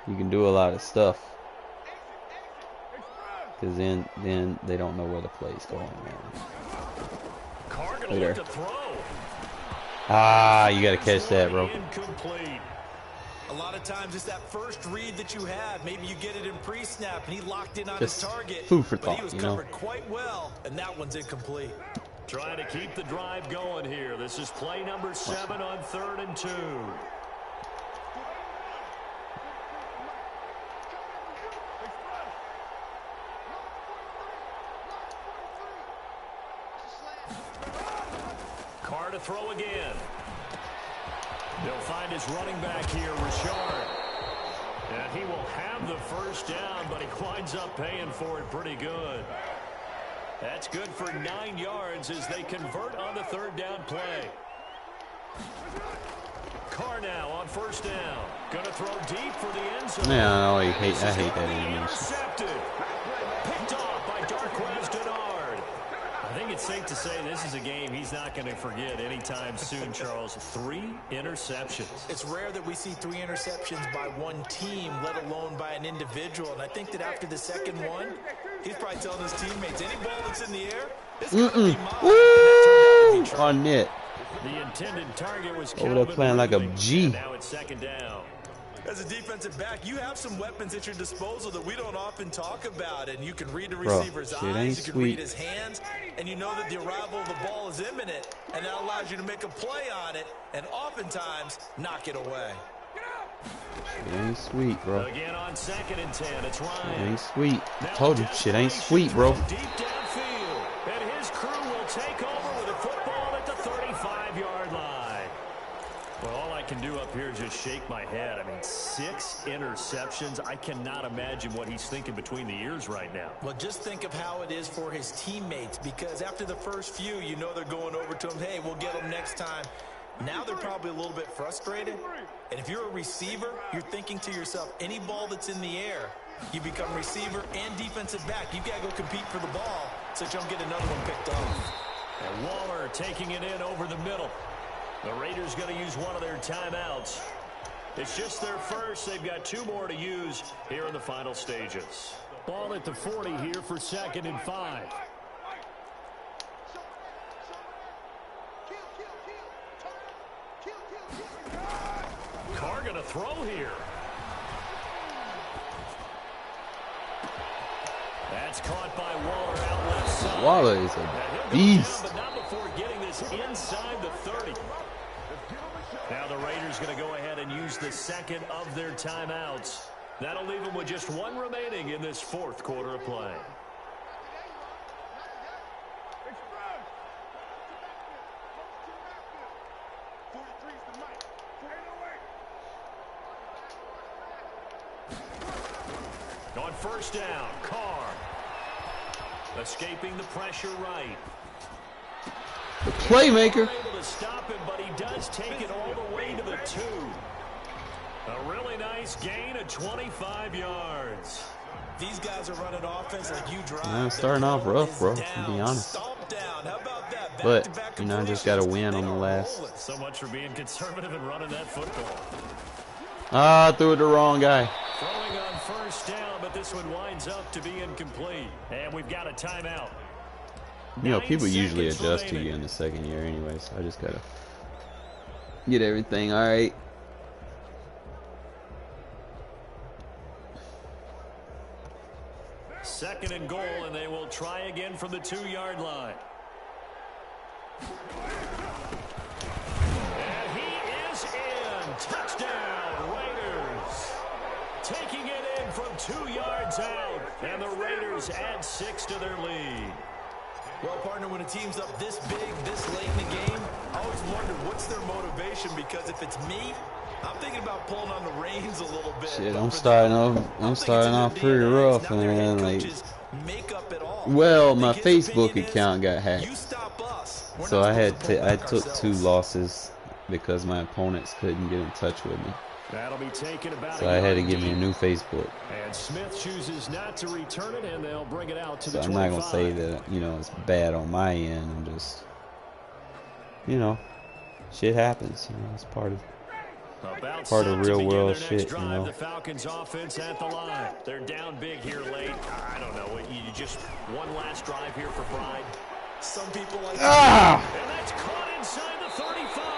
you can do a lot of stuff. Because then they don't know where the play's going, man. Later. Ah, you got to catch that, bro. A lot of times it's that first read that you have. Maybe you get it in pre-snap and he locked in on his target. Food for but thought, he was covered quite well, and that one's incomplete. Trying to keep the drive going here. This is play number 7 on 3rd and 2. Carr to throw again. They'll find his running back here, Richard. And he will have the first down, but he winds up paying for it pretty good. That's good for 9 yards as they convert on the 3rd down play. Carr now on 1st down. Gonna throw deep for the end zone. Yeah, I hate that animation. Intercepted. Picked off by Darquez Denard. I think it's safe to say this is a game he's not going to forget anytime soon, Charles. 3 interceptions. It's rare that we see 3 interceptions by one team, let alone by an individual. And I think that after the second one, he's probably telling his teammates, any ball that's in the air, it's going to be mine. Woo! On net. The intended target was over there playing like a G. Now it's 2nd down. As a defensive back, you have some weapons at your disposal that we don't often talk about, and you can read the receiver's eyes, you can read his hands, and you know that the arrival of the ball is imminent, and that allows you to make a play on it, and oftentimes knock it away. Shit ain't sweet, bro. Again on 2nd and 10, it's Ryan. Shit ain't sweet. I told you, shit ain't sweet, bro. Deep downfield, and his crew will take over with a football at the 35-yard line. Well, all I can do up here is just shake my head. I mean, 6 interceptions. I cannot imagine what he's thinking between the ears right now. Well, just think of how it is for his teammates, because after the first few, you know they're going over to him, hey, we'll get them next time. Now they're probably a little bit frustrated. And if you're a receiver, you're thinking to yourself, any ball that's in the air, you become receiver and defensive back. You've got to go compete for the ball so you don't get another one picked off. And Waller taking it in over the middle. The Raiders going to use one of their timeouts. It's just their first. They've got 2 more to use here in the final stages. Ball at the 40 here for 2nd and 5. Carr going to throw here. That's caught by Waller out left side. Waller is a beast. But not before getting this inside the 30. Now the Raiders going to go ahead and use the 2nd of their timeouts. That'll leave them with just 1 remaining in this 4th quarter of play. On 1st down, Carr. Escaping the pressure right. The playmaker. Able to stop him, but he does take it all the way to the 2. A really nice gain of 25 yards. These guys are running offense like you drive. I'm starting off rough, bro, to be honest. But, you know, I just got to win on the last. So much for being conservative and running that football. Ah, I threw it the wrong guy. Throwing on first down, but this one winds up to be incomplete. And we've got a timeout. You know, 9 people usually seconds adjust to remaining. you in the second year anyway, so I just gotta get everything alright. Second and goal, and they will try again from the 2-yard line. And he is in. Touchdown, Raiders. Taking it in from 2 yards out, and the Raiders add 6 to their lead. Well, partner, when a team's up this big, this late in the game, I always wonder what's their motivation, because if it's me, I'm thinking about pulling on the reins a little bit. Shit, I'm starting off pretty rough, man. Like, well, my Facebook account got hacked, so I took 2 losses because my opponents couldn't get in touch with me. That'll be taken about So I had to give me a new Facebook. And Smith chooses not to return it, and they'll bring it out to So the I'm 25. not gonna say that, you know, it's bad on my end. I'm just, you know, shit happens. You know, it's part of real world shit. You know. The Falcons offense at the line. They're down big here late. I don't know. You just one last drive here for pride. Some people like And that's caught inside the 35.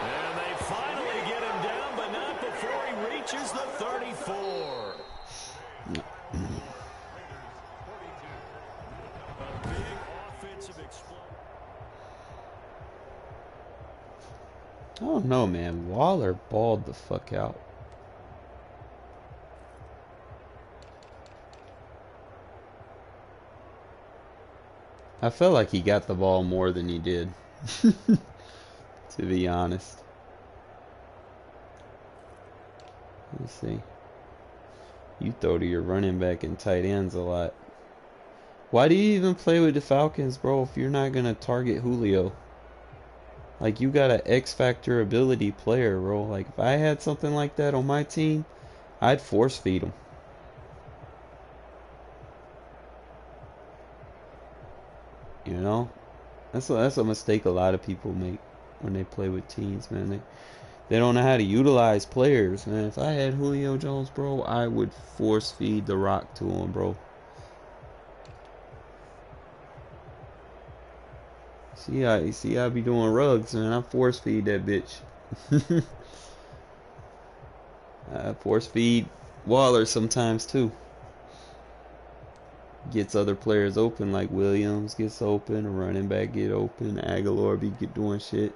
And they finally get him down, but not before he reaches the 34. A big offensive explosion. I don't know, man. Waller balled the fuck out. I felt like he got the ball more than he did, to be honest. Let's see. You throw to your running back and tight ends a lot. Why do you even play with the Falcons, bro, if you're not going to target Julio? Like, you got an X-Factor ability player, bro. Like, if I had something like that on my team, I'd force feed him. You know? That's a mistake a lot of people make when they play with teams, man. They don't know how to utilize players, man. If I had Julio Jones, bro, I would force feed the rock to him, bro. See, I be doing rugs, man. I force feed that bitch. I force feed Waller sometimes too. Gets other players open, like Williams gets open, a running back get open, Aguilar be doing shit.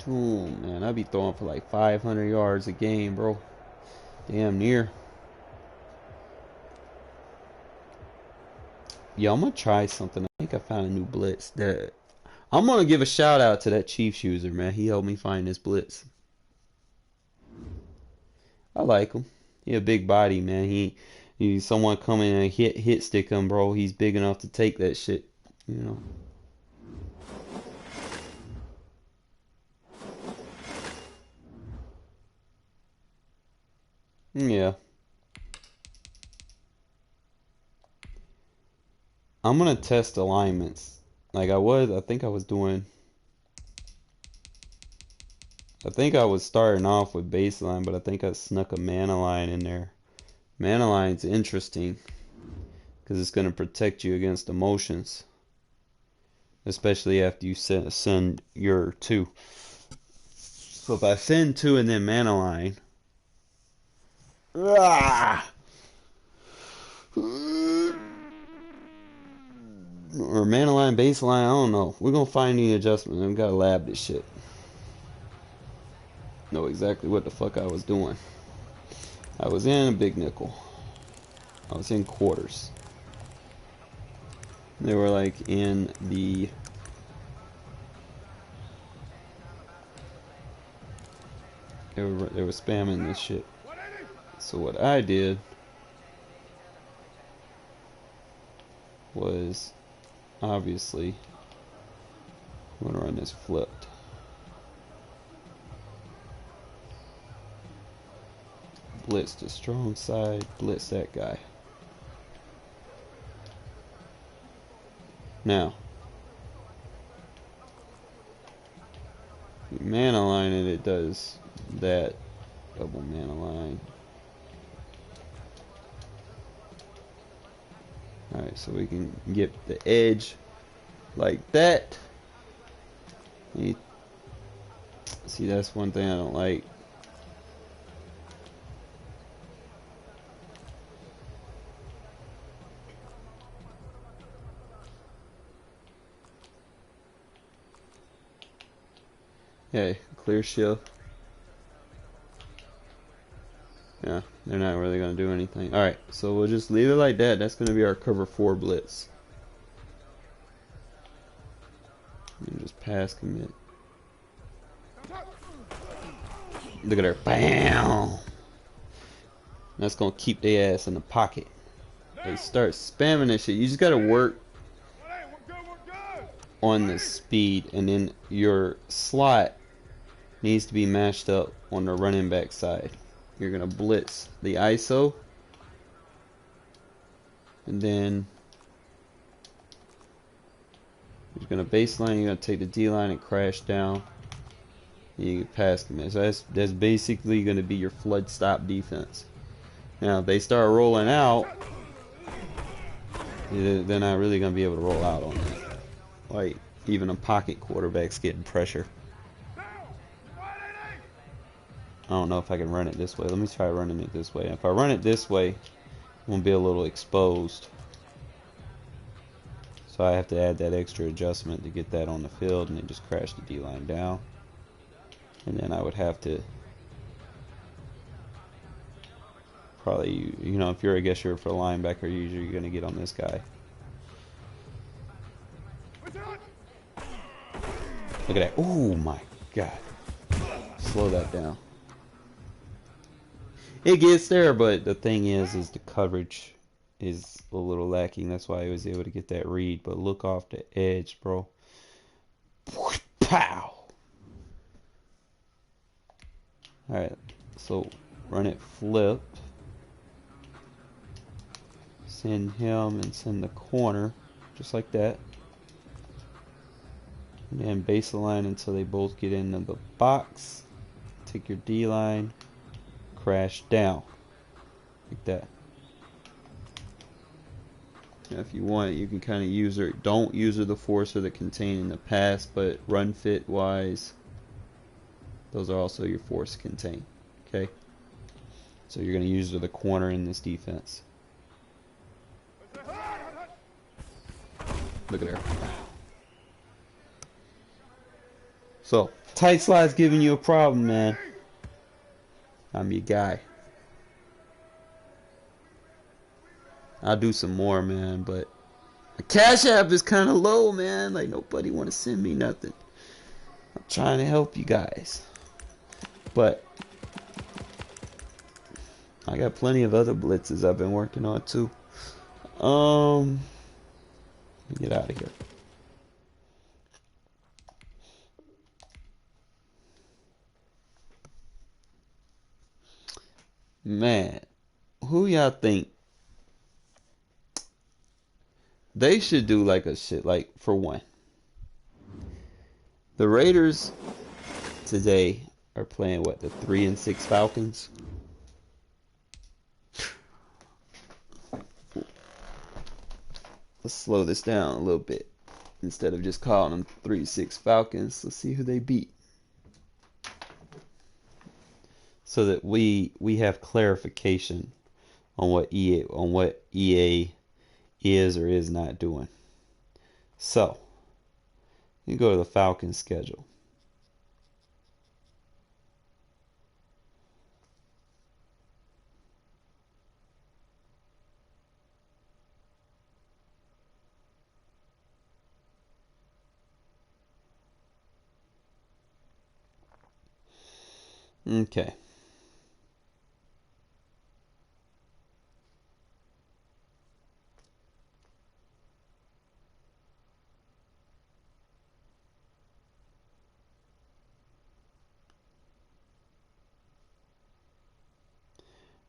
Boom, man, I be throwing for like 500 yards a game, bro. Damn near. Yo, I'm gonna try something. I think I found a new blitz. I'm gonna give a shout out to that Chiefs user, man. He helped me find this blitz. I like him. He a big body, man. He someone coming and hit stick him, bro. He's big enough to take that shit, you know. Yeah. I'm gonna test alignments. Like I think I was starting off with baseline, but I think I snuck a mana line in there. Mana line's interesting because it's gonna protect you against emotions, especially after you send your 2. So if I send 2 and then mana line, or mana line, baseline, I don't know. We're gonna find the adjustment. I've gotta lab this shit. Know exactly what the fuck I was doing. I was in a big nickel. I was in quarters. They were like in the they were spamming this shit. So what I did was obviously I'm gonna run this flipped. Blitz the strong side, blitz that guy. Now, if you man align it, it does that. Double man align. Alright, so we can get the edge like that. See, that's one thing I don't like. Okay, clear shift. Yeah, they're not really going to do anything. Alright, so we'll just leave it like that. That's going to be our cover 4 blitz. And just pass commit. Look at her. Bam! That's going to keep their ass in the pocket. They start spamming that shit. You just got to work on the speed, and then your slot needs to be matched up on the running back side. You're going to blitz the ISO, and then you're going to baseline, you're going to take the D-line and crash down, and you can pass commit. So that's basically going to be your flood stop defense. Now, if they start rolling out, they're not really going to be able to roll out on that. Like, even a pocket quarterback's getting pressure. I don't know if I can run it this way. Let me try running it this way. If I run it this way, I'm going to be a little exposed. So I have to add that extra adjustment to get that on the field, and then just crash the D-line down. And then I would have to probably, you know, if you're, I guess you're for a linebacker, usually you're going to get on this guy. Look at that. Oh my God. Slow that down. It gets there, but the thing is the coverage is a little lacking. That's why I was able to get that read. But look off the edge, bro. Pow! Alright, so run it flipped. Send him and send the corner, just like that. And then base align until they both get into the box. Take your D-line, crash down, like that. Now if you want, you can kind of use her. Don't use her the force or the contain in the pass, but run fit wise, those are also your force contain. Okay, so you're going to use her the corner in this defense. Look at her. So, tight slot's giving you a problem, man. I'm your guy. I'll do some more, man, but the Cash App is kind of low, man. Like, nobody want to send me nothing. I'm trying to help you guys. But I got plenty of other blitzes I've been working on, too. Let me get out of here. Man, who y'all think they should do like a shit? Like, for one, the Raiders today are playing what, the 3-6 Falcons? Let's slow this down a little bit. Instead of just calling them 3-6 Falcons, let's see who they beat, so that we have clarification on what EA is or is not doing. So you go to the Falcons schedule. Okay.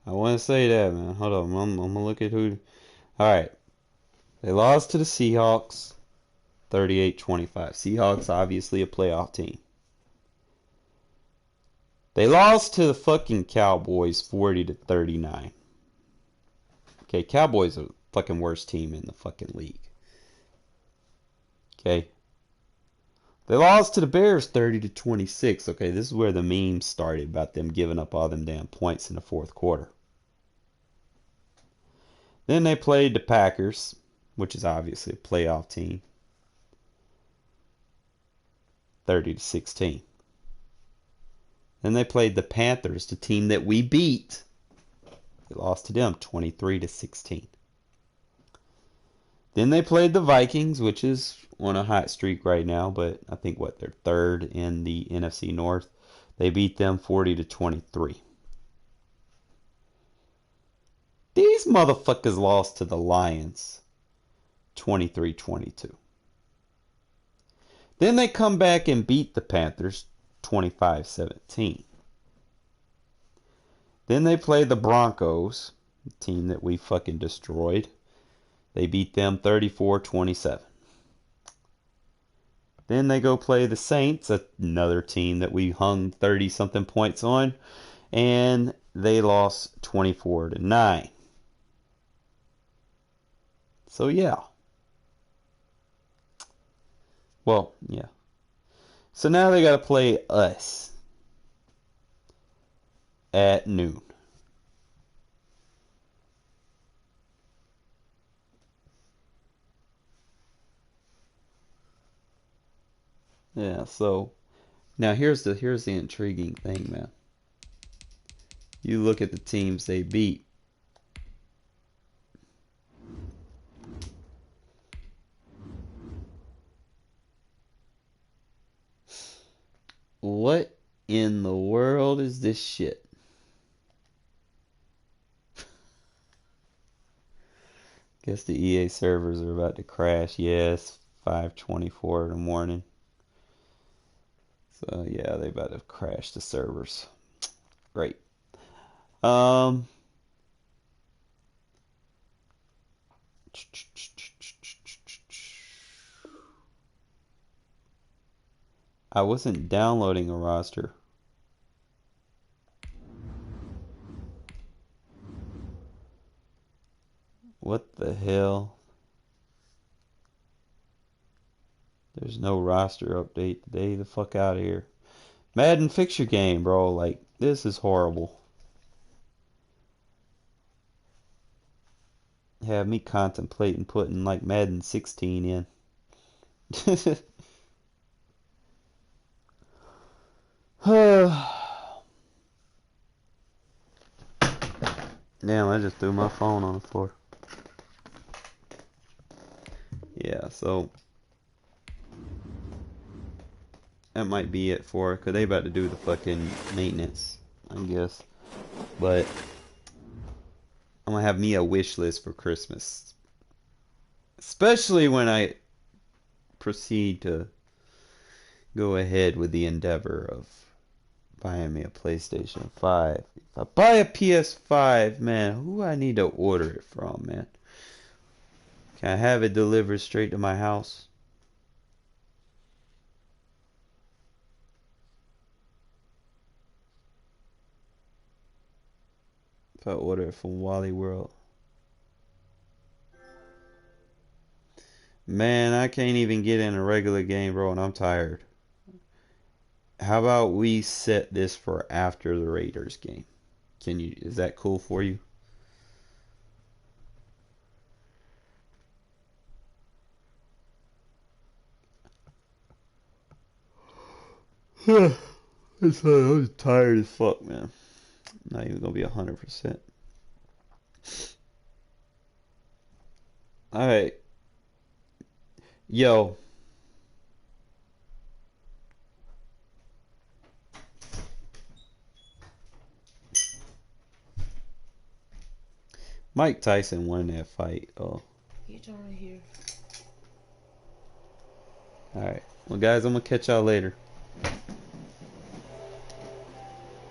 I want to say that, man. Hold on. I'm going to look at who. All right. They lost to the Seahawks. 38-25. Seahawks obviously a playoff team. They lost to the fucking Cowboys 40-39. Okay, Cowboys are the fucking worst team in the fucking league. Okay. They lost to the Bears 30-26. Okay, this is where the memes started about them giving up all them damn points in the fourth quarter. Then they played the Packers, which is obviously a playoff team, 30-16. Then they played the Panthers, the team that we beat. They lost to them 23-16. Then they played the Vikings, which is on a hot streak right now, but I think they're third in the NFC North. They beat them 40-23. These motherfuckers lost to the Lions 23-22. Then they come back and beat the Panthers 25-17. Then they play the Broncos, the team that we fucking destroyed. They beat them 34-27. Then they go play the Saints, another team that we hung 30-something points on, and they lost 24-9. So yeah. Well, yeah. So now they got to play us at noon. Yeah, so now here's the intriguing thing, man. You look at the teams they beat. What in the world is this shit? Guess the EA servers are about to crash. Yes, 5:24 in the morning. So yeah, they about to crash the servers. Great. I wasn't downloading a roster. What the hell? There's no roster update today. The fuck out of here. Madden, fix your game, bro. Like, this is horrible. Have me contemplating putting like Madden 16 in. Damn, I just threw my phone on the floor. Yeah, so that might be it for it, 'cause they about to do the fucking maintenance, I guess. But I'm gonna have me a wish list for Christmas. Especially when I proceed to go ahead with the endeavor of buying me a PlayStation 5. If I buy a PS5, man, who I need to order it from, man? Can I have it delivered straight to my house? If I order it from Wally World. Man, I can't even get in a regular game, bro, and I'm tired. How about we set this for after the Raiders game? Is that cool for you? I'm tired as fuck, man. Not even gonna be 100%. Alright. Yo. Mike Tyson won that fight. Oh. You don't hear. Alright. Well, guys, I'm gonna catch y'all later.